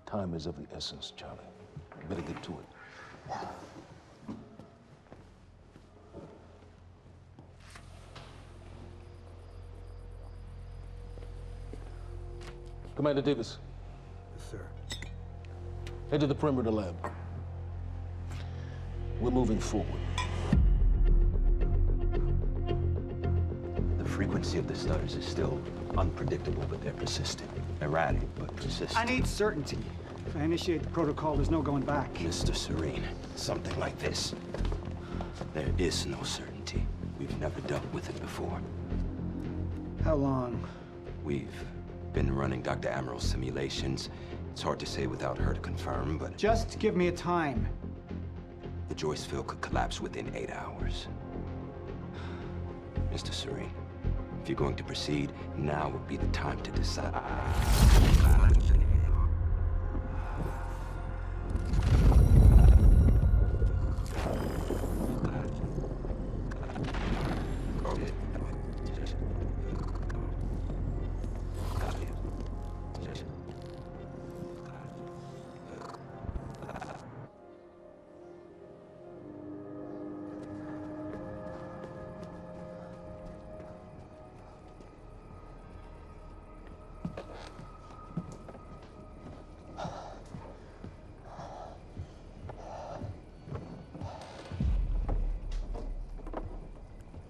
Time is of the essence, Charlie. Better get to it. Commander Davis. Yes, sir. Head to the perimeter lab. We're moving forward. The frequency of the stutters is still unpredictable, but they're persistent. Erratic, but persistent. I need certainty. If I initiate the protocol, there's no going back. Mr. Serene, something like this. There is no certainty. We've never dealt with it before. How long? We've been running Dr. Amaril's simulations. It's hard to say without her to confirm, but... Just give me a time. The Joyce field could collapse within 8 hours. Mr. Serene, if you're going to proceed, now would be the time to decide.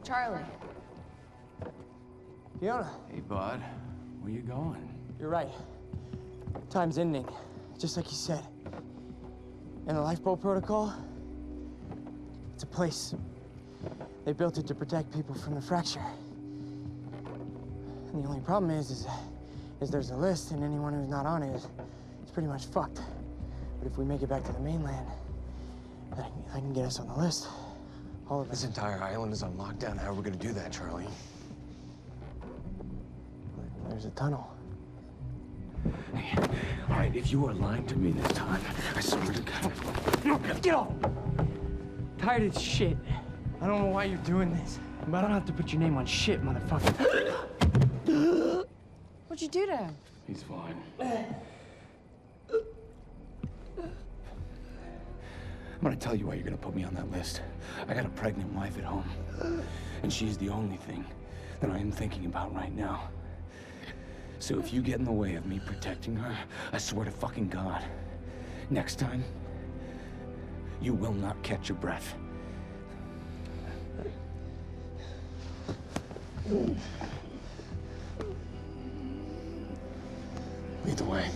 Charlie. Fiona. Hey, bud. Where you going? You're right. Time's ending, just like you said. And the lifeboat protocol? It's a place. They built it to protect people from the fracture. And the only problem is there's a list, and anyone who's not on it is pretty much fucked. But if we make it back to the mainland, that can get us on the list. All of This entire island is on lockdown. How are we gonna do that, Charlie? There's a tunnel. Hey, all right, if you are lying to me this time, I swear to God. Get off! Tired of shit. I don't know why you're doing this, but I don't have to put your name on shit, motherfucker. What'd you do to him? He's fine. I'm gonna tell you why you're gonna put me on that list. I got a pregnant wife at home, and she's the only thing that I am thinking about right now. So if you get in the way of me protecting her, I swear to fucking God, next time, you will not catch your breath. Lead the way.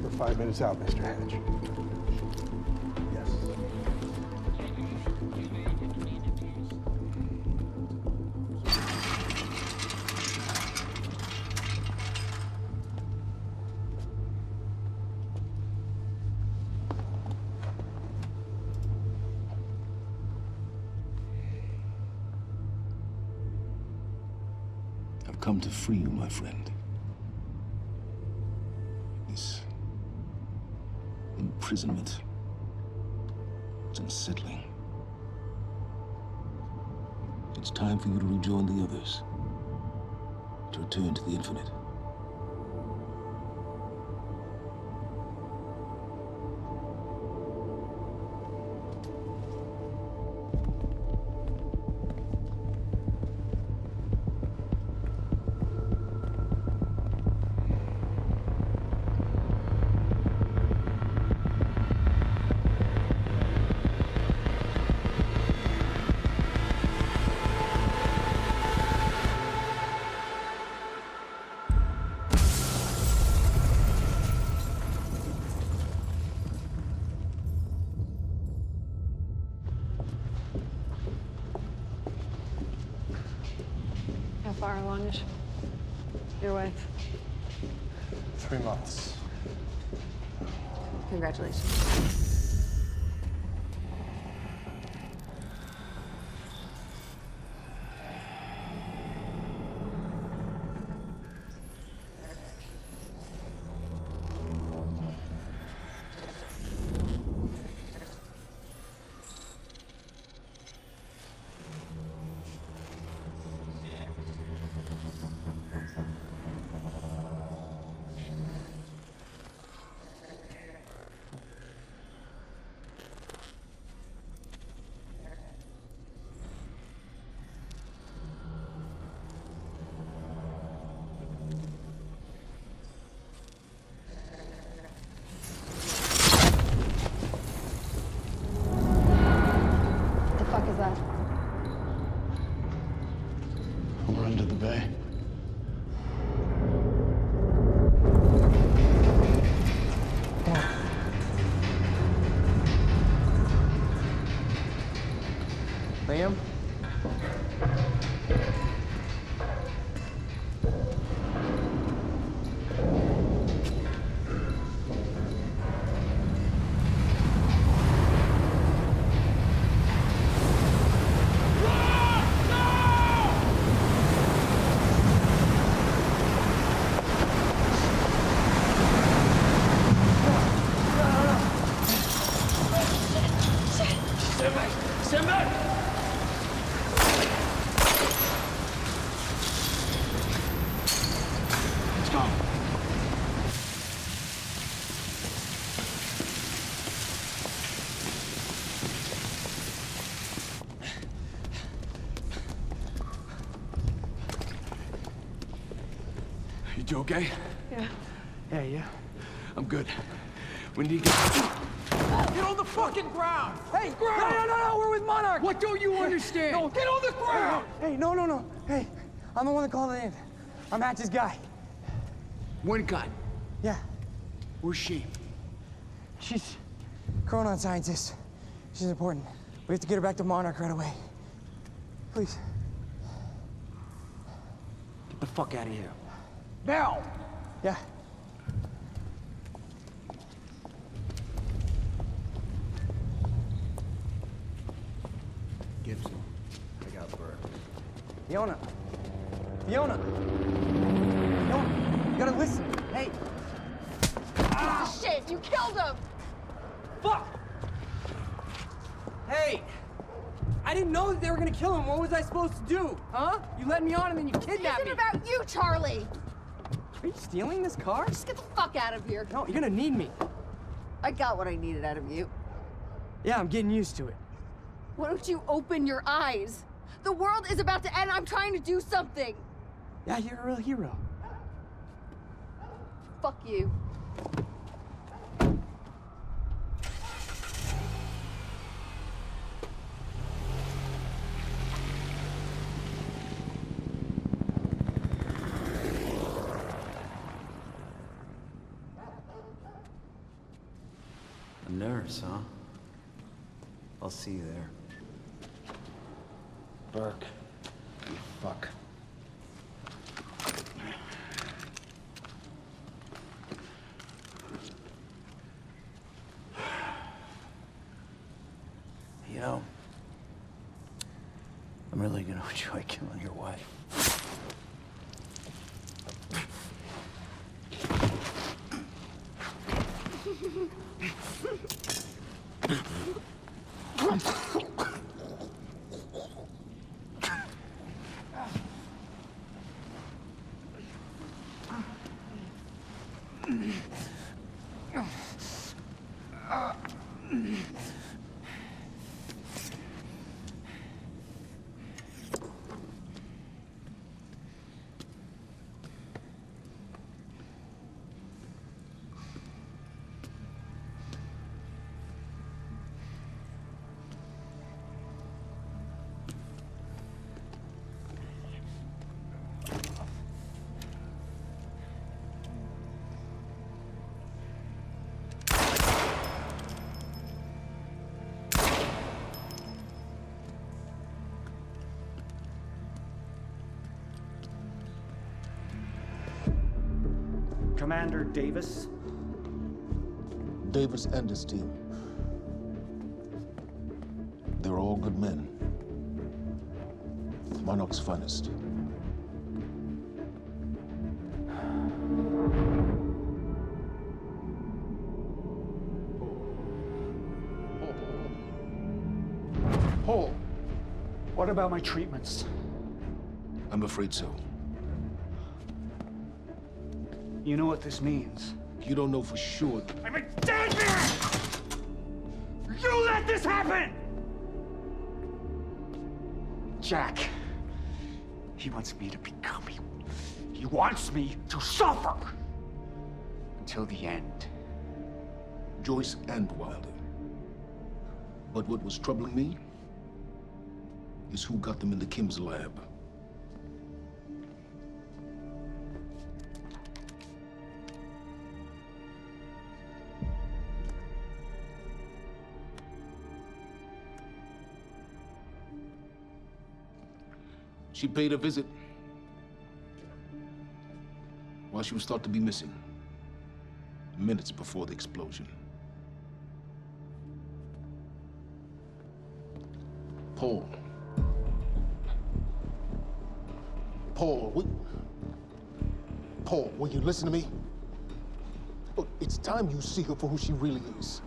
We're 5 minutes out, Mr. Hatch. Yes. I've come to free you, my friend. This imprisonment, it's unsettling. It's time for you to rejoin the others, to return to the infinite. How far along is your wife? 3 months. Congratulations. You okay? Yeah. Yeah, yeah. I'm good. When do you get... Get on the fucking ground! Hey, ground! No, we're with Monarch! What don't you understand? No, get on the ground! Hey, no. Hey, I'm the one that called it in. I'm Hatch's guy. One gun. Yeah. Where's she? She's Chronon scientist. She's important. We have to get her back to Monarch right away. Please. Get the fuck out of here. Now! Yeah. Gibson, I got Burke. Fiona, you gotta listen. Hey. Shit, you killed him! Fuck! Hey! I didn't know that they were gonna kill him. What was I supposed to do? Huh? You led me on and then you kidnapped me. It isn't about you, Charlie! Are you stealing this car? Just get the fuck out of here. No, you're gonna need me. I got what I needed out of you. Yeah, I'm getting used to it. Why don't you open your eyes? The world is about to end. I'm trying to do something. Yeah, you're a real hero. Fuck you. A nurse, huh? I'll see you there. Burke. You fuck. You know, I'm really gonna enjoy killing your wife. Commander Davis? Davis and his team. They're all good men. Monarch's finest. Paul, what about my treatments? I'm afraid so. You know what this means? You don't know for sure. I'm a dead man! You let this happen! Jack, he wants me to become you. He wants me to suffer until the end. Joyce and Wilder. But what was troubling me is who got them into Kim's lab. She paid a visit while she was thought to be missing, minutes before the explosion. Paul, will you listen to me? Look, it's time you see her for who she really is.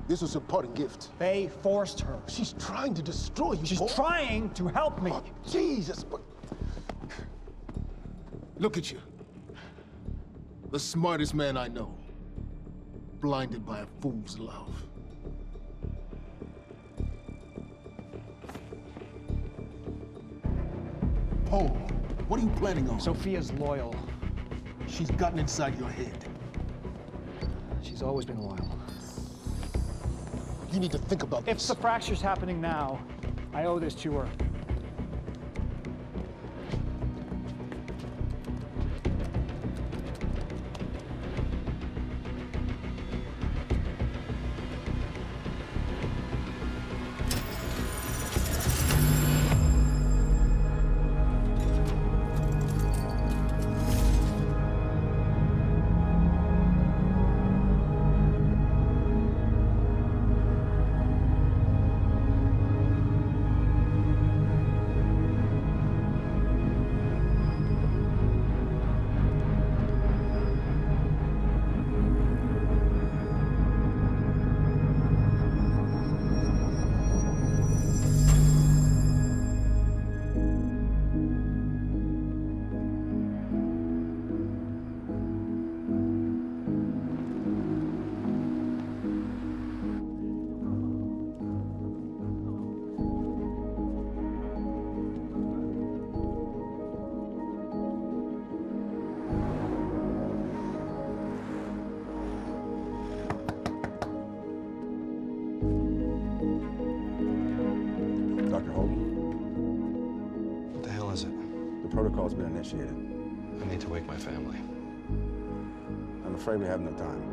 This was her parting gift. They forced her. She's trying to destroy you, She's Paul. trying to help me. Oh, Jesus, but... Look at you. The smartest man I know. Blinded by a fool's love. Paul, what are you planning on? Sophia's loyal. she's gotten inside your head? She's always been loyal. You need to think about this. If the fracture's happening now, I owe this to her. Protocol's been initiated. I need to wake my family. I'm afraid we have no time.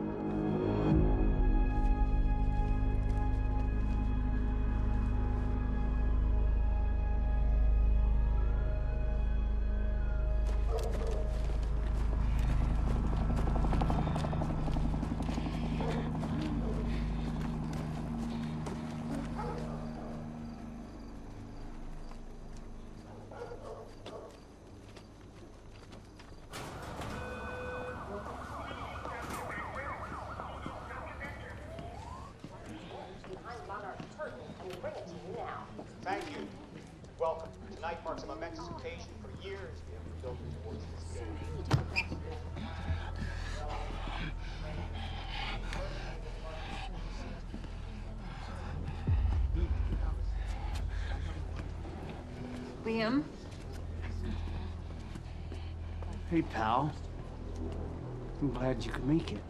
Thank you. Welcome. Tonight marks a momentous occasion. For years, we have been building towards this day. Liam? Hey, pal. I'm glad you could make it.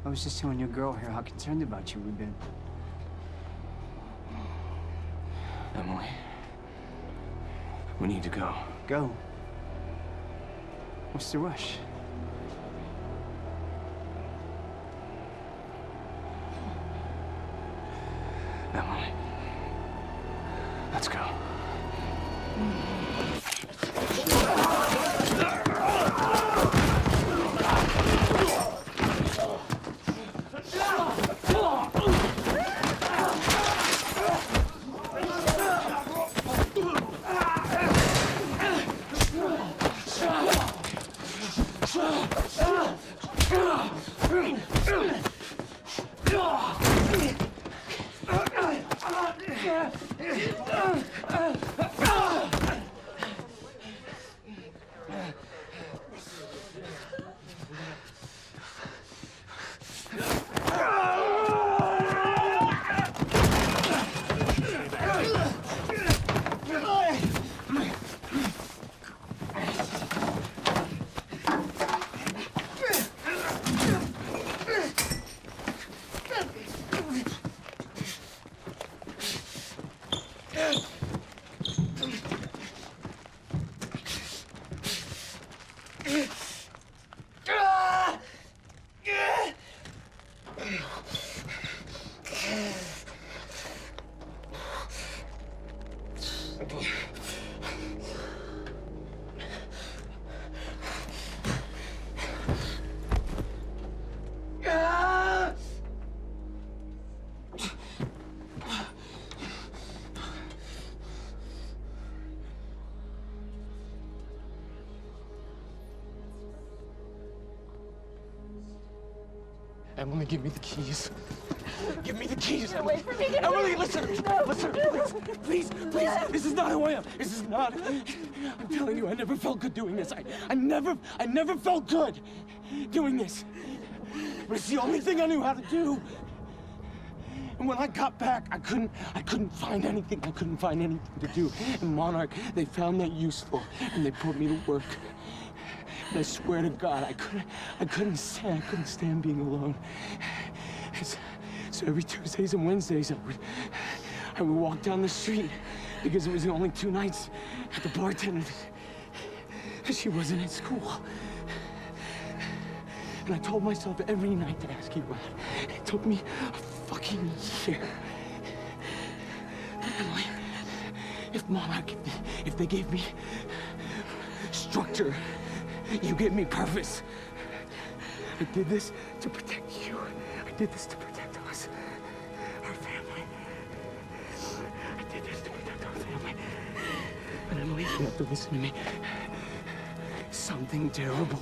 I was just telling your girl here how concerned about you we've been. Emily, we need to go. Go? What's the rush? Emily, let's go. Emily, give me the keys. Give me the keys, Get Emily. away from me, get Emily, away. listen. No. Listen, please. This is not who I am. This is not. I'm telling you, I never felt good doing this. I never felt good doing this. But it's the only thing I knew how to do. And when I got back, I couldn't find anything. I couldn't find anything to do. And Monarch, they found that useful, and they put me to work. And I swear to God, I couldn't stand being alone. So every Tuesdays and Wednesdays, I would walk down the street because it was the only 2 nights at the bartender. She wasn't in school. And I told myself every night to ask you out. It took me a fucking year. Emily, if Monarch, if they gave me structure, you gave me purpose. I did this to protect you. I did this to protect us, our family. I did this to protect our family. And Emily, you have to listen to me. Something terrible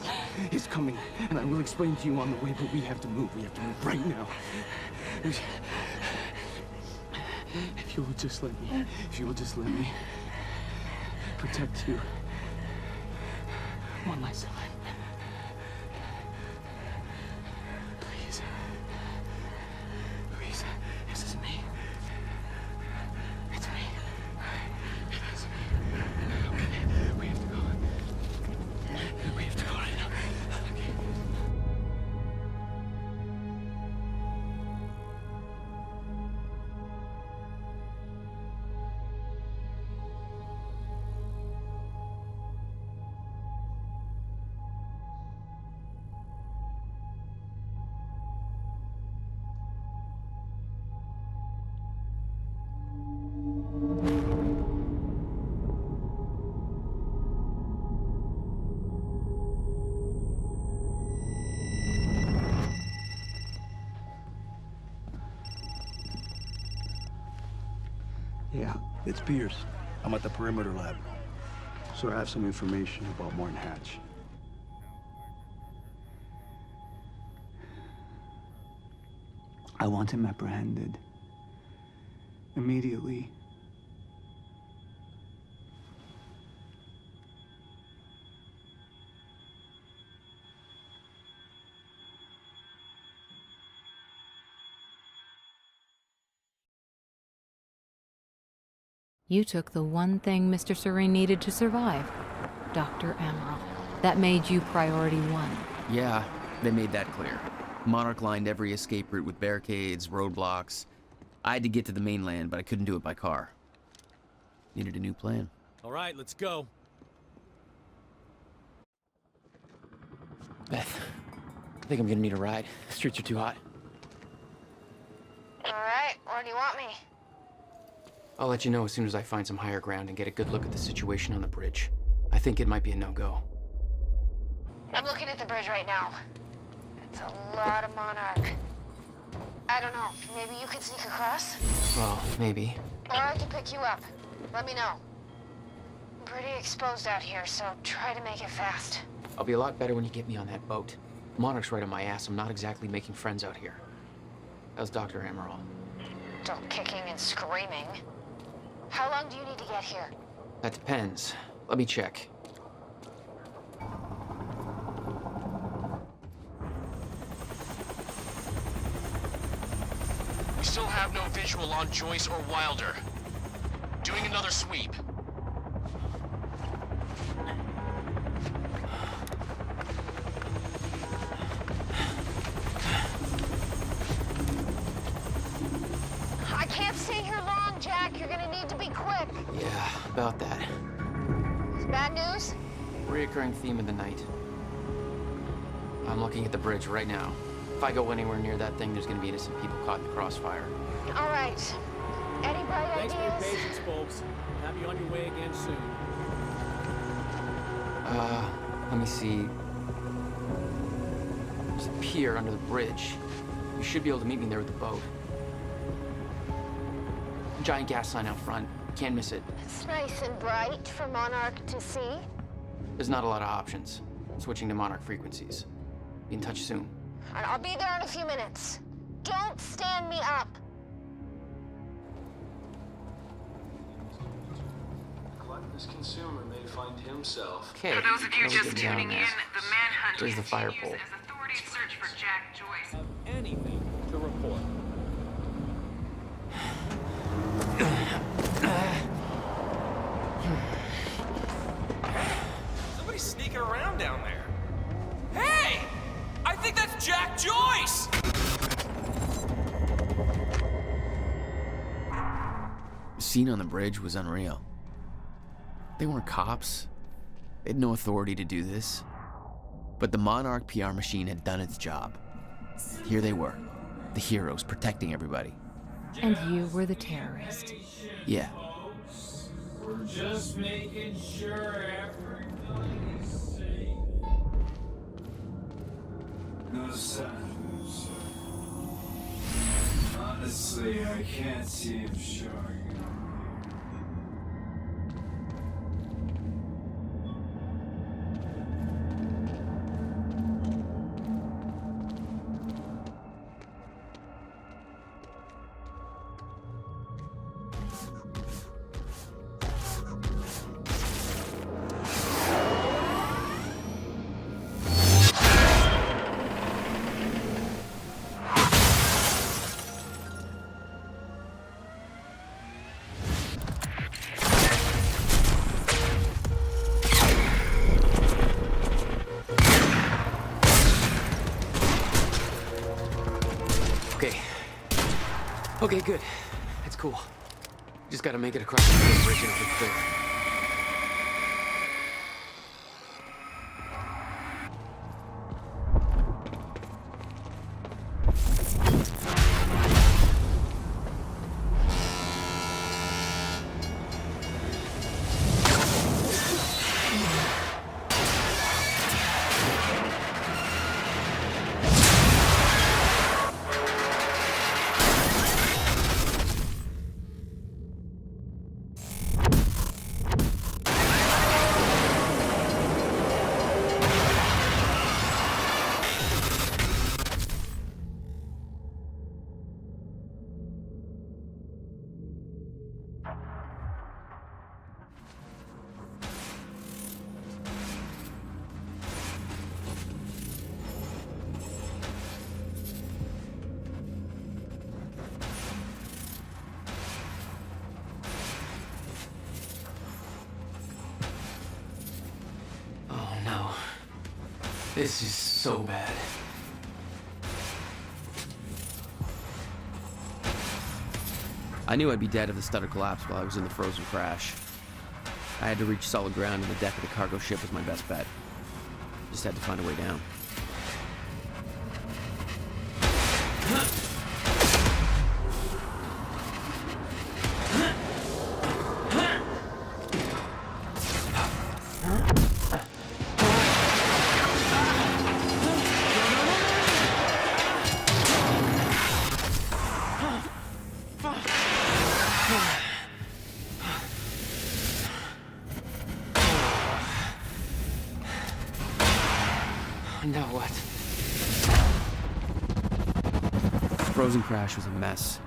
is coming, and I will explain to you on the way, but we have to move. We have to move right now. If you will just let me, protect you one last time. Please. Louise, this is me. It's me. It is me. Okay, we have to go. We have to go right now. Okay. Yeah, it's Pierce. I'm at the perimeter lab. So I have some information about Martin Hatch. I want him apprehended. Immediately. You took the one thing Mr. Serene needed to survive, Dr. Amaral. That made you priority 1. Yeah, they made that clear. Monarch lined every escape route with barricades, roadblocks. I had to get to the mainland, but I couldn't do it by car. Needed a new plan. All right, let's go. Beth, I think I'm gonna need a ride. The streets are too hot. All right, where do you want me? I'll let you know as soon as I find some higher ground and get a good look at the situation on the bridge. I think it might be a no-go. I'm looking at the bridge right now. It's a lot of Monarch. I don't know, maybe you could sneak across? Well, maybe. Or I can pick you up. Let me know. I'm pretty exposed out here, so try to make it fast. I'll be a lot better when you get me on that boat. Monarch's right on my ass. I'm not exactly making friends out here. How's Dr. Amaral? Still kicking and screaming. How long do you need to get here? That depends. Let me check. We still have no visual on Joyce or Wilder. Doing another sweep. I can't stay here long, Jack. You're gonna need to be quick. Yeah, about that. It's bad news? Reoccurring theme of the night. I'm looking at the bridge right now. If I go anywhere near that thing, there's gonna be innocent people caught in the crossfire. All right. Any bright Thanks ideas? for your patience, folks. Have you on your way again soon. Let me see. There's a pier under the bridge. You should be able to meet me there with the boat. Giant gas sign out front. Can't miss it. It's nice and bright for Monarch to see. There's not a lot of options. Switching to Monarch frequencies. Be in touch soon. And I'll be there in a few minutes. Don't stand me up. Gluttonous consumer may find himself. Okay. For those of you just tuning in, the manhunt There's the fire pole. continues as authorities search for Jack Joyce. Anything to report. Somebody's sneaking around down there. scene on the bridge was unreal. They weren't cops. They had no authority to do this. But the Monarch PR machine had done its job. Here they were, the heroes protecting everybody. And you were the terrorist. Yeah. We're just making sure everybody's safe. No signs. Honestly, I can't see him showing up. Okay, good. That's cool. Just gotta make it across the bridge and it'll be clear. This is so bad. I knew I'd be dead if the stutter collapsed while I was in the frozen crash. I had to reach solid ground, and the deck of the cargo ship was my best bet. Just had to find a way down. Now what? The frozen crash was a mess.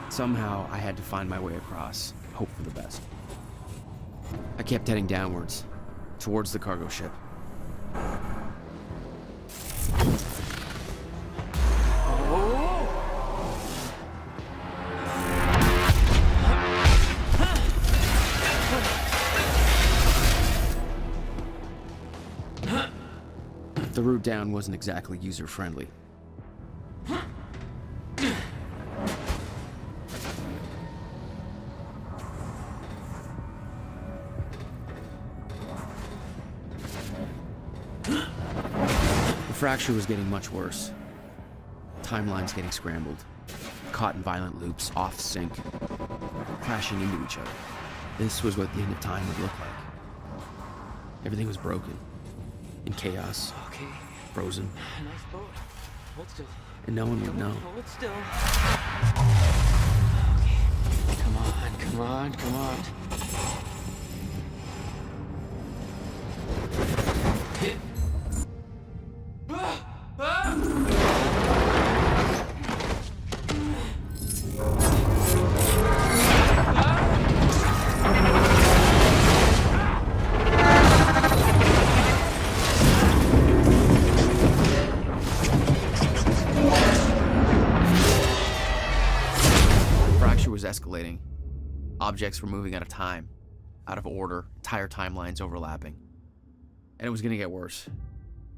Somehow, I had to find my way across, hope for the best. I kept heading downwards, towards the cargo ship. The route down wasn't exactly user-friendly. The fracture was getting much worse. Timelines getting scrambled. Caught in violent loops, off sync, crashing into each other. This was what the end of time would look like. Everything was broken. In chaos. Okay. Frozen. Nice boat. Hold still. And no one would know. Hold still. Okay. Come on, come on, come on. Hit. Escalating. Objects were moving out of time, out of order, entire timelines overlapping. And it was gonna get worse,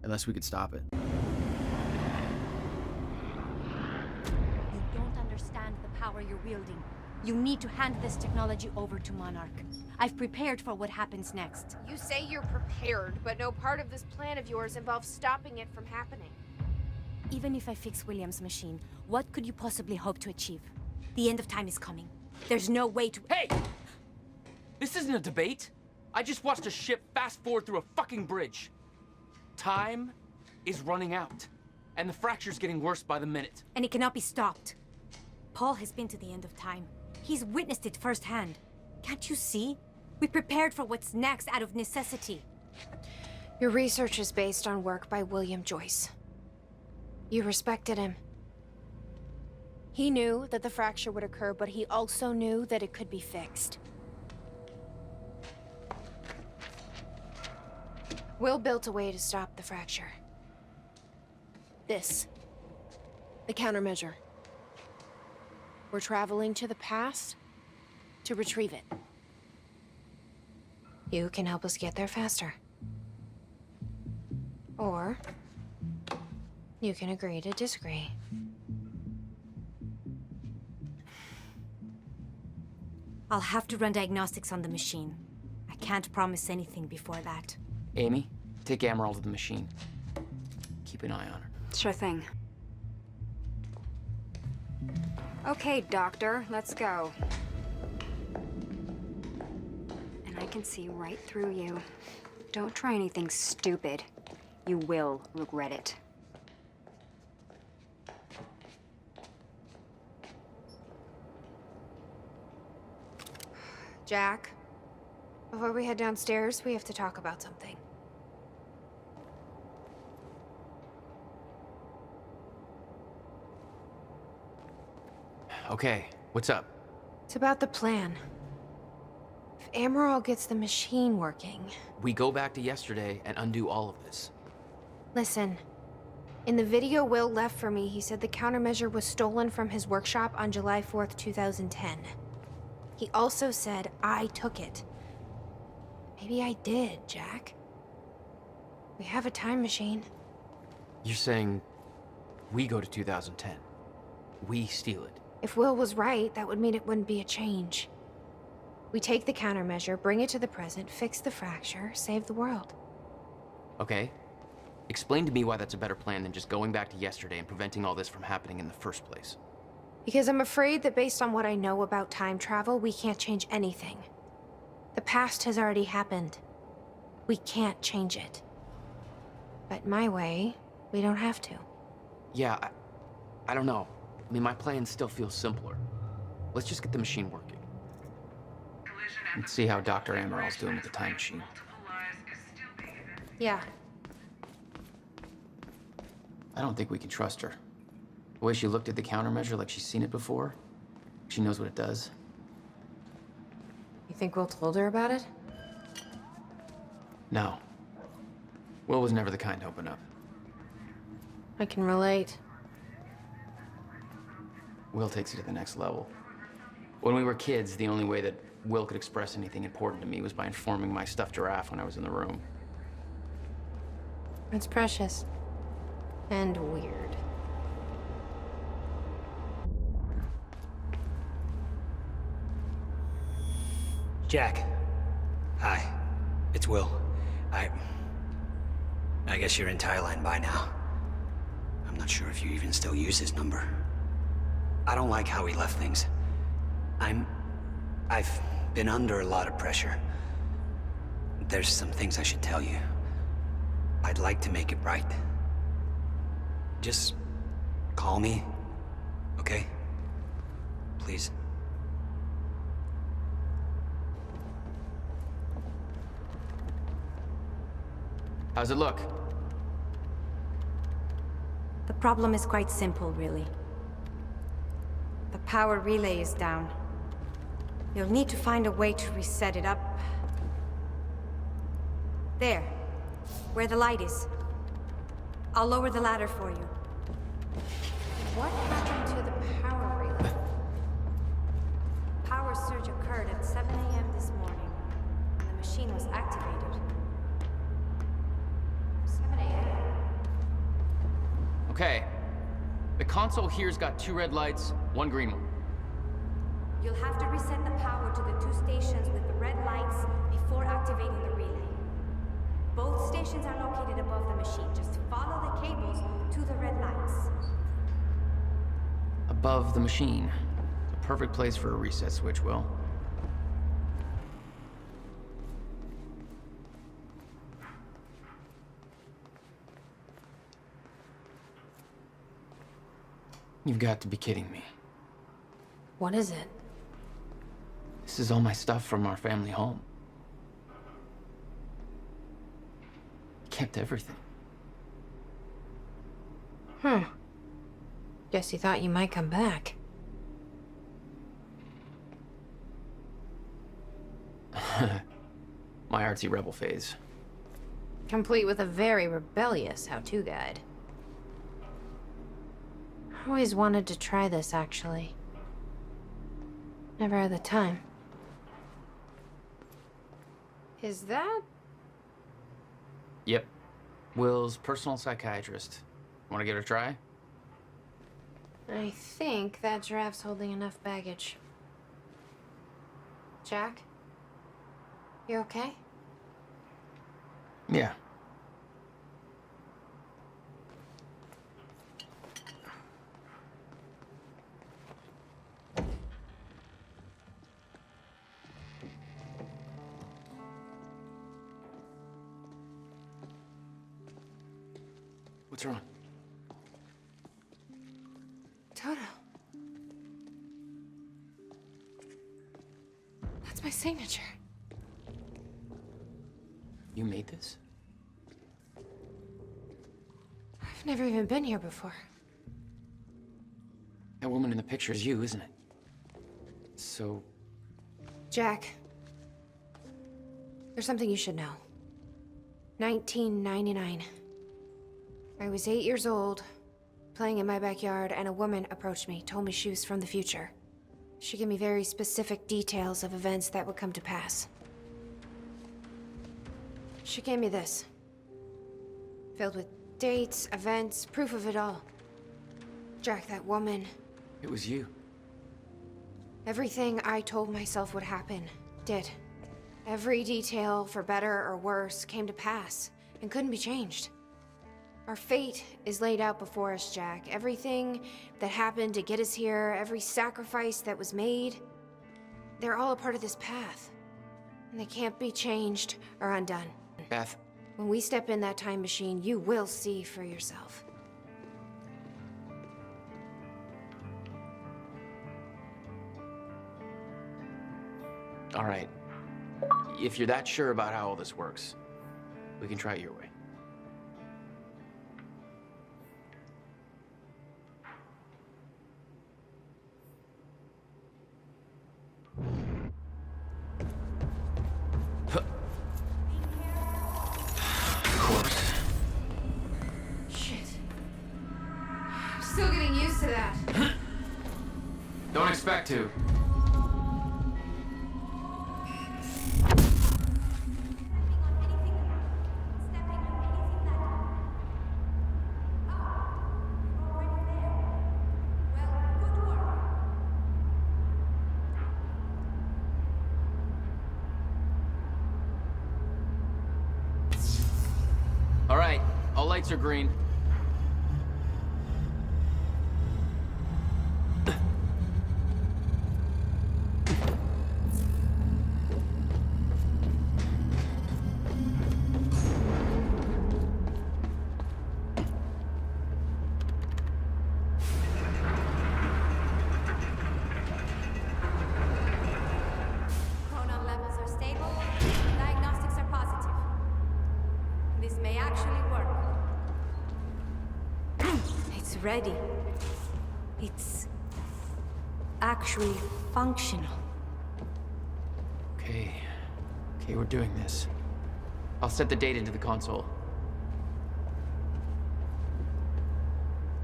unless we could stop it. You don't understand the power you're wielding. You need to hand this technology over to Monarch. I've prepared for what happens next. You say you're prepared, but no part of this plan of yours involves stopping it from happening. Even if I fix William's machine, what could you possibly hope to achieve? The end of time is coming. There's no way to— Hey! This isn't a debate. I just watched a ship fast forward through a fucking bridge. Time is running out, and the fracture's getting worse by the minute. And it cannot be stopped. Paul has been to the end of time. He's witnessed it firsthand. Can't you see? We prepared for what's next out of necessity. Your research is based on work by William Joyce. You respected him. He knew that the fracture would occur, but he also knew that it could be fixed. Will built a way to stop the fracture. This. The countermeasure. We're traveling to the past to retrieve it. You can help us get there faster. Or you can agree to disagree. I'll have to run diagnostics on the machine. I can't promise anything before that. Amy, take Amaral to the machine. Keep an eye on her. Sure thing. Okay, Doctor, let's go. And I can see right through you. Don't try anything stupid. You will regret it. Jack, before we head downstairs, we have to talk about something. Okay, what's up? It's about the plan. If Amaral gets the machine working... We go back to yesterday and undo all of this. Listen, in the video Will left for me, he said the countermeasure was stolen from his workshop on July 4th, 2010. He also said I took it. Maybe I did, Jack. We have a time machine. You're saying we go to 2010. We steal it. If Will was right, that would mean it wouldn't be a change. We take the countermeasure, bring it to the present, fix the fracture, save the world. Okay. Explain to me why that's a better plan than just going back to yesterday and preventing all this from happening in the first place. Because I'm afraid that based on what I know about time travel, we can't change anything. The past has already happened. We can't change it. But my way, we don't have to. Yeah, I don't know. I mean, my plan still feels simpler. Let's just get the machine working. Let's see how Dr. Amaral's doing with the time machine. Yeah. I don't think we can trust her. The way she looked at the countermeasure like she's seen it before, she knows what it does. You think Will told her about it? No. Will was never the kind to open up. I can relate. Will takes it to the next level. When we were kids, the only way that Will could express anything important to me was by informing my stuffed giraffe when I was in the room. It's precious. And weird. Jack. Hi. It's Will. I guess you're in Thailand by now. I'm not sure if you even still use his number. I don't like how he left things. I've been under a lot of pressure. There's some things I should tell you. I'd like to make it right. Just call me, okay? Please. How's it look? The problem is quite simple, really. The power relay is down. You'll need to find a way to reset it up. There, where the light is. I'll lower the ladder for you. What happened to the power relay? Power surge occurred at 7 a.m. this morning, and the machine was activated. 7 a.m. Okay. The console here's got 2 red lights, 1 green one. You'll have to reset the power to the 2 stations with the red lights before activating the relay. Both stations are located above the machine. Just follow the cables to the red lights. Above the machine. A perfect place for a reset switch, Will. You've got to be kidding me. What is it? This is all my stuff from our family home. Kept everything. Guess you thought you might come back. My artsy rebel phase. Complete with a very rebellious how-to guide. I always wanted to try this, actually. Never had the time. Is that... Yep. Will's personal psychiatrist. Want to give it a try? I think that giraffe's holding enough baggage. Jack? You okay? Yeah. What's wrong? Toto. That's my signature. You made this? I've never even been here before. That woman in the picture is you, isn't it? So... Jack. There's something you should know. 1999. I was 8 years old, playing in my backyard, and a woman approached me, told me she was from the future. She gave me very specific details of events that would come to pass. She gave me this. Filled with dates, events, proof of it all. Jack, that woman. It was you. Everything I told myself would happen, did. Every detail, for better or worse, came to pass, and couldn't be changed. Our fate is laid out before us, Jack. Everything that happened to get us here, every sacrifice that was made, they're all a part of this path. And they can't be changed or undone. Beth. When we step in that time machine, you will see for yourself. All right. If you're that sure about how all this works, we can try it your way. Of course. Shit. I'm still getting used to that. Don't expect to. All right, all lights are green. Chronon levels are stable. Diagnostics are positive. This may actually work. It's ready. It's actually functional. Okay, we're doing this. I'll set the date into the console.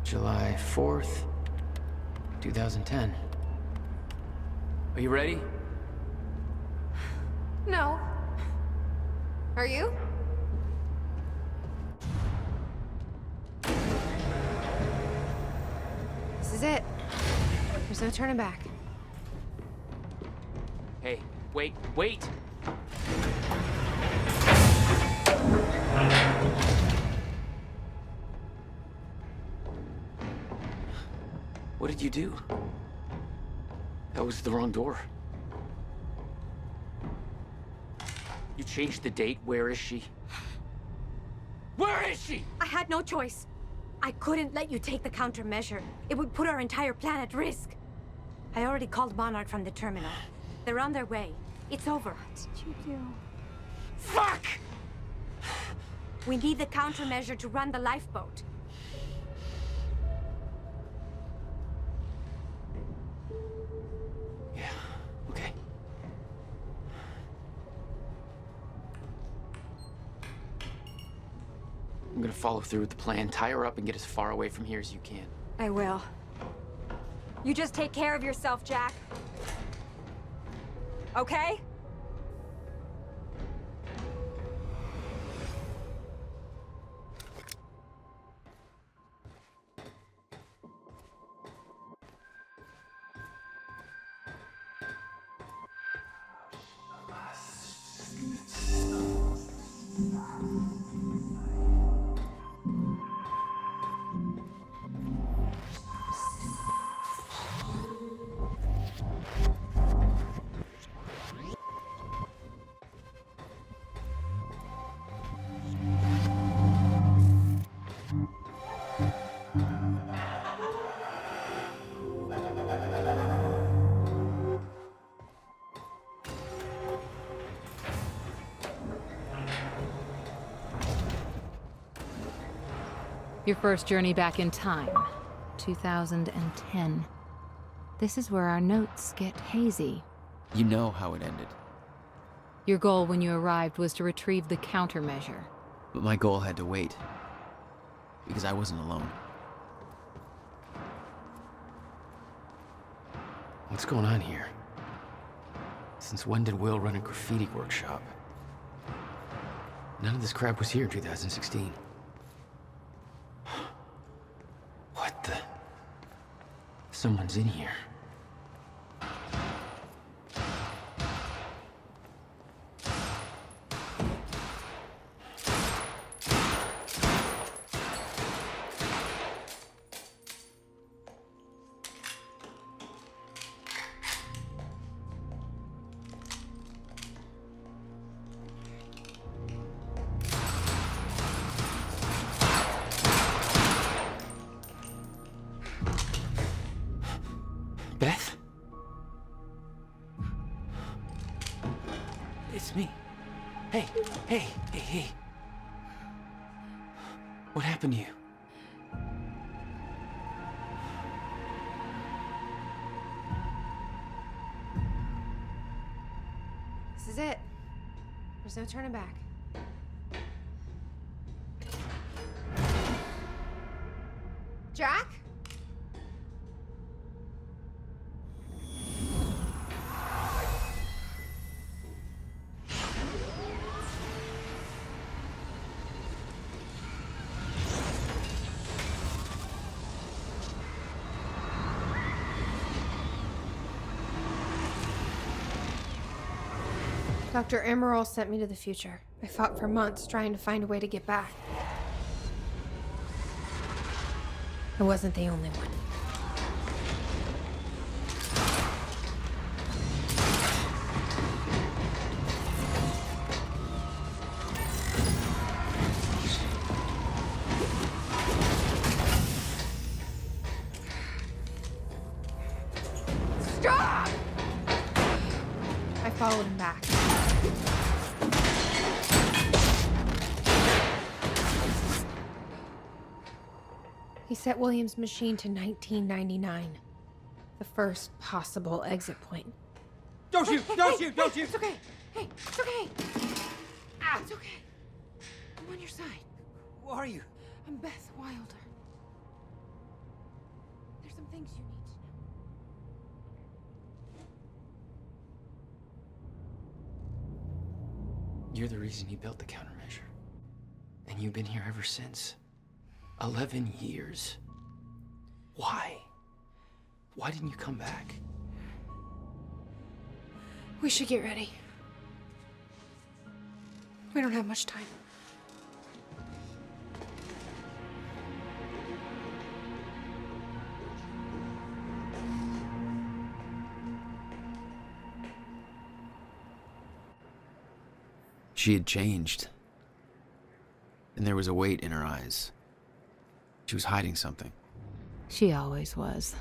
July 4th, 2010. Are you ready? No. Are you? This is it. There's no turning back. Hey, wait, wait! What did you do? That was the wrong door. You changed the date. Where is she? Where is she? I had no choice. I couldn't let you take the countermeasure. It would put our entire plan at risk. I already called Monarch from the terminal. They're on their way. It's over. What did you do? Fuck! We need the countermeasure to run the lifeboat. Yeah, okay. I'm gonna follow through with the plan. Tie her up and get as far away from here as you can. I will. You just take care of yourself, Jack. Okay? Your first journey back in time, 2010. This is where our notes get hazy. You know how it ended. Your goal when you arrived was to retrieve the countermeasure. But my goal had to wait. Because I wasn't alone. What's going on here? Since when did Will run a graffiti workshop? None of this crap was here in 2016. What the? Someone's in here. Beth? It's me. Hey, hey, hey, hey. What happened to you? This is it. There's no turning back. Jack? Dr. Emerald sent me to the future. I fought for months trying to find a way to get back. I wasn't the only one. Stop! I followed him back. He set William's machine to 1999. The first possible exit point. Don't shoot! Don't shoot! Don't shoot! It's okay. Hey, it's okay. Ah, it's okay. I'm on your side. Who are you? I'm Beth Wilder. There's some things you need to know. You're the reason he built the countermeasure. And you've been here ever since. 11 years. Why? Why didn't you come back? We should get ready. We don't have much time. She had changed. And there was a weight in her eyes. She was hiding something. She always was.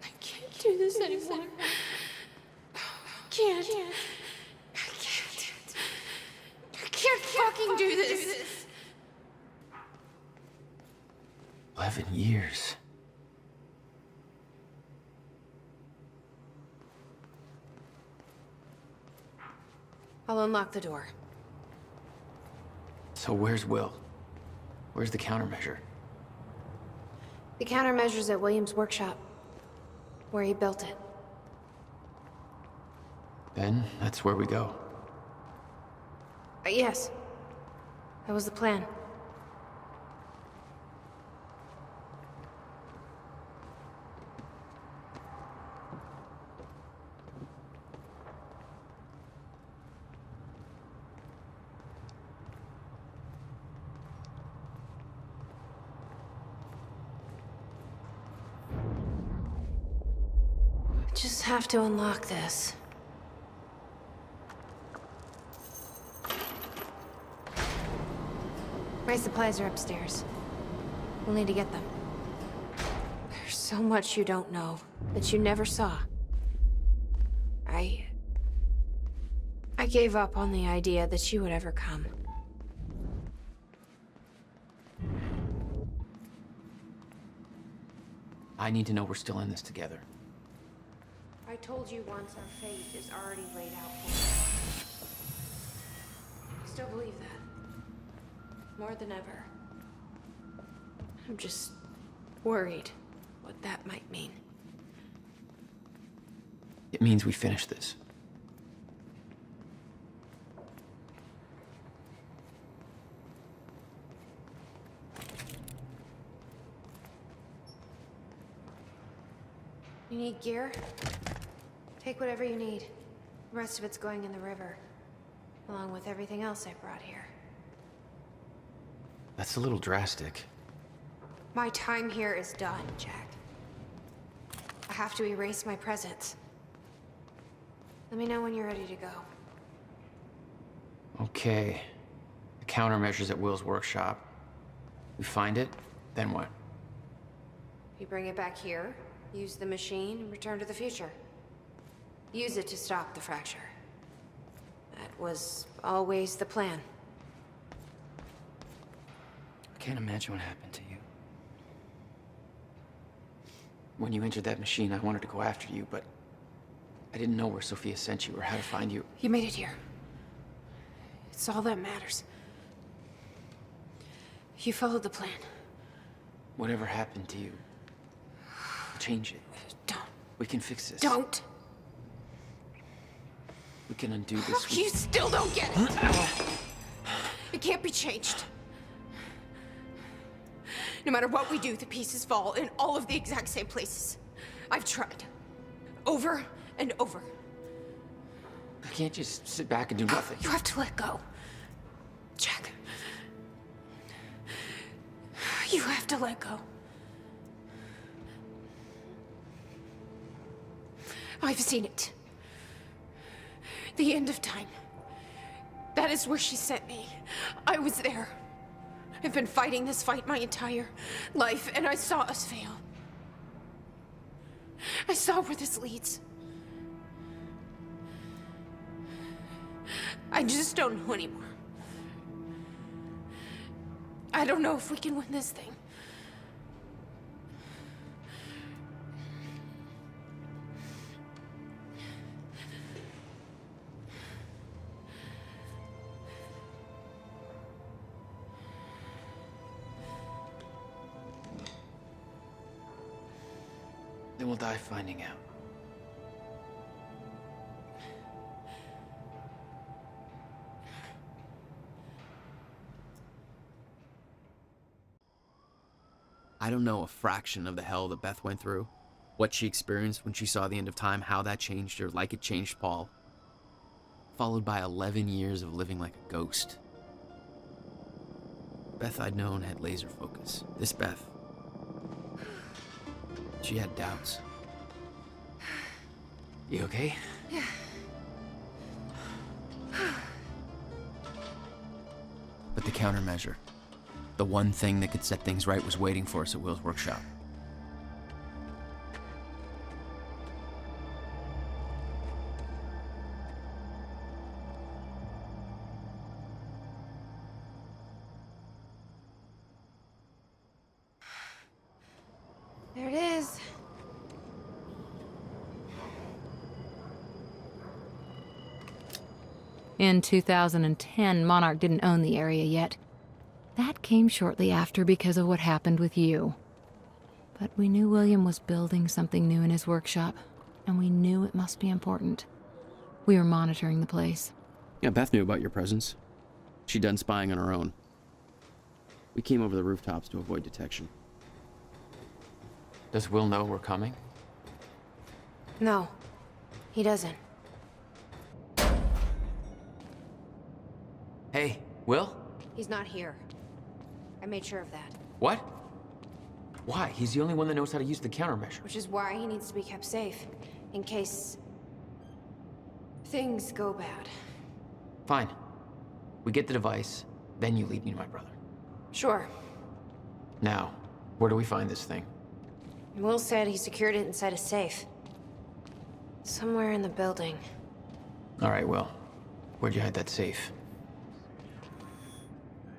I can't do this anymore. I can't. I can't fucking do this. 11 years. I'll unlock the door. So where's Will? Where's the countermeasure? The countermeasure's at William's workshop, where he built it. Then that's where we go. Yes. That was the plan. Just have to unlock this. My supplies are upstairs. We'll need to get them. There's so much you don't know that you never saw. I gave up on the idea that she would ever come. I need to know we're still in this together. I told you once our fate is already laid out for us. I still believe that. More than ever. I'm just worried what that might mean. It means we finish this. You need gear? Take whatever you need. The rest of it's going in the river, along with everything else I brought here. That's a little drastic. My time here is done, Jack. I have to erase my presence. Let me know when you're ready to go. Okay. The countermeasure's at Will's workshop. We find it, then what? You bring it back here, use the machine, and return to the future. Use it to stop the fracture. That was always the plan. I can't imagine what happened to you. When you entered that machine, I wanted to go after you, but I didn't know where Sophia sent you or how to find you. You made it here. It's all that matters. You followed the plan. Whatever happened to you, change it. Don't. We can fix this. Don't. We can undo this. You still don't get it. It can't be changed. No matter what we do, the pieces fall in all of the exact same places. I've tried. Over and over. I can't just sit back and do nothing. You have to let go. Jack. You have to let go. I've seen it. The end of time. That is where she sent me. I was there. I've been fighting this fight my entire life, and I saw us fail. I saw where this leads. I just don't know anymore. I don't know if we can win this thing. Then we'll die finding out. I don't know a fraction of the hell that Beth went through, what she experienced when she saw the end of time, how that changed her like it changed Paul. Followed by 11 years of living like a ghost. Beth I'd known had laser focus. This Beth, she had doubts. You okay? Yeah. But the countermeasure, the one thing that could set things right, was waiting for us at Will's workshop. There it is. In 2010, Monarch didn't own the area yet. That came shortly after because of what happened with you. But we knew William was building something new in his workshop, and we knew it must be important. We were monitoring the place. Yeah, Beth knew about your presence. She'd done spying on her own. We came over the rooftops to avoid detection. Does Will know we're coming? No, he doesn't. Hey, Will? He's not here. I made sure of that. What? Why? He's the only one that knows how to use the countermeasure. Which is why he needs to be kept safe, in case things go bad. Fine. We get the device, then you lead me to my brother. Sure. Now, where do we find this thing? Will said he secured it inside a safe. Somewhere in the building. All right, Will. Where'd you hide that safe?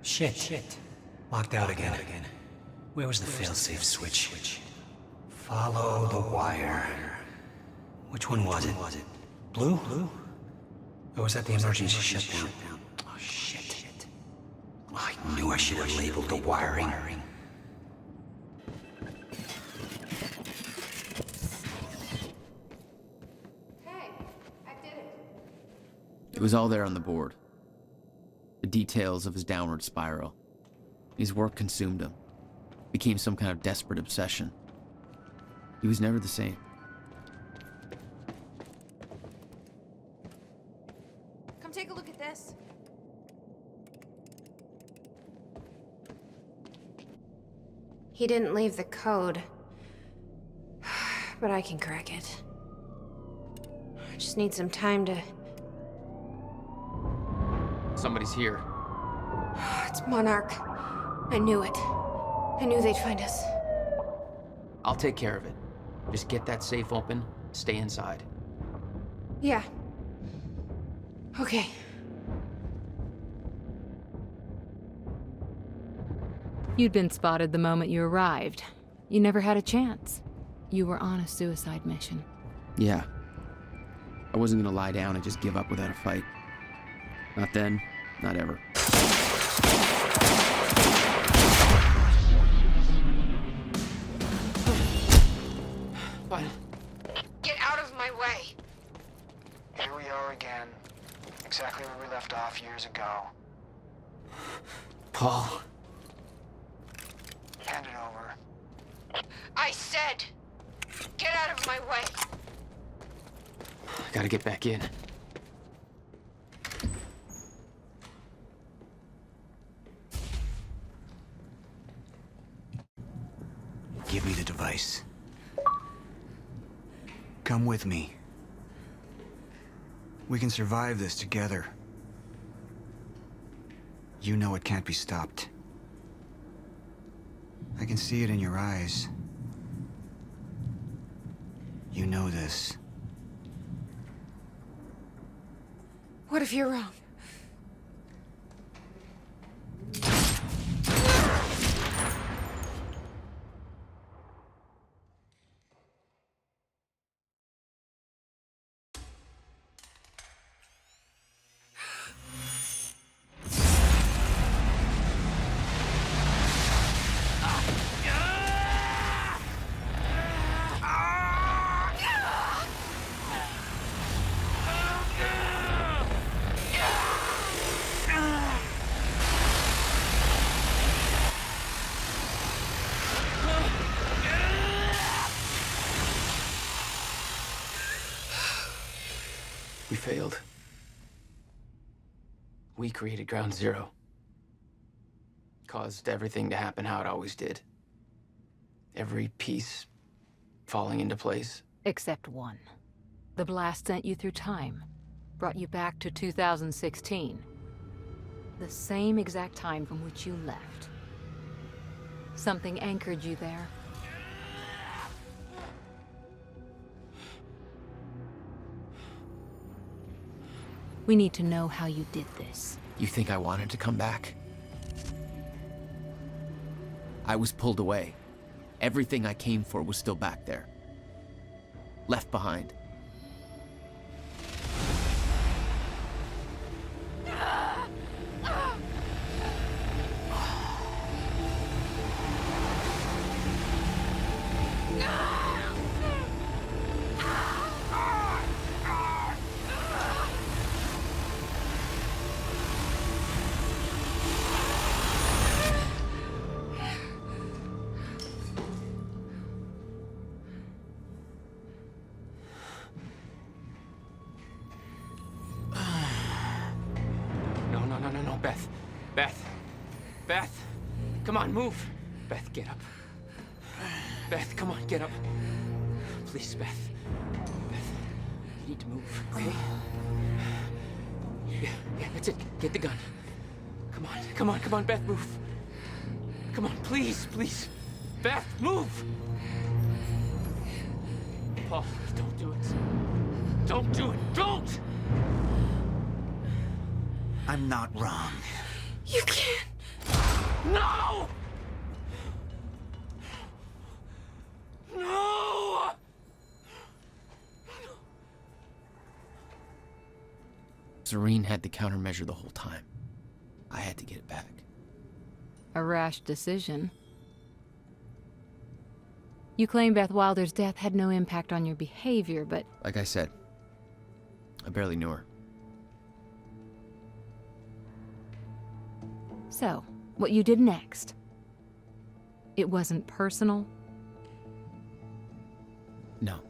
Shit. Locked out again. Where was the failsafe switch? Follow the wire. Which one was it? Blue? Or was that the emergency shutdown? Oh, shit. I knew I should have labeled the wiring. Hey, I did it. It was all there on the board. The details of his downward spiral. His work consumed him. Became some kind of desperate obsession. He was never the same. Come take a look at this. He didn't leave the code, but I can crack it. I just need some time to... Somebody's here. It's Monarch. I knew it. I knew they'd find us. I'll take care of it. Just get that safe open, stay inside. Yeah. Okay. You'd been spotted the moment you arrived. You never had a chance. You were on a suicide mission. Yeah. I wasn't gonna lie down and just give up without a fight. Not then, not ever. Fine. Get out of my way! Here we are again. Exactly where we left off years ago. Paul. Hand it over. I said, get out of my way! Gotta get back in. Give me the device. Come with me. We can survive this together. You know it can't be stopped. I can see it in your eyes. You know this. What if you're wrong? failed. We created Ground Zero. Caused everything to happen how it always did. Every piece falling into place. Except one. The blast sent you through time. Brought you back to 2016. The same exact time from which you left. Something anchored you there. We need to know how you did this. You think I wanted to come back? I was pulled away. Everything I came for was still back there. Left behind. No, Beth. Beth! Come on, move! Beth, get up. Beth, come on, get up. Please, Beth. Beth, you need to move, okay? Yeah, that's it. Get the gun. Come on, Beth, move. Come on, please. Beth, move! Paul, don't do it. Don't do it, don't! I'm not wrong. You can't. No! No! Serene had the countermeasure the whole time. I had to get it back. A rash decision. You claim Beth Wilder's death had no impact on your behavior, but... Like I said, I barely knew her. So, what you did next? It wasn't personal? No.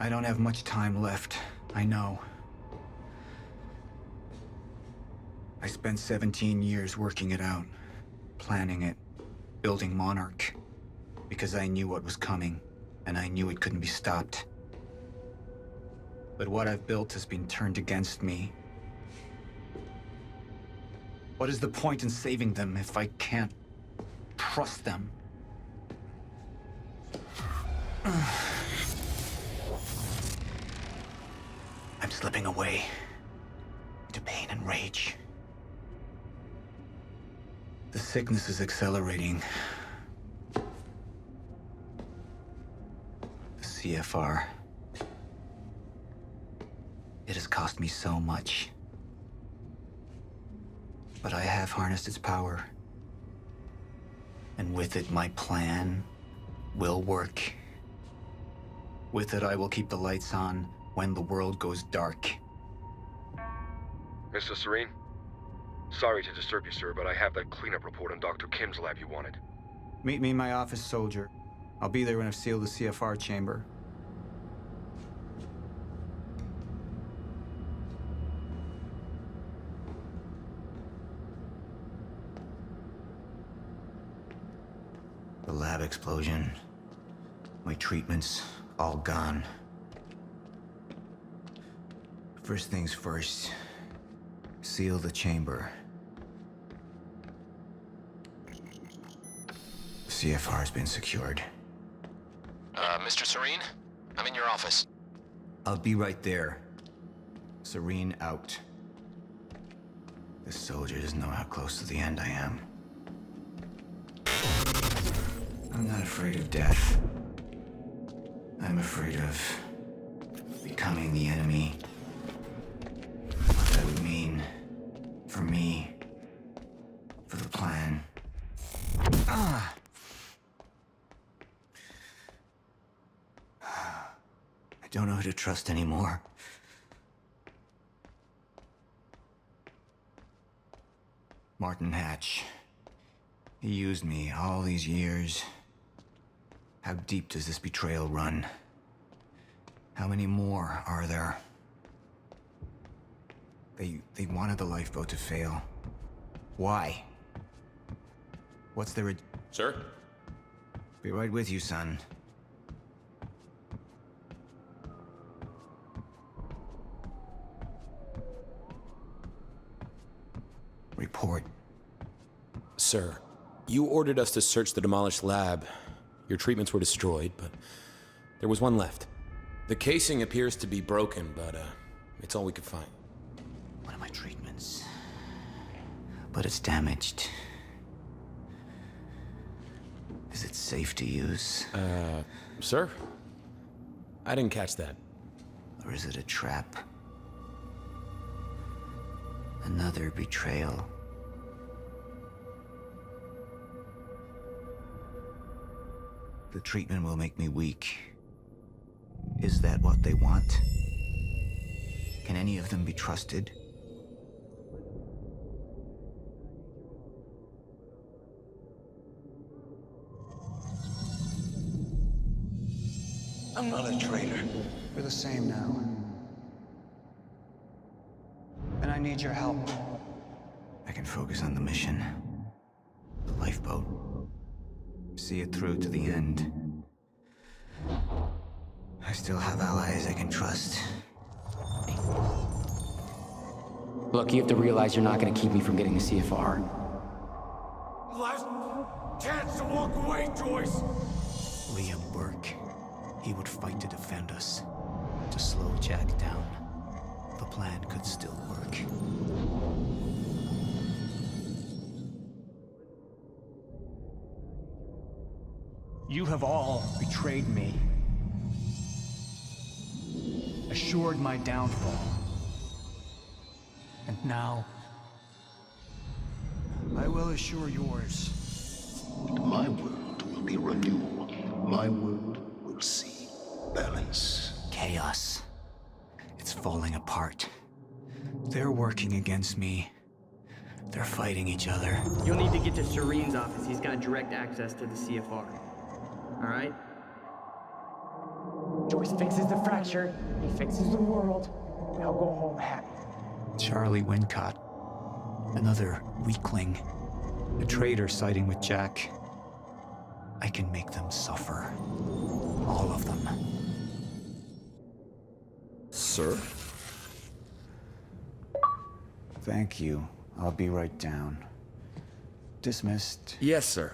I don't have much time left, I know. I spent 17 years working it out, planning it, building Monarch, because I knew what was coming, and I knew it couldn't be stopped. But what I've built has been turned against me. What is the point in saving them if I can't trust them? I'm slipping away into pain and rage. The sickness is accelerating. The CFR. It has cost me so much. But I have harnessed its power. And with it, my plan will work. With it, I will keep the lights on when the world goes dark. Mr. Serene? Sorry to disturb you, sir, but I have that cleanup report on Dr. Kim's lab you wanted. Meet me in my office, soldier. I'll be there when I've sealed the CFR chamber. The lab explosion. My treatments, all gone. First things first. Seal the chamber. CFR's been secured. Mr. Serene? I'm in your office. I'll be right there. Serene out. This soldier doesn't know how close to the end I am. I'm not afraid of death. I'm afraid of becoming the enemy. What that would mean for me, for the plan. Ah! I don't know who to trust anymore. Martin Hatch. He used me all these years. How deep does this betrayal run? How many more are there? They wanted the lifeboat to fail. Why? What's their... Sir? Be right with you, son. Report. Sir, you ordered us to search the demolished lab. Your treatments were destroyed, but there was one left. The casing appears to be broken, but it's all we could find. One of my treatments. But it's damaged. Is it safe to use? Sir? I didn't catch that. Or is it a trap? Another betrayal. The treatment will make me weak. Is that what they want? Can any of them be trusted? I'm not a traitor. We're the same now. And I need your help. I can focus on the mission. The lifeboat. See it through to the end. I still have allies I can trust. Look, you have to realize you're not gonna keep me from getting the CFR. Last chance to walk away, Joyce! Liam Burke. He would fight to defend us. To slow Jack down. The plan could still work. You have all betrayed me. Assured my downfall. And now, I will assure yours. My world will be renewal. My world will see balance. Chaos. It's falling apart. They're working against me. They're fighting each other. You'll need to get to Serene's office. He's got direct access to the CFR. All right? Joyce fixes the fracture. He fixes the world. They'll go home happy. Charlie Wincott. Another weakling. A traitor siding with Jack. I can make them suffer. All of them. Sir? Thank you. I'll be right down. Dismissed. Yes, sir.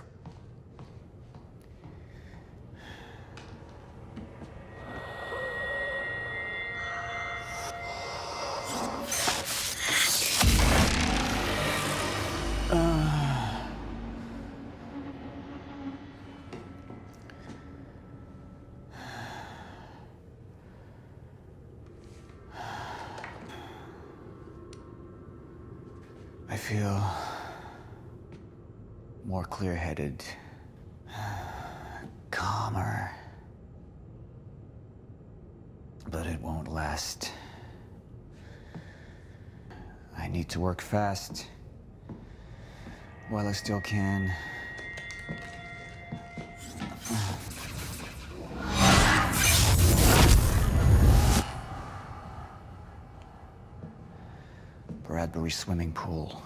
I feel more clear-headed, calmer. But it won't last. I need to work fast while I still can. Bradbury swimming pool.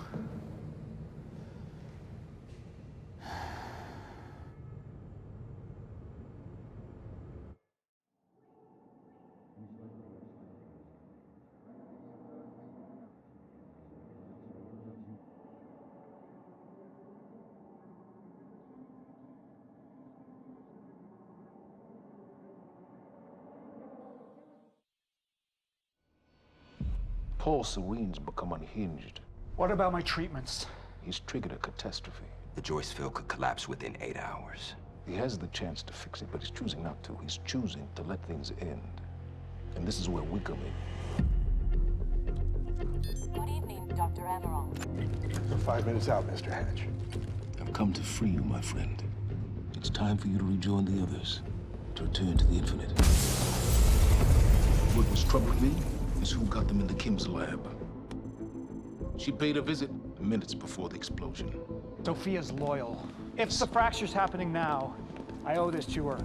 Paul Serene's become unhinged. What about my treatments? He's triggered a catastrophe. The Joyce field could collapse within 8 hours. He has the chance to fix it, but he's choosing not to. He's choosing to let things end. And this is where we come in. Good evening, Dr. Amaral. You're 5 minutes out, Mr. Hatch. I've come to free you, my friend. It's time for you to rejoin the others, to return to the infinite. What was troubling me is who got them into Kim's lab. She paid a visit minutes before the explosion. Sophia's loyal. If the fracture's happening now, I owe this to her.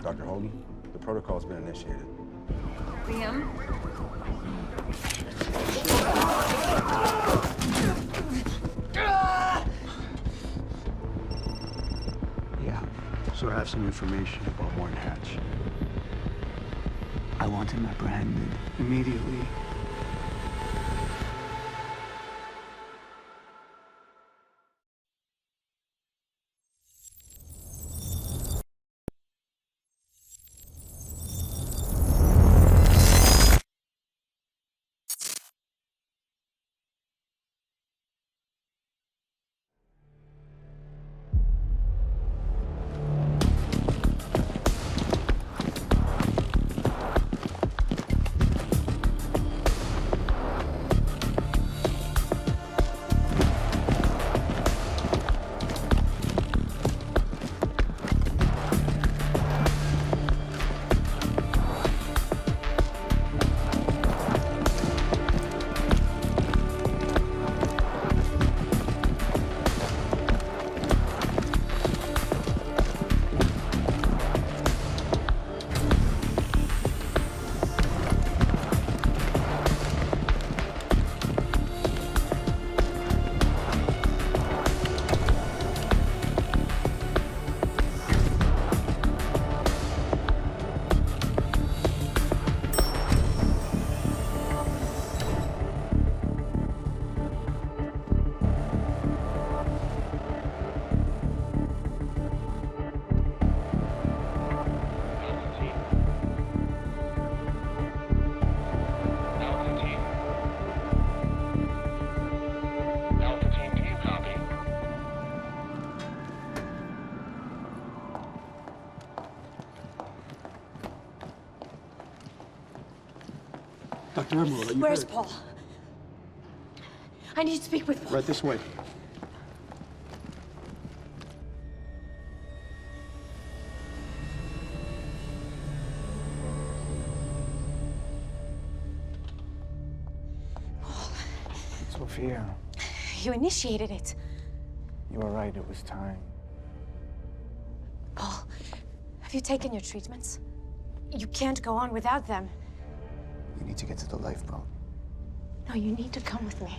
Dr. Hogan, the protocol's been initiated. Liam? Yeah. So I have some information about Morton Hatch. I want him apprehended immediately. Dr. Emerald, are you Where's hurt? Paul? I need to speak with Paul. Right this way. Sophia, You initiated it. you were right. It was time. Paul, have you taken your treatments? You can't go on without them. We need to get to the lifeboat. No, you need to come with me.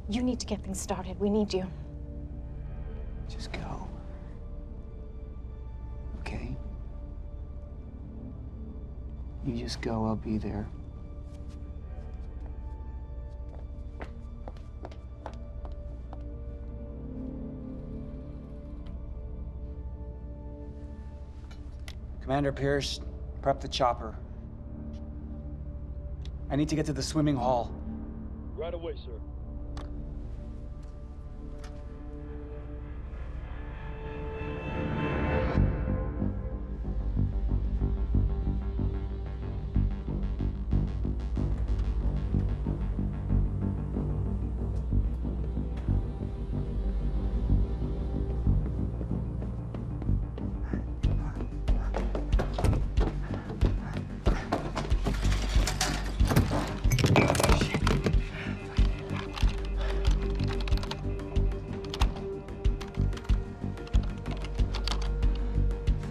You need to get things started. We need you. Just go. Okay? You just go, I'll be there. Commander Pierce, prep the chopper. I need to get to the swimming hall. Right away, sir.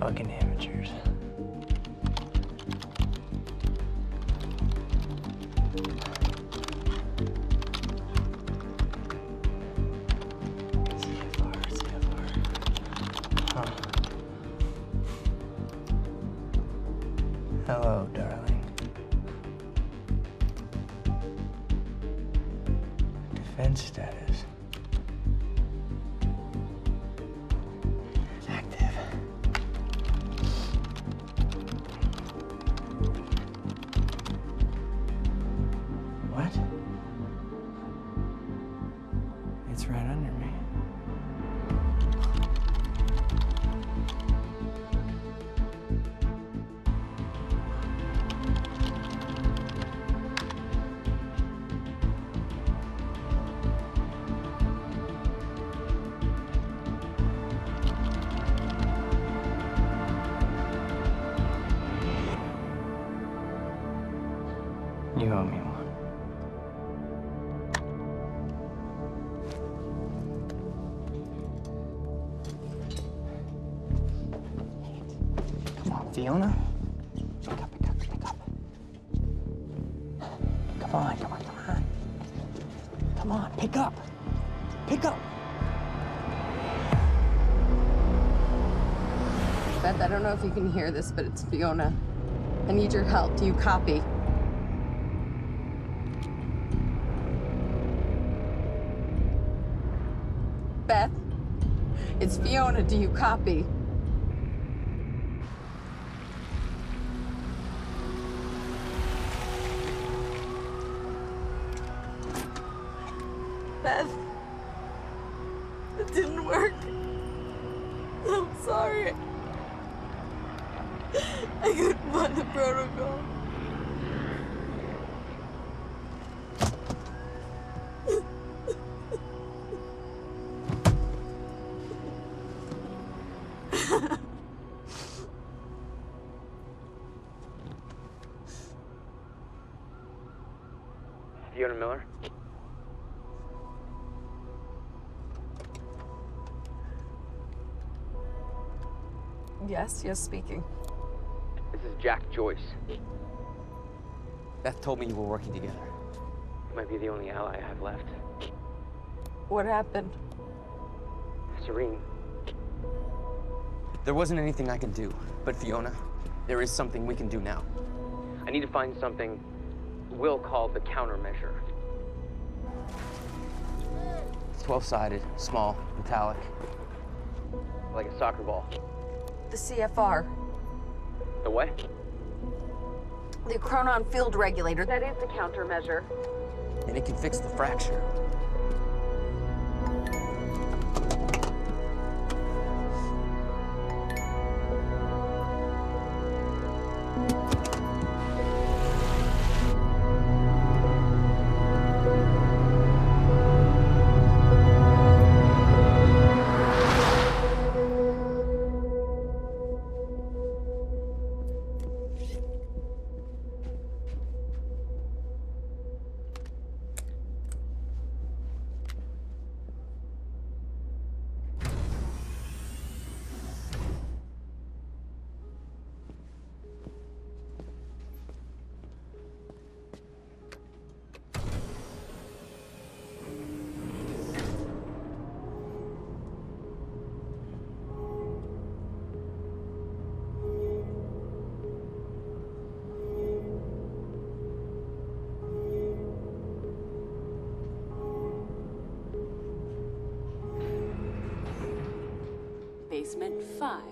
Fucking amateurs. Hello, darling. Defense status. Active. What? It's right under me. You owe me one. Come on, Fiona. Pick up, pick up, pick up. Come on, come on, come on. Come on, pick up. Pick up. Beth, I don't know if you can hear this, but it's Fiona. I need your help. Do you copy? Beth, it's Fiona. Do you copy? Beth, it didn't work. I'm sorry. I couldn't find the protocol. Fiona Miller? Yes, speaking. This is Jack Joyce. Beth told me you were working together. You might be the only ally I have left. What happened? Serene. There wasn't anything I could do, but Fiona, there is something we can do now. I need to find something we'll call the countermeasure. It's 12-sided, small, metallic, like a soccer ball. The CFR. The what? The chronon field regulator. That is the countermeasure. And it can fix the fracture. Basement 5.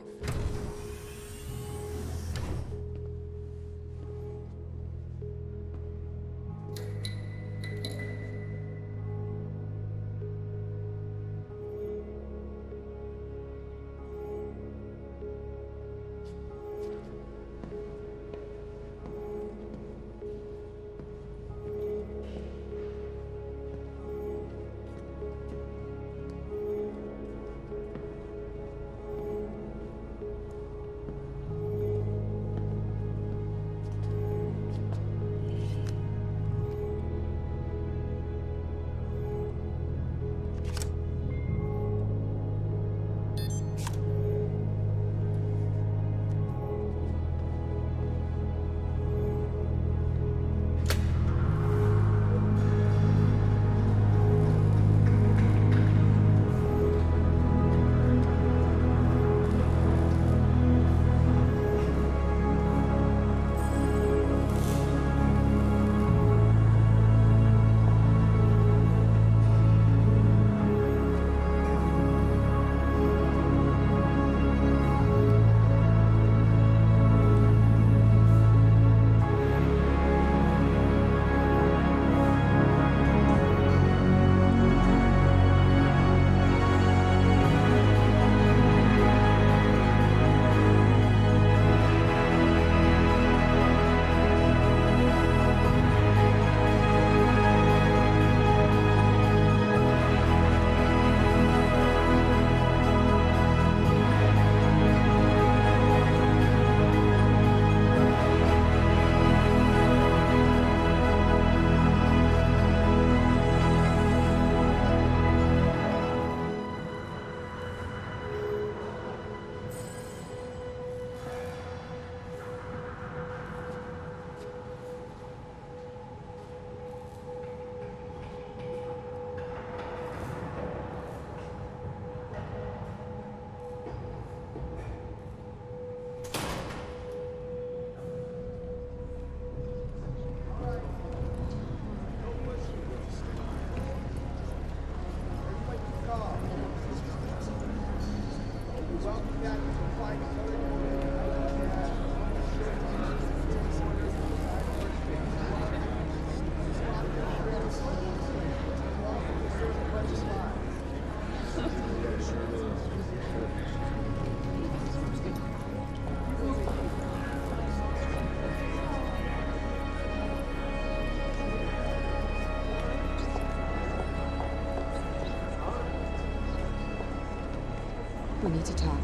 We need to talk.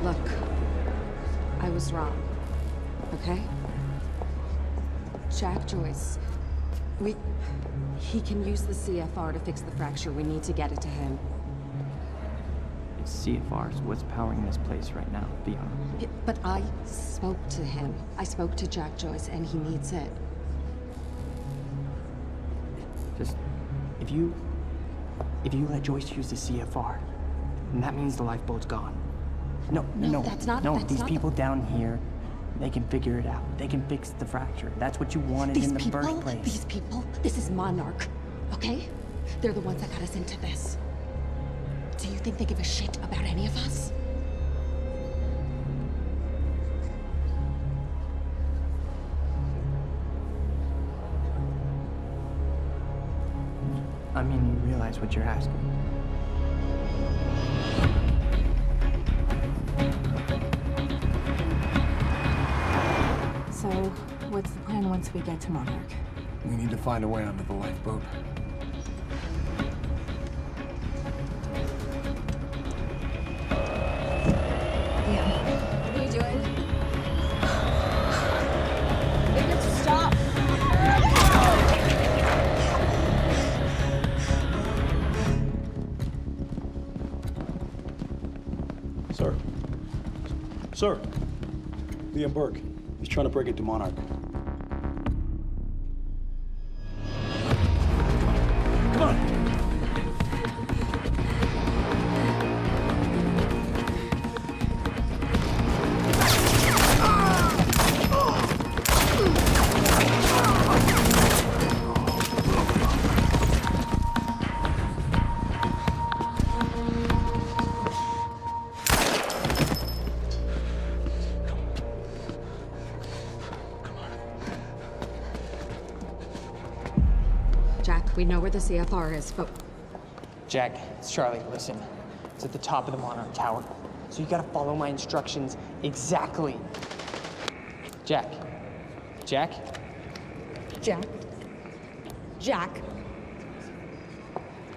Look, I was wrong, okay? Jack Joyce, he can use the CFR to fix the fracture. We need to get it to him. It's CFRs. What's powering this place right now? Be honest. But I spoke to him. I spoke to Jack Joyce, and he needs it. Just, if you let Joyce use the CFR, then that means the lifeboat's gone. No, that's not. No, that's these not people down here, they can figure it out. They can fix the fracture. That's what you wanted in the first place. These people, this is Monarch, okay? They're the ones that got us into this. Do you think they give a shit about any of us? I mean, you realize what you're asking. So, what's the plan once we get to Monarch? We need to find a way onto the lifeboat. What are you doing? Victor, stop! Sir. Liam Burke. He's trying to break into Monarch. Come on! We know where the CFR is, but... Jack, it's Charlie. Listen, it's at the top of the Monarch Tower. So you gotta follow my instructions exactly. Jack. Jack? Jack? Jack?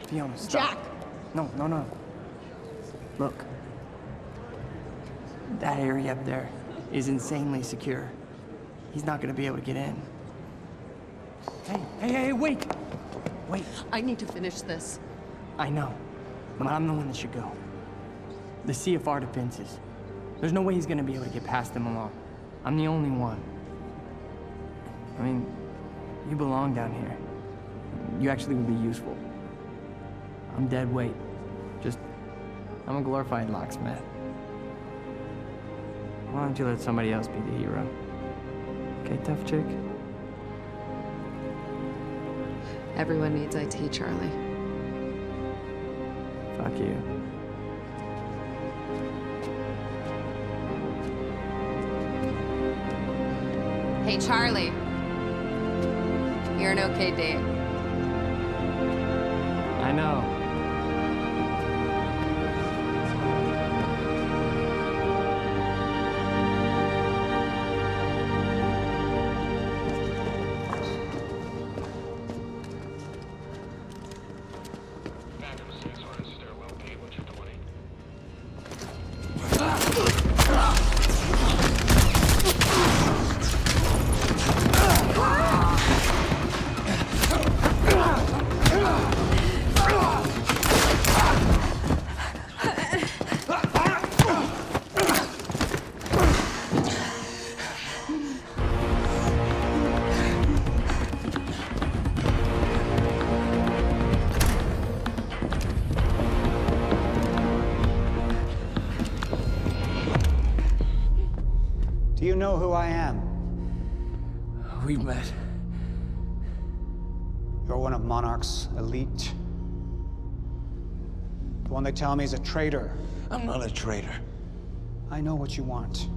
Fiona, stop. Jack! No. Look. That area up there is insanely secure. He's not gonna be able to get in. Hey, wait! Wait. I need to finish this. I know, but I'm the one that should go. The CFR defenses. There's no way he's gonna be able to get past them alone. I'm the only one. I mean, you belong down here. You actually would be useful. I'm dead weight. I'm a glorified locksmith. Why don't you let somebody else be the hero? Okay, tough chick? Everyone needs IT, Charlie. Fuck you. Hey, Charlie. You're an okay date. I know. Do you know who I am? We met. You're one of Monarch's elite. The one they tell me is a traitor. I'm not a traitor. I know what you want.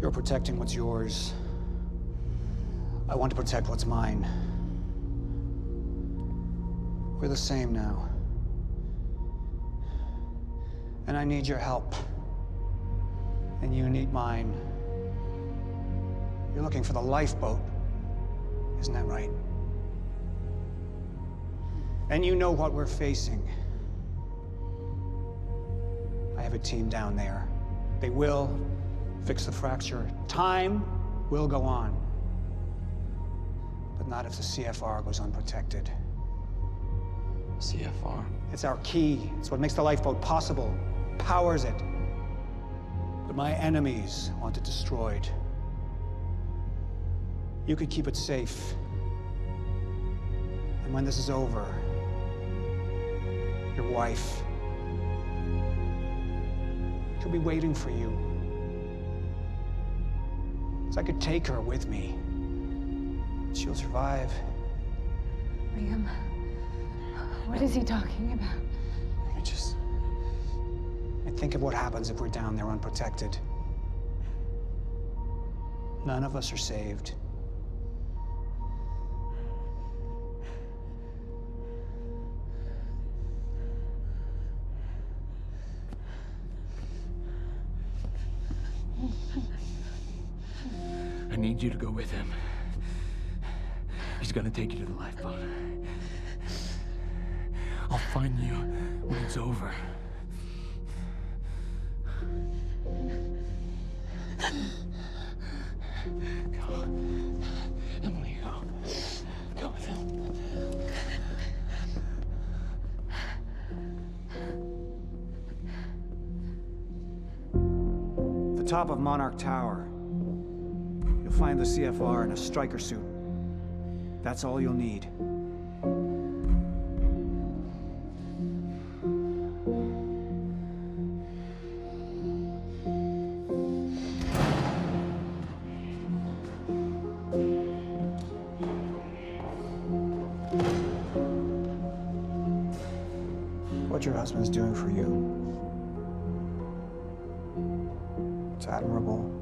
You're protecting what's yours. I want to protect what's mine. We're the same now. And I need your help. And you need mine. You're looking for the lifeboat. Isn't that right? And you know what we're facing. I have a team down there. They will fix the fracture. Time will go on. But not if the CFR goes unprotected. CFR? It's our key. It's what makes the lifeboat possible, powers it. But my enemies want it destroyed. You could keep it safe. And when this is over, your wife, she'll be waiting for you. So I could take her with me. She'll survive. Liam, what is he talking about? I think of what happens if we're down there unprotected. None of us are saved. I need you to go with him. He's gonna take you to the lifeboat. I'll find you when it's over. Go. Emily, go. Go with him. The top of Monarch Tower. You'll find the CFR in a striker suit. That's all you'll need. What your husband's doing for you, it's admirable.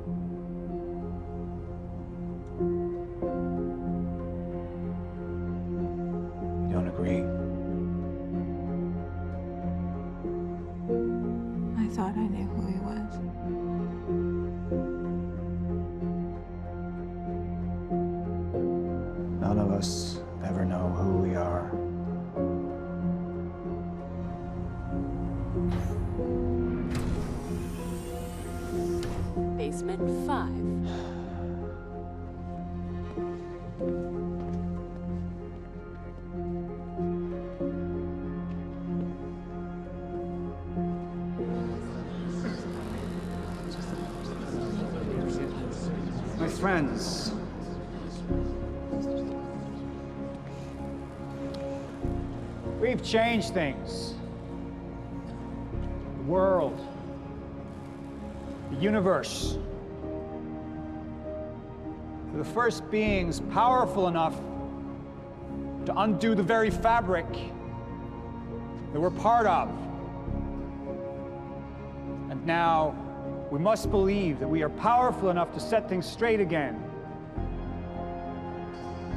You don't agree? I thought I knew who he was. None of us ever know who we are. Basement 5. My friends, We've changed things. The world. The universe. We're the first beings powerful enough to undo the very fabric that we're part of. And now, we must believe that we are powerful enough to set things straight again.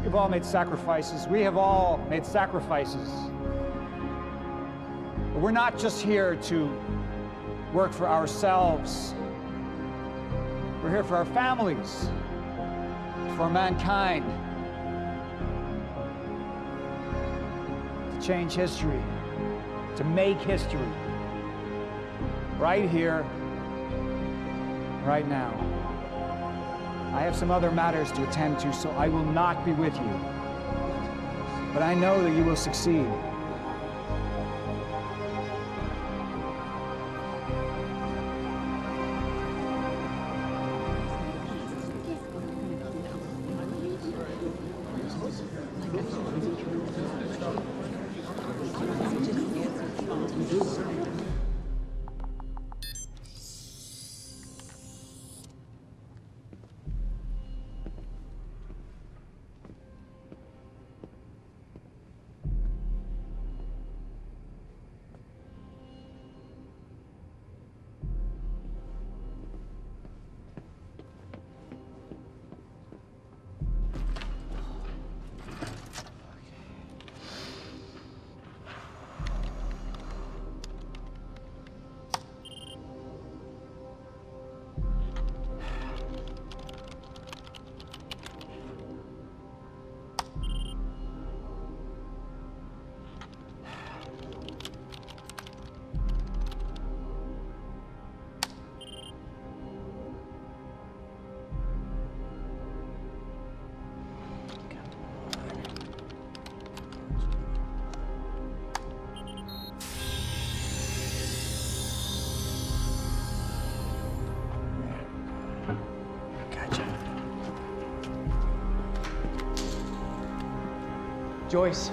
We've all made sacrifices. We have all made sacrifices. But we're not just here to work for ourselves. We're here for our families, for mankind. To change history, to make history. Right here, right now. I have some other matters to attend to, so I will not be with you. But I know that you will succeed. Joyce,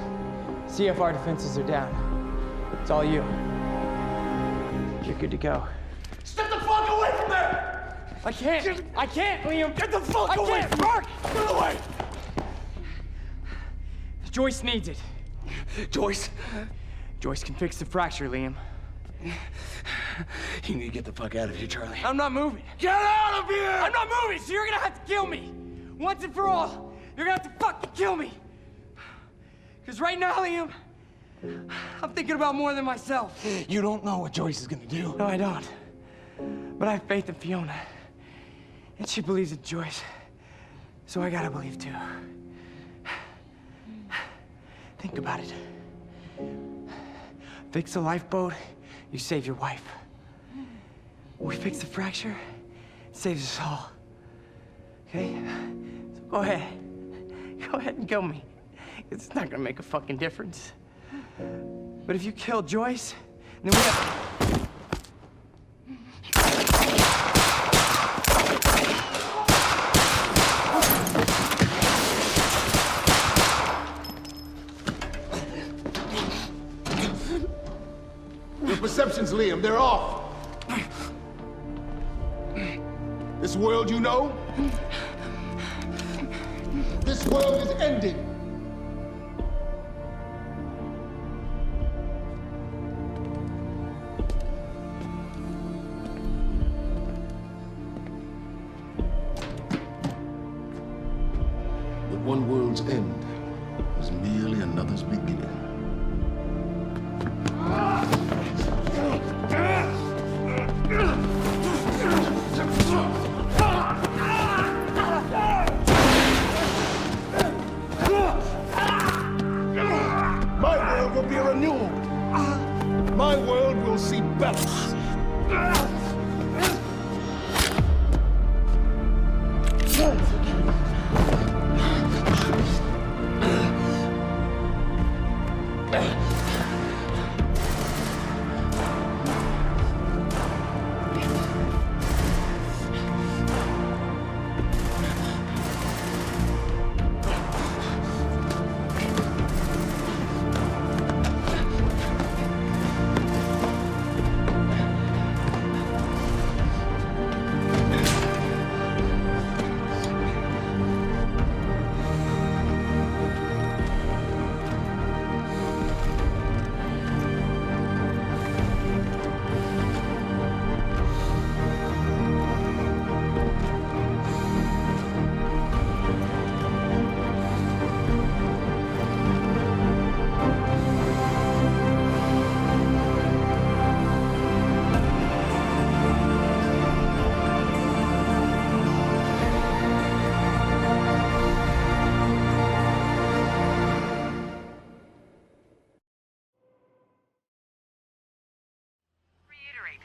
CFR defenses are down. It's all you. You're good to go. Step the fuck away from there! I can't, Liam! Get the fuck away from her! Get away! Joyce needs it. Joyce? Joyce can fix the fracture, Liam. You need to get the fuck out of here, Charlie. I'm not moving. Get out of here! I'm not moving, so you're gonna have to kill me. Once and for all, you're gonna have to fucking kill me. Because right now, Liam, I'm thinking about more than myself. You don't know what Joyce is gonna do. No, I don't. But I have faith in Fiona. And she believes in Joyce. So I gotta believe too. Think about it. Fix the lifeboat, you save your wife. We fix the fracture, it saves us all. Okay? So go ahead. Go ahead and kill me. It's not gonna make a fucking difference. But if you kill Joyce, then we have... Your perceptions, Liam, they're off. This world you know, this world is ending. But one world's end is merely another's beginning. My world will be renewal. My world will see better.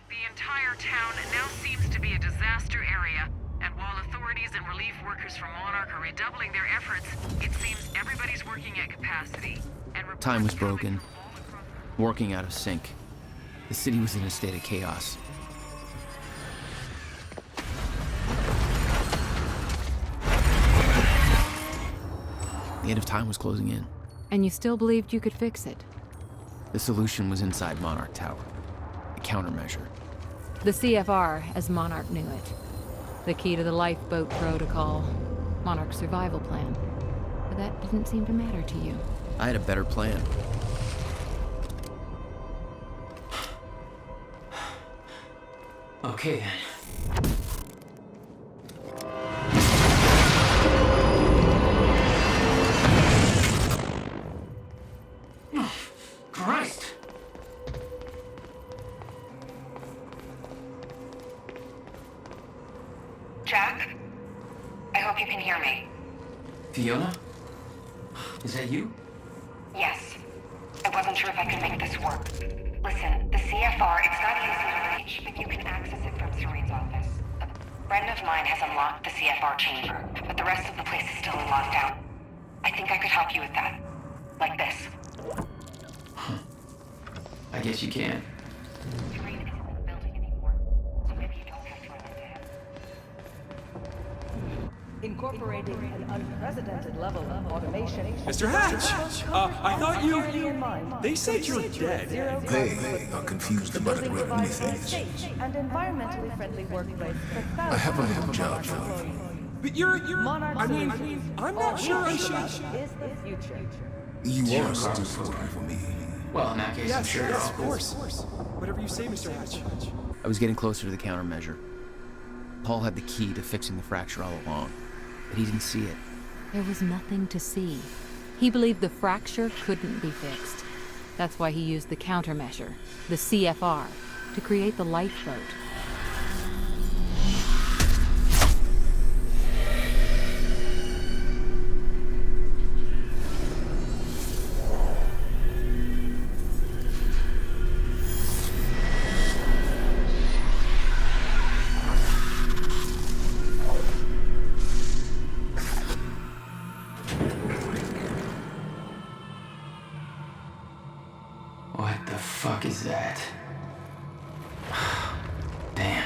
The entire town now seems to be a disaster area, and while authorities and relief workers from Monarch are redoubling their efforts, it seems everybody's working at capacity. And Time was broken, working out of sync. The city was in a state of chaos. The end of time was closing in. And you still believed you could fix it? The solution was inside Monarch Tower. A countermeasure. The CFR, as Monarch knew it. The key to the lifeboat protocol. Monarch's survival plan. But that didn't seem to matter to you. I had a better plan. Okay then. Christ! Jack? I hope you can hear me. Fiona? Is that you? Yes. I wasn't sure if I could make this work. Listen, the CFR, it's not easy to reach, but you can access it from Serene's office. A friend of mine has unlocked the CFR chamber, but the rest of the place is still in lockdown. I think I could help you with that. Like this. I guess you can. Serene isn't in the building anymore, so maybe you don't have to run into him. incorporating an unprecedented level of automation. Mr. Hatch! I thought you... They said you were dead. They are confused about it where anything is. And environmentally friendly workplace for I have a thousands little of job for Monarch you. employees. But you're... Monarch I mean, Solutions. I'm All not we sure I think should... about is the future. You are still working for me. Well, in that case, I'm sure Yes, of course. Whatever you say, Mr. Hatch. I was getting closer to the countermeasure. Paul had the key to fixing the fracture all along, but he didn't see it. There was nothing to see. He believed the fracture couldn't be fixed. That's why he used the countermeasure, the CFR, to create the lifeboat. What the fuck is that? Damn.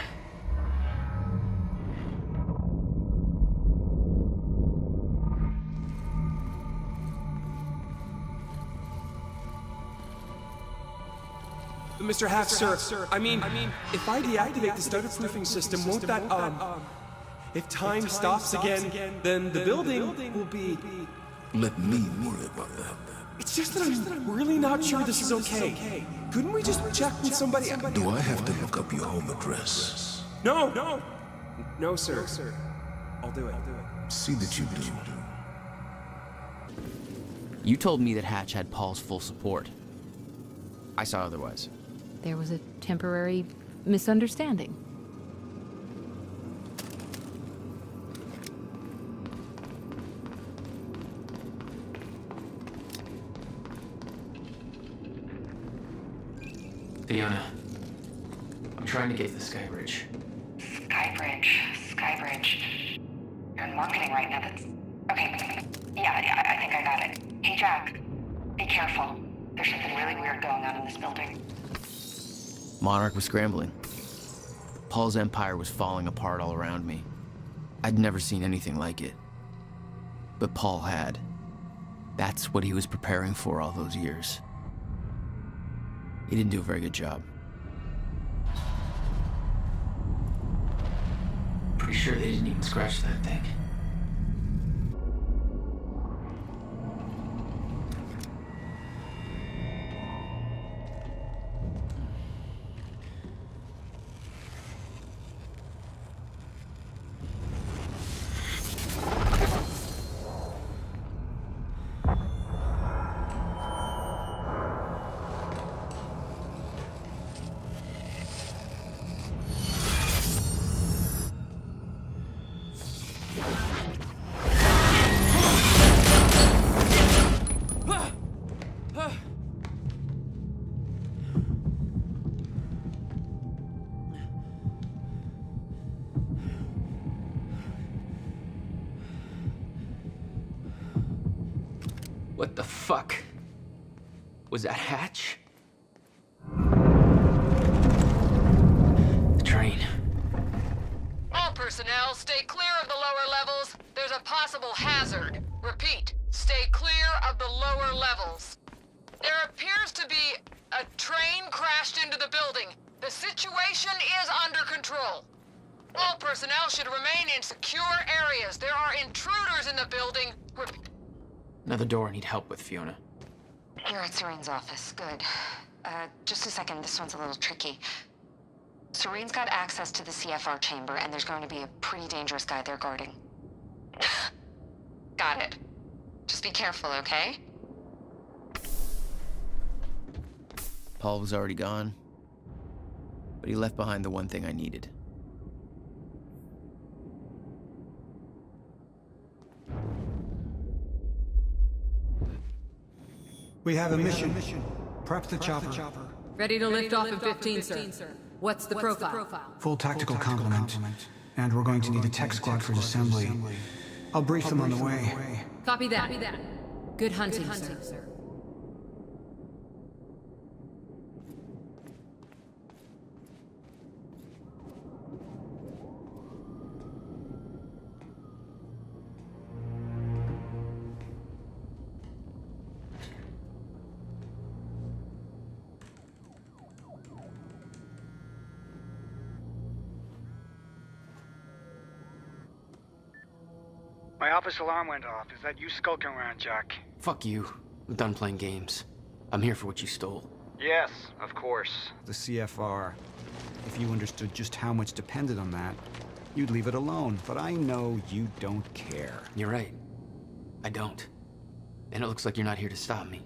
Mr. Hatch, sir, I mean, if I deactivate the stutter-proofing system, won't that, if time stops again, then the building will be... Let me worry about that. It's just that I'm really not sure this is okay. Couldn't we just check with somebody? Do I have to look up your home address? No, sir. I'll do it. See that you do. You told me that Hatch had Paul's full support. I saw otherwise. There was a temporary misunderstanding. Fiona, I'm trying to get to the Sky Bridge. Skybridge. You're in marketing right now, that's... Okay, yeah, I think I got it. Hey, Jack, be careful. There's something really weird going on in this building. Monarch was scrambling. Paul's empire was falling apart all around me. I'd never seen anything like it. But Paul had. That's what he was preparing for all those years. He didn't do a very good job. Pretty sure they didn't even scratch that thing. What the fuck? Was that Hatch? The train. All personnel, stay clear of the lower levels. There's a possible hazard. Repeat, stay clear of the lower levels. There appears to be a train crashed into the building. The situation is under control. All personnel should remain in secure areas. There are intruders in the building. Another door I need help with, Fiona. You're at Serene's office. Good. Just a second. This one's a little tricky. Serene's got access to the CFR chamber, and there's going to be a pretty dangerous guy there guarding. Got it. Just be careful, okay? Paul was already gone, but he left behind the one thing I needed. We have a mission. Prep the chopper. Ready to lift off in 15, sir. What's the profile? Full tactical complement. And we're going to need a tech squad for assembly. I'll brief them on the way. Copy that. Good hunting, sir. My office alarm went off. Is that you skulking around, Jack? Fuck you. I'm done playing games. I'm here for what you stole. Yes, of course. The CFR. If you understood just how much depended on that, you'd leave it alone. But I know you don't care. You're right. I don't. And it looks like you're not here to stop me.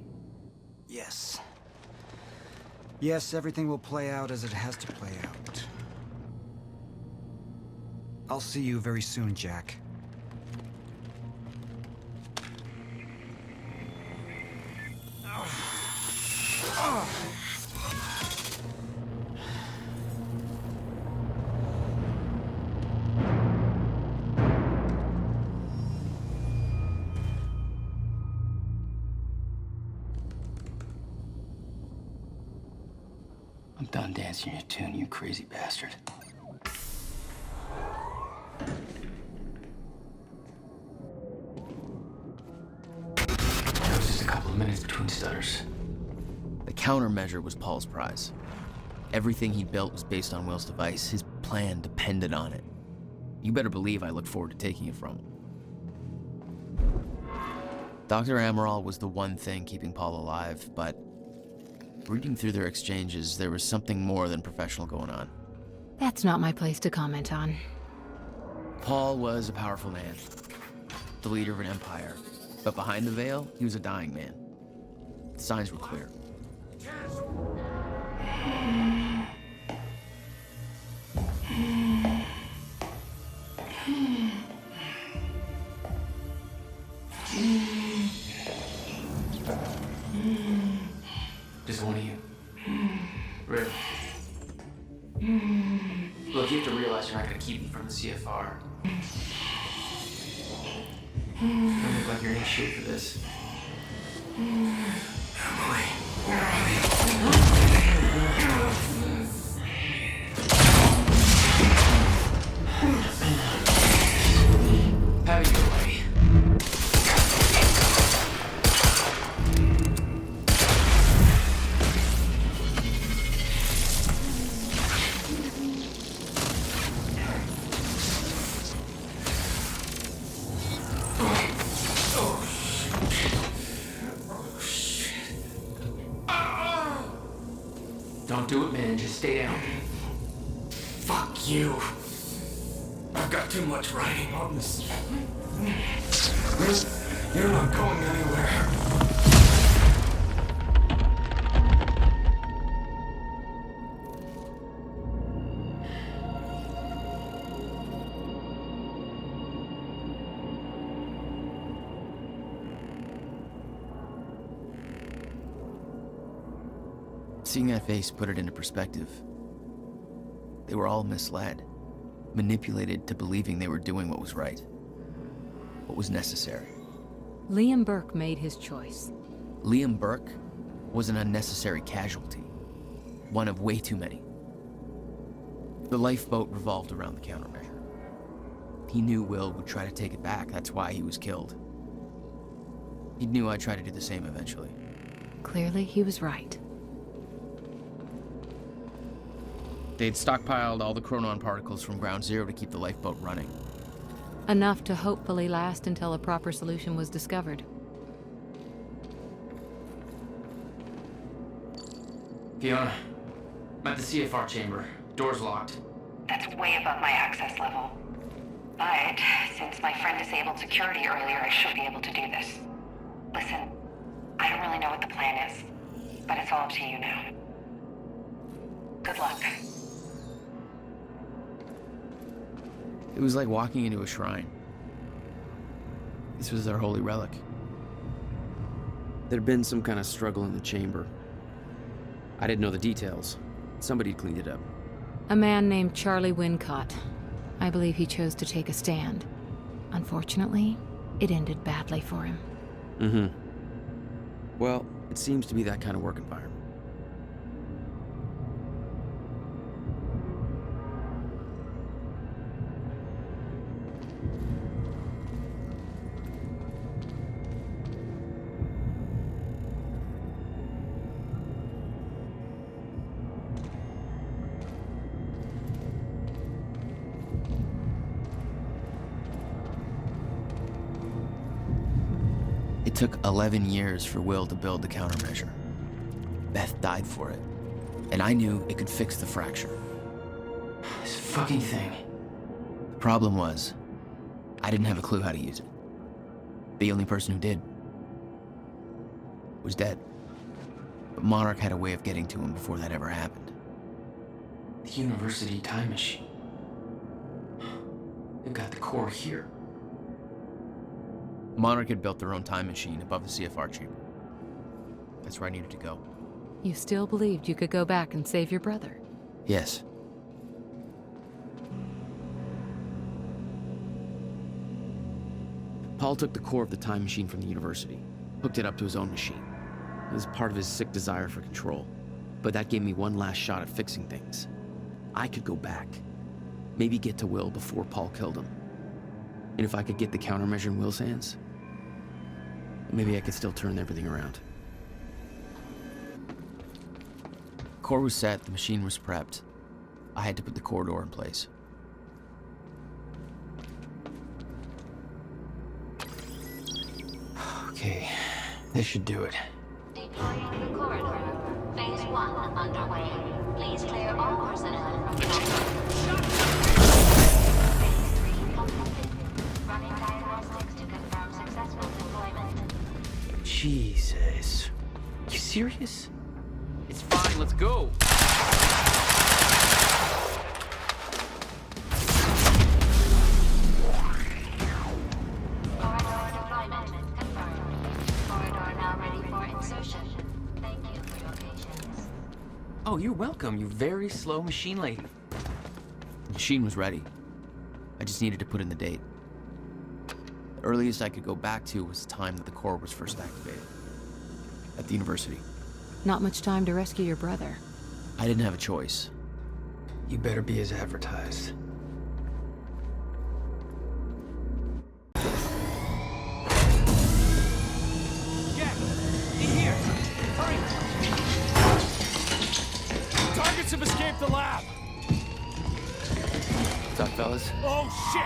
Yes. Yes, everything will play out as it has to play out. I'll see you very soon, Jack. I'm done dancing your tune, you crazy bastard. There was just a couple of minutes between stutters. The countermeasure was Paul's prize. Everything he built was based on Will's device. His plan depended on it. You better believe I look forward to taking it from him. Dr. Amaral was the one thing keeping Paul alive, but reading through their exchanges, there was something more than professional going on. That's not my place to comment on. Paul was a powerful man, the leader of an empire, but behind the veil, he was a dying man. The signs were clear. Just one of you. Really? Look, you have to realize you're not going to keep me from the CFR. You don't look like you're in shape for this. Have it your way. Don't do it, man. Just stay down. Fuck you. I've got too much writing on this. You're not going anywhere. Seeing that face put it into perspective. They were all misled, manipulated to believing they were doing what was right, what was necessary. Liam Burke made his choice. Liam Burke was an unnecessary casualty, one of way too many. The lifeboat revolved around the countermeasure. He knew Will would try to take it back, that's why he was killed. He knew I'd try to do the same eventually. Clearly, he was right. They'd stockpiled all the chronon particles from Ground Zero to keep the lifeboat running. Enough to hopefully last until a proper solution was discovered. Fiona, I'm at the CFR chamber. Door's locked. That's way above my access level. But since my friend disabled security earlier, I should be able to do this. Listen, I don't really know what the plan is, but it's all up to you now. Good luck. It was like walking into a shrine. This was their holy relic. There'd been some kind of struggle in the chamber. I didn't know the details. Somebody cleaned it up. A man named Charlie Wincott. I believe he chose to take a stand. Unfortunately, it ended badly for him. Mm-hmm. Well, it seems to be that kind of work environment. It took 11 years for Will to build the countermeasure. Beth died for it, and I knew it could fix the fracture. This fucking thing. The problem was, I didn't have a clue how to use it. The only person who did was dead. But Monarch had a way of getting to him before that ever happened. The university time machine. They've got the core here. Monarch had built their own time machine above the CFR chamber. That's where I needed to go. You still believed you could go back and save your brother? Yes. Paul took the core of the time machine from the university, hooked it up to his own machine. It was part of his sick desire for control, but that gave me one last shot at fixing things. I could go back, maybe get to Will before Paul killed him. And if I could get the countermeasure in Will's hands, maybe I could still turn everything around. Core was set, the machine was prepped. I had to put the core door in place. Okay, this should do it. Deploying the corridor. Phase 1 underway. Please clear all personnel from the Phase 3 completed. Running diagnostics to confirm successful deployment. Jesus. You serious? It's fine, let's go. Corridor deployment confirmed. Corridor now ready for insertion. Thank you for your patience. Oh, you're welcome, you very slow machine lady. The machine was ready. I just needed to put in the date. The earliest I could go back to was the time that the core was first activated. At the university. Not much time to rescue your brother. I didn't have a choice. You better be as advertised. Targets have escaped the lab! What's up, fellas? Oh, shit!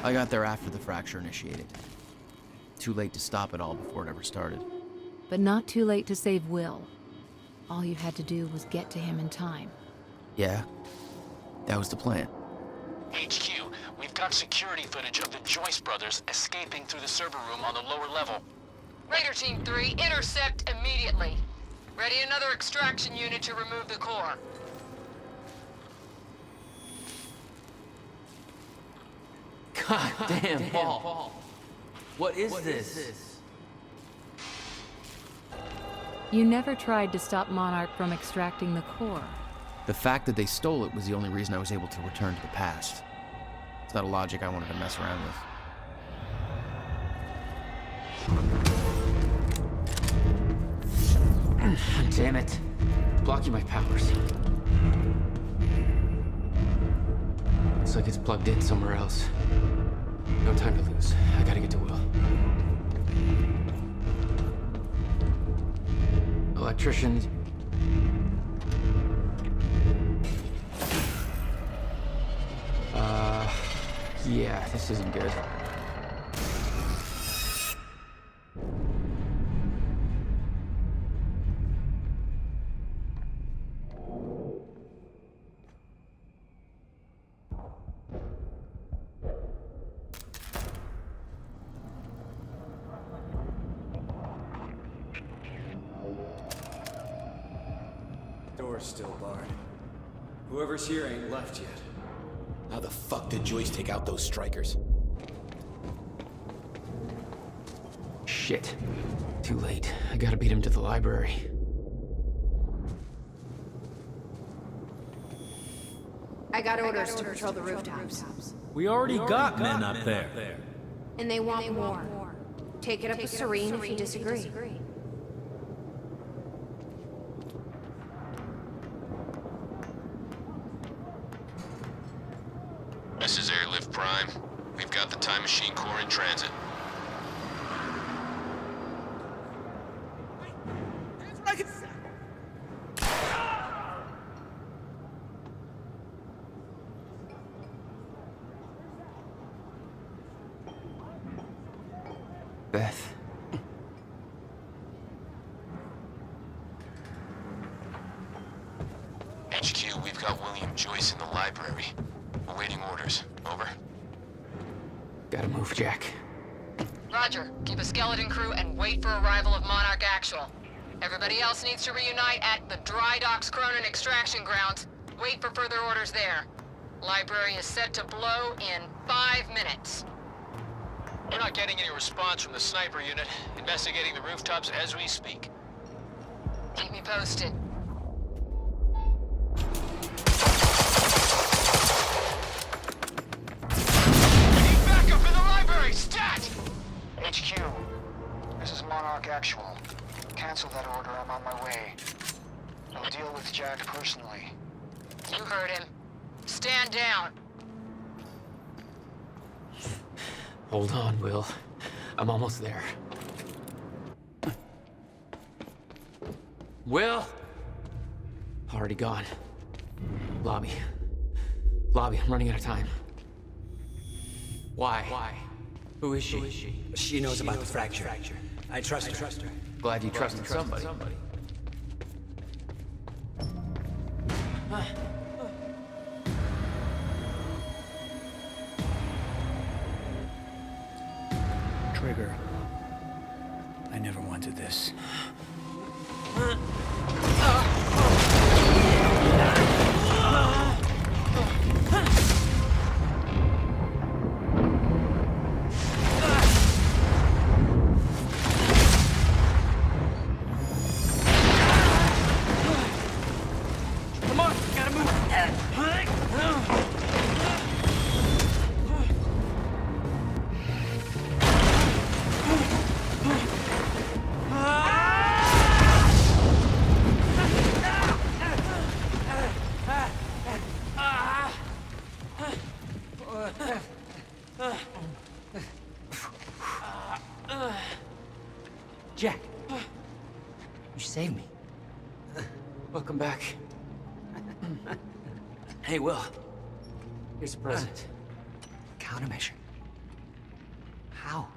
I got there after the fracture initiated. Too late to stop it all before it ever started. But not too late to save Will. All you had to do was get to him in time. Yeah, that was the plan. HQ, we've got security footage of the Joyce brothers escaping through the server room on the lower level. Raider Team 3, intercept immediately. Ready another extraction unit to remove the core. God damn, Paul. What is this? You never tried to stop Monarch from extracting the core. The fact that they stole it was the only reason I was able to return to the past. It's not a logic I wanted to mess around with. Damn it. Blocking my powers. Looks like it's plugged in somewhere else. No time to lose. I gotta get to Will. Electricians. Yeah, this isn't good. Door's still barred. Whoever's here ain't left yet. How the fuck did Joyce take out those strikers? Shit. Too late. I gotta beat him to the library. I got orders to patrol the rooftops. We already got men up there. And they want more. Take it up with Serene if you disagree. This is Airlift Prime. We've got the Time Machine Corps in transit. Beth. HQ, we've got William Joyce in the library. Awaiting orders. Over. Gotta move, Jack. Roger. Keep a skeleton crew and wait for arrival of Monarch Actual. Everybody else needs to reunite at the Dry Docks Cronin extraction grounds. Wait for further orders there. Library is set to blow in 5 minutes. We're not getting any response from the sniper unit. Investigating the rooftops as we speak. Keep me posted. Need backup in the library! Stat! HQ, this is Monarch Actual. Cancel that order, I'm on my way. I'll deal with Jack personally. You heard him. Stand down. Hold on, Will. I'm almost there. Will! Already gone. Lobby. Lobby, I'm running out of time. Why? Who is she? She knows about the fracture. I trust her. Glad you trusted somebody. Trigger. I never wanted this. Come on, gotta move. Jack, you saved me. Welcome back. Hey, Will. Here's a present. Countermeasure. How?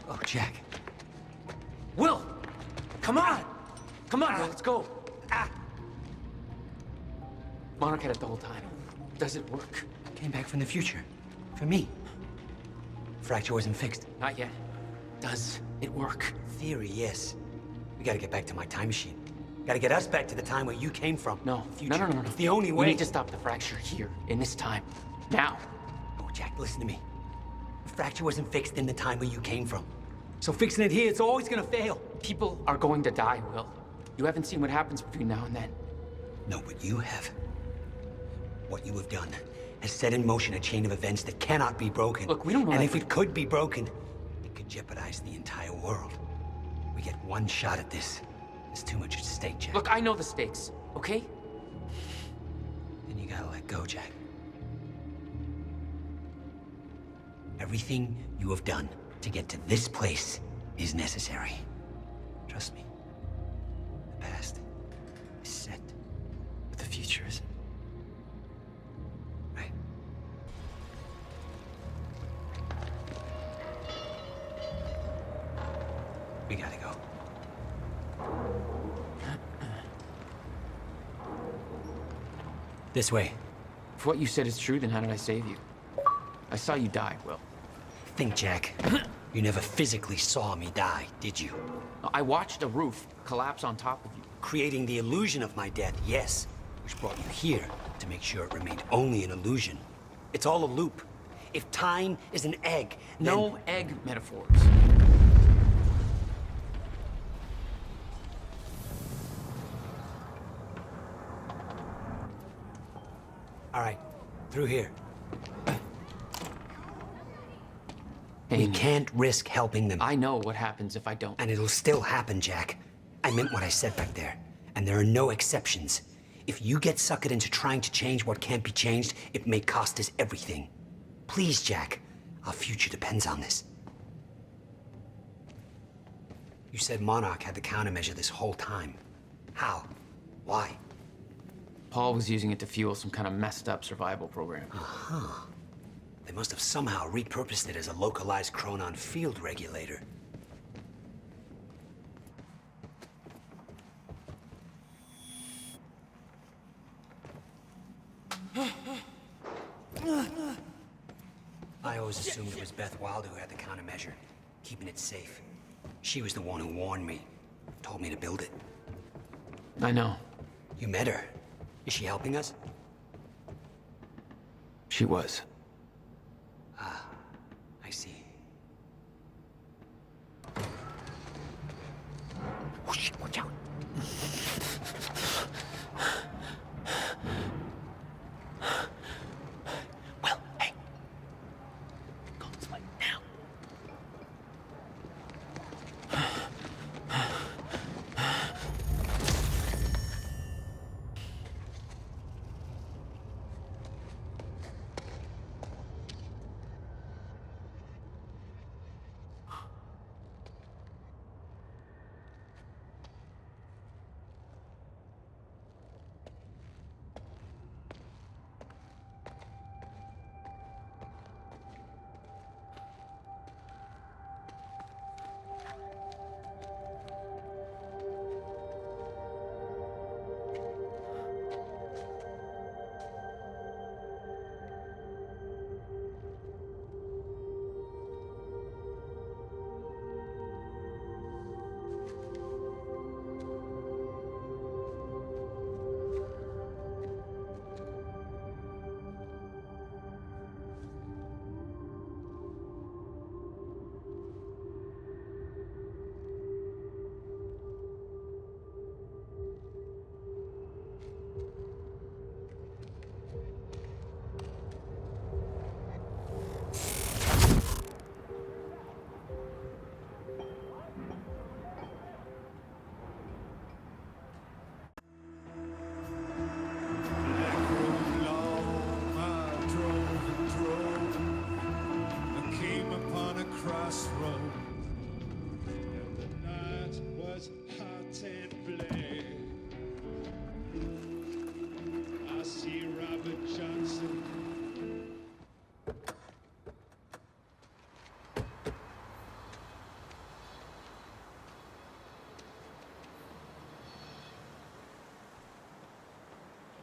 Oh, Jack. Will! Come on! Come on, Will, let's go. Monarch had it the whole time. Does it work? Came back from the future. For me. Fracture wasn't fixed. Not yet. Does it work? Theory, yes. We gotta get back to my time machine. Gotta get us back to the time where you came from. No. Future. No. It's the only way. We need to stop the fracture here, in this time. Now. Oh, Jack, listen to me. The fracture wasn't fixed in the time where you came from. So fixing it here, it's always gonna fail. People are going to die, Will. You haven't seen what happens between now and then. No, but you have. What you have done has set in motion a chain of events that cannot be broken. Look, we don't know. And if it could be broken, it could jeopardize the entire world. We get one shot at this. There's too much at stake, Jack. Look, I know the stakes, okay? Then you gotta let go, Jack. Everything you have done to get to this place is necessary. Trust me. The past is set, but the future isn't. Right? We gotta go. This way. If what you said is true, then how did I save you? I saw you die, Will. Think, Jack. You never physically saw me die, did you? I watched a roof collapse on top of you. Creating the illusion of my death, yes. Which brought you here to make sure it remained only an illusion. It's all a loop. If time is an egg, then... No egg metaphors. All right, through here. Amy. We can't risk helping them. I know what happens if I don't. And it'll still happen, Jack. I meant what I said back there. And there are no exceptions. If you get suckered into trying to change what can't be changed, it may cost us everything. Please, Jack. Our future depends on this. You said Monarch had the countermeasure this whole time. How? Why? Paul was using it to fuel some kind of messed up survival program. Uh-huh. They must have somehow repurposed it as a localized chronon field regulator. I always assumed it was Beth Wilder who had the countermeasure, keeping it safe. She was the one who warned me, told me to build it. I know. You met her. Is she helping us? She was. Ah, I see. Whoosh, watch out. Well, hey. Go this way now.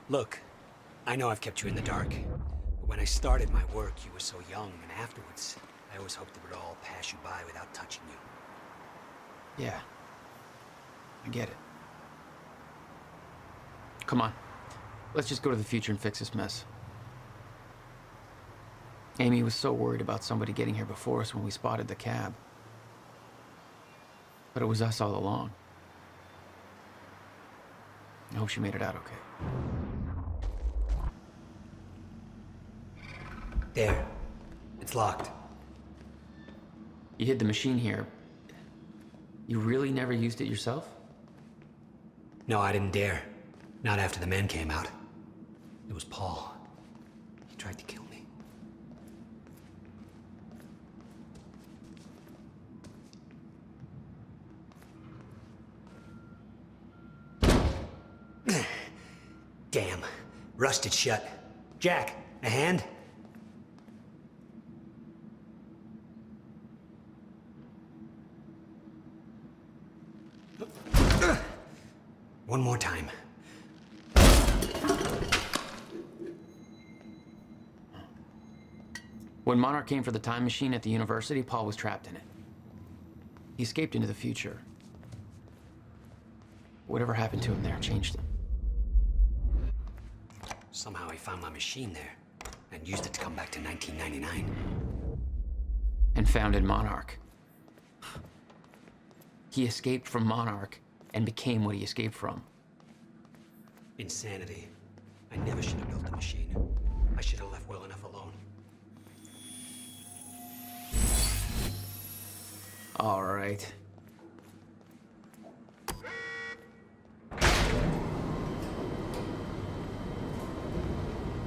Look, I know I've kept you in the dark, but when I started my work, you were so young, and afterwards, I always hoped it would all pass you by without touching you. Yeah. I get it. Come on. Let's just go to the future and fix this mess. Amy was so worried about somebody getting here before us when we spotted the cab. But it was us all along. I hope she made it out okay. There. It's locked. You hid the machine here. You really never used it yourself? No, I didn't dare. Not after the men came out. It was Paul. He tried to kill me. Damn. Rusted shut. Jack, a hand? One more time. When Monarch came for the time machine at the university, Paul was trapped in it. He escaped into the future. Whatever happened to him there changed him. Somehow he found my machine there and used it to come back to 1999. And founded Monarch. He escaped from Monarch and became what he escaped from. Insanity. I never should have built the machine. I should have left well enough alone. All right.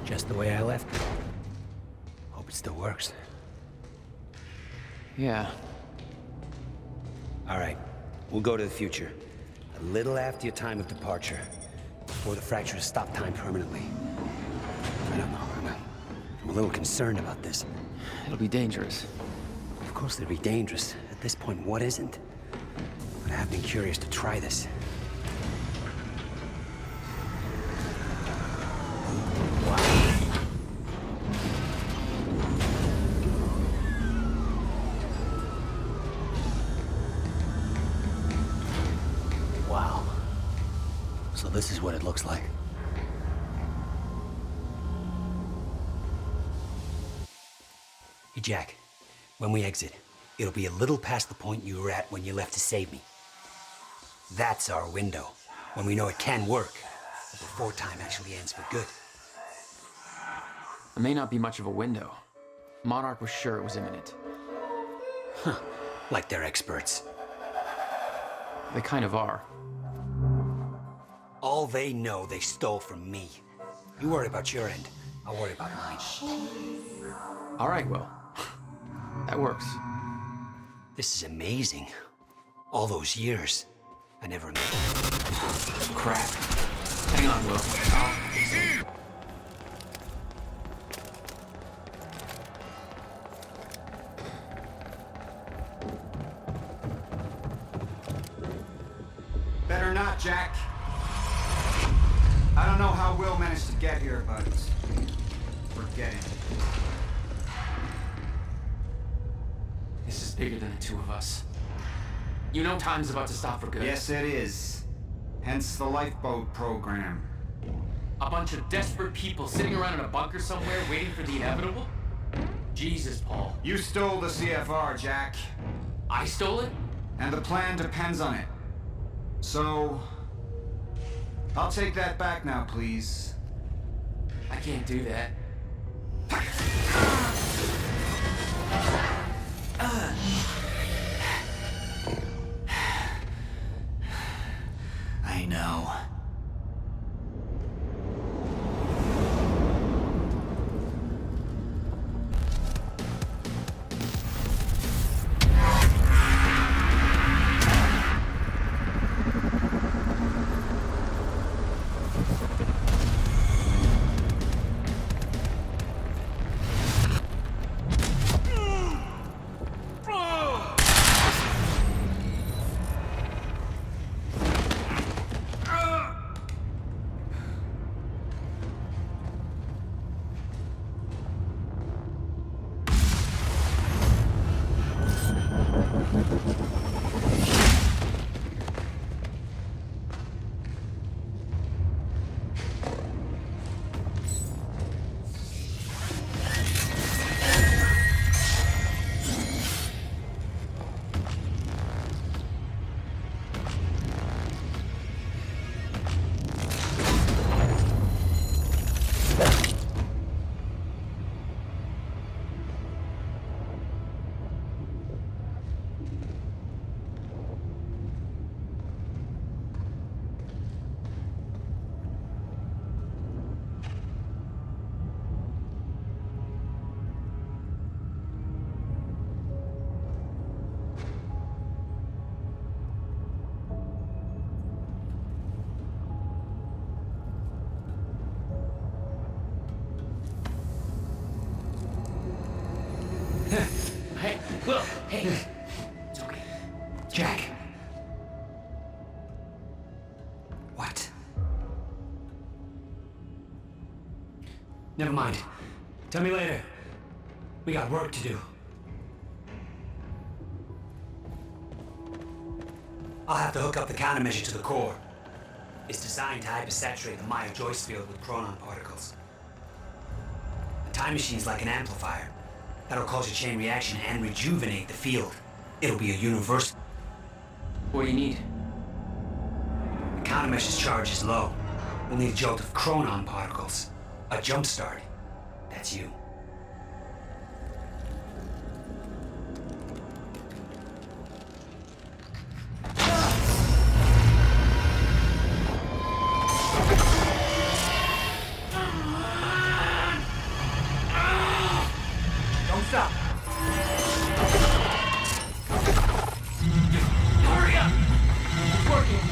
Just the way I left it. Hope it still works. Yeah. All right. We'll go to the future. A little after your time of departure. Before the fracture has stopped time permanently. I don't know. I'm a little concerned about this. It'll be dangerous. Of course it'll be dangerous. At this point, what isn't? But I have been curious to try this. Wow. So this is what it looks like. Hey, Jack. When we exit, it'll be a little past the point you were at when you left to save me. That's our window, when we know it can work, but before time actually ends for good. It may not be much of a window. Monarch was sure it was imminent. Huh. Like they're experts. They kind of are. All they know they stole from me. You worry about your end, I'll worry about mine. All right, Will. That works. This is amazing. All those years. I never... Crap. Hang on, Will. Better not, Jack. I don't know how Will managed to get here, but we're getting. This is bigger than the two of us. You know time's about to stop for good. Yes, it is. Hence the lifeboat program. A bunch of desperate people sitting around in a bunker somewhere waiting for the inevitable? Jesus, Paul. You stole the CFR, Jack. I stole it? And the plan depends on it. So... I'll take that back now, please. I can't do that. I know. Hey, Will, hey. It's okay. Jack. What? Never mind. Tell me later. We got work to do. I'll have to hook up the countermeasure to the core. It's designed to hypersaturate the Maya Joyce field with chronon particles. The time machine's like an amplifier. That'll cause a chain reaction and rejuvenate the field. It'll be a universal. What do you need? The countermeasure's charge is low. We'll need a jolt of chronon particles. A jump start. That's you. Don't stop. Hurry up! It's working.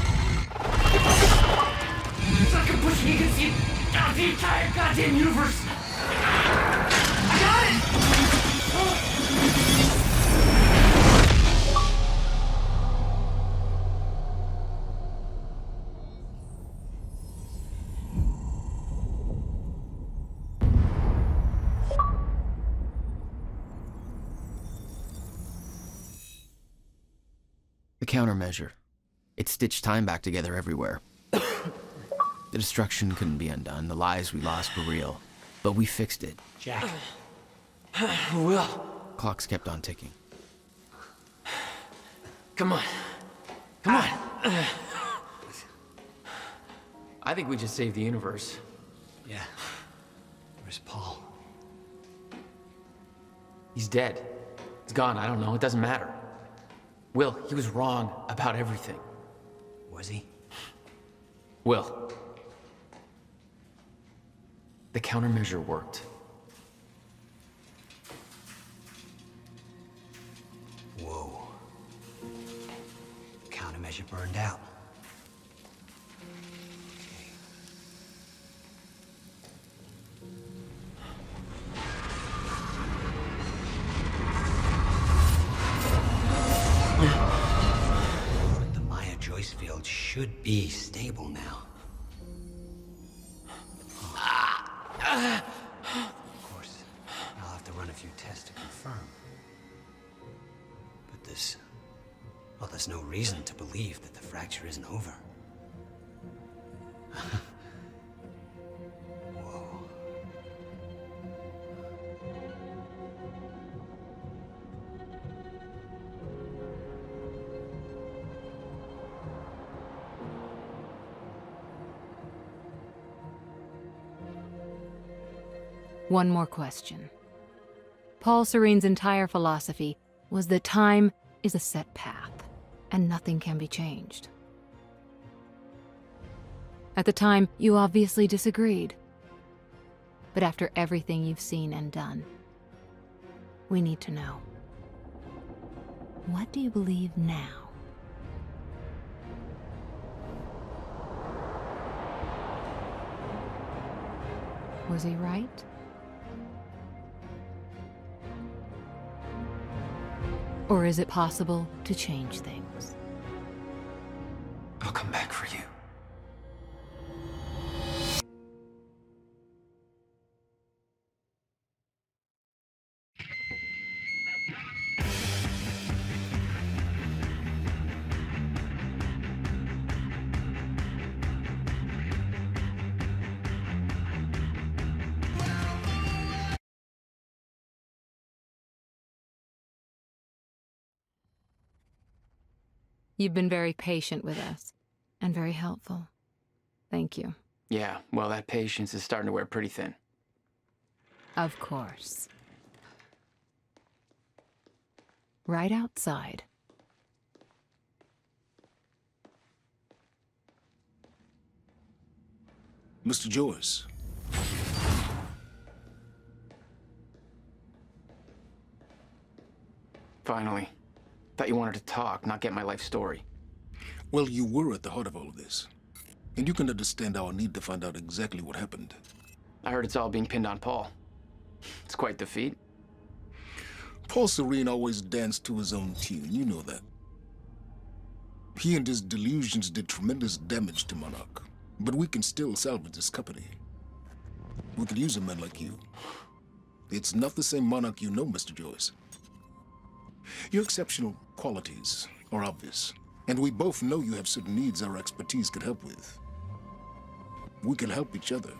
It's like I'm pushing against the entire goddamn universe. I got it! The countermeasure. It stitched time back together everywhere. The destruction couldn't be undone. The lives we lost were real. But we fixed it. Jack. Will. Clocks kept on ticking. Come on. Come on. I think we just saved the universe. Yeah. Where's Paul? He's dead. He's gone, I don't know, it doesn't matter. Will, he was wrong about everything. Was he? Will. The countermeasure worked. Whoa. Countermeasure burned out. But the Maya Joyce field should be stable now. Of course, I'll have to run a few tests to confirm. But there's no reason to believe that the fracture isn't over. Whoa. One more question. Paul Serene's entire philosophy was that time is a set path, and nothing can be changed. At the time, you obviously disagreed. But after everything you've seen and done, we need to know. What do you believe now? Was he right? Or is it possible to change things? I'll come back for you. You've been very patient with us, and very helpful. Thank you. Yeah, well, that patience is starting to wear pretty thin. Of course. Right outside. Mr. Joyce. Finally. Thought you wanted to talk, not get my life story. Well, you were at the heart of all of this. And you can understand our need to find out exactly what happened. I heard it's all being pinned on Paul. It's quite the feat. Paul Serene always danced to his own tune, you know that. He and his delusions did tremendous damage to Monarch. But we can still salvage this company. We could use a man like you. It's not the same Monarch you know, Mr. Joyce. Your exceptional qualities are obvious. And we both know you have certain needs our expertise could help with. We can help each other.